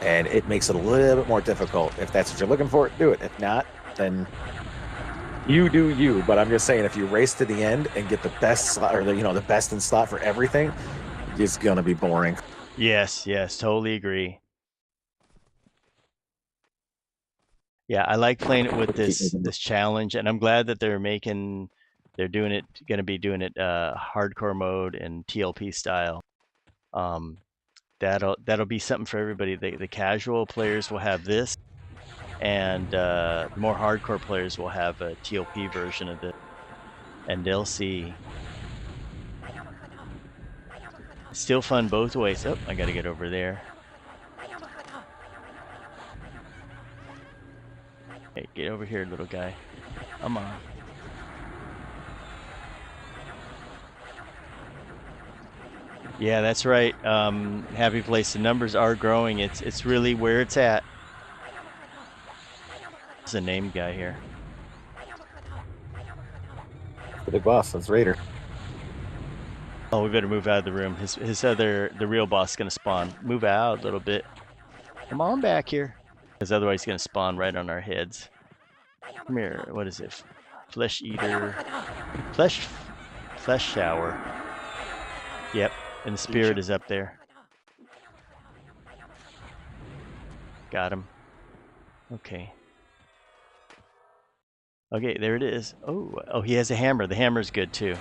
and it makes it a little bit more difficult. If that's what you're looking for, do it. If not, then you do you. But I'm just saying, if you race to the end and get the best slot, or the best in slot for everything, it's gonna be boring. Yes, totally agree. Yeah, I like playing it with this challenge, and I'm glad that they're going to be doing it hardcore mode and TLP style. That'll be something for everybody. The casual players will have this, and the more hardcore players will have a TLP version of it, and they'll see. Still fun both ways. Oh, I got to get over there. Hey, get over here, little guy. Come on. Yeah, that's right. Happy Place. The numbers are growing. It's really where it's at. There's a named guy here. The big boss, that's Raider. Oh, we better move out of the room. The real boss is gonna spawn. Move out a little bit. Come on back here, because otherwise he's gonna spawn right on our heads. Come here. What is it? Flesh eater. Flesh shower. Yep. And the spirit is up there. Got him. Okay. Okay, there it is. Oh, he has a hammer. The hammer's good too.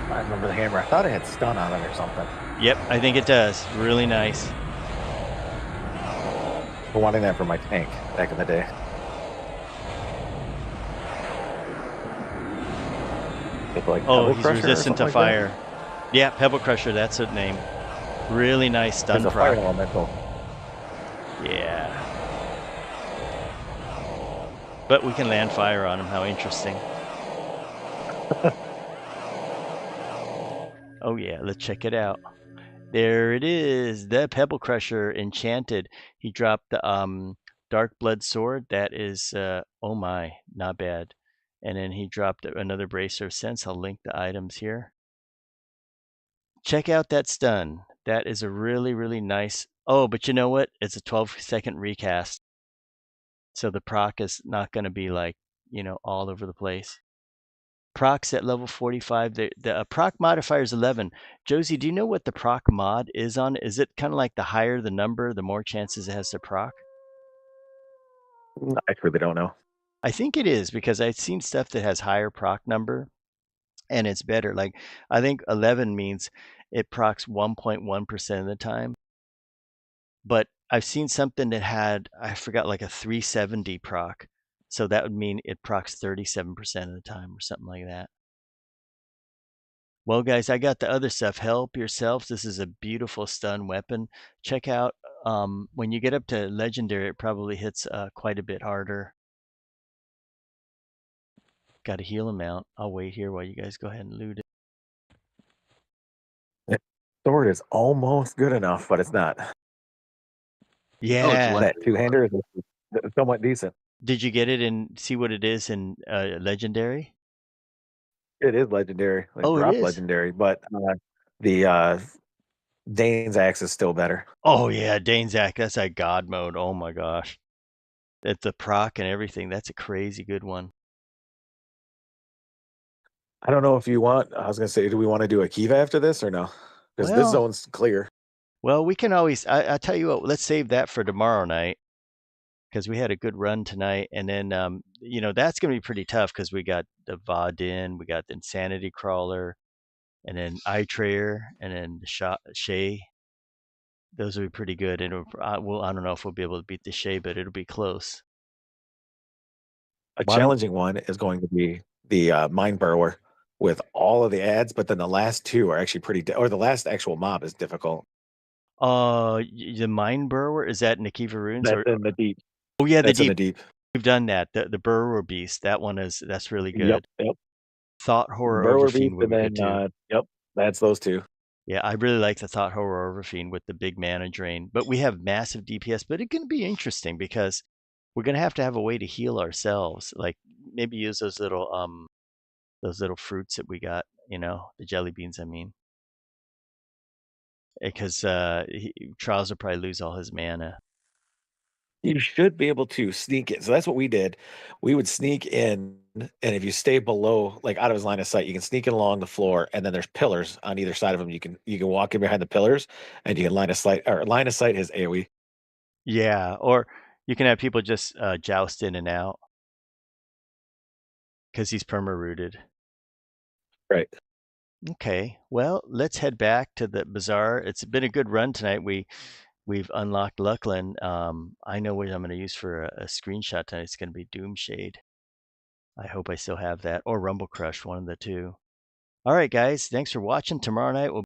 I remember the hammer. I thought it had stun on it or something. Yep, I think it does. Really nice. I wanted that for my tank back in the day. Like oh, he's resistant to fire. Yeah, Pebble Crusher, that's the name. Really nice stun proc. Fire elemental. Yeah. But we can land fire on him. How interesting. Oh yeah, let's check it out. There it is, the Pebble Crusher enchanted. He dropped the Dark Blood Sword. That is, oh my, not bad. And then he dropped another Bracer of Sense. I'll link the items here. Check out that stun. That is a really, really nice. Oh, but you know what? It's a 12-second recast. So the proc is not going to be like, all over the place. Procs at level 45. The proc modifier is 11. Josie, do you know what the proc mod is on? Is it kind of like the higher the number, the more chances it has to proc? I really don't know. I think it is, because I've seen stuff that has higher proc number and it's better. Like I think 11 means it procs 1.1% of the time. But I've seen something that had, I forgot, like a 370 proc. So that would mean it procs 37% of the time or something like that. Well, guys, I got the other stuff. Help yourselves. This is a beautiful stun weapon. Check out, when you get up to legendary, it probably hits quite a bit harder. Got a heal amount. I'll wait here while you guys go ahead and loot it. Sword is almost good enough, but it's not. Yeah. That two-hander is somewhat decent. Did you get it and see what it is in legendary? It is legendary. Like Oh, drop it is legendary, but the Dane's axe is still better. Oh yeah, Dane's axe. That's a god mode. Oh my gosh. It's the proc and everything. That's a crazy good one. I don't know if you want. I was gonna say, do we want to do a Kiva after this or no? Because this zone's clear. Well, we can always. I tell you what. Let's save that for tomorrow night, because we had a good run tonight. And then, that's going to be pretty tough because we got the Vaudin, we got the Insanity Crawler, and then iTrayer, and then the Shay. Those will be pretty good. And I don't know if we'll be able to beat the Shay, but it'll be close. A Why don't- challenging one is going to be the Mine Burrower with all of the ads, but then the last two are actually or the last actual mob is difficult. The Mine Burrower, is that Nikiva Runes? That's in the deep. Oh yeah, That's in the deep. We've done that. The Burrower Beast. That's really good. Yep. Thought Horror Burrower Overfiend Beast, would and be good then too. yep, that's those two. Yeah, I really like the Thought Horror Overfiend with the big mana drain. But we have massive DPS, but it's gonna be interesting because we're gonna have to have a way to heal ourselves. Like maybe use those little fruits that we got, the jelly beans, I mean. Because Trials will probably lose all his mana. You should be able to sneak in. So that's what we did. We would sneak in, and if you stay below, like out of his line of sight, you can sneak in along the floor, and then there's pillars on either side of him. You can walk in behind the pillars, and you can line of sight his AoE. Yeah, or you can have people just joust in and out because he's perma-rooted. Right. Okay, well, let's head back to the bazaar. It's been a good run tonight. We've unlocked Lucklin. I know what I'm going to use for a screenshot tonight. It's going to be Doomshade. I hope I still have that, or Rumble Crush, one of the two. All right, guys, thanks for watching. Tomorrow night we'll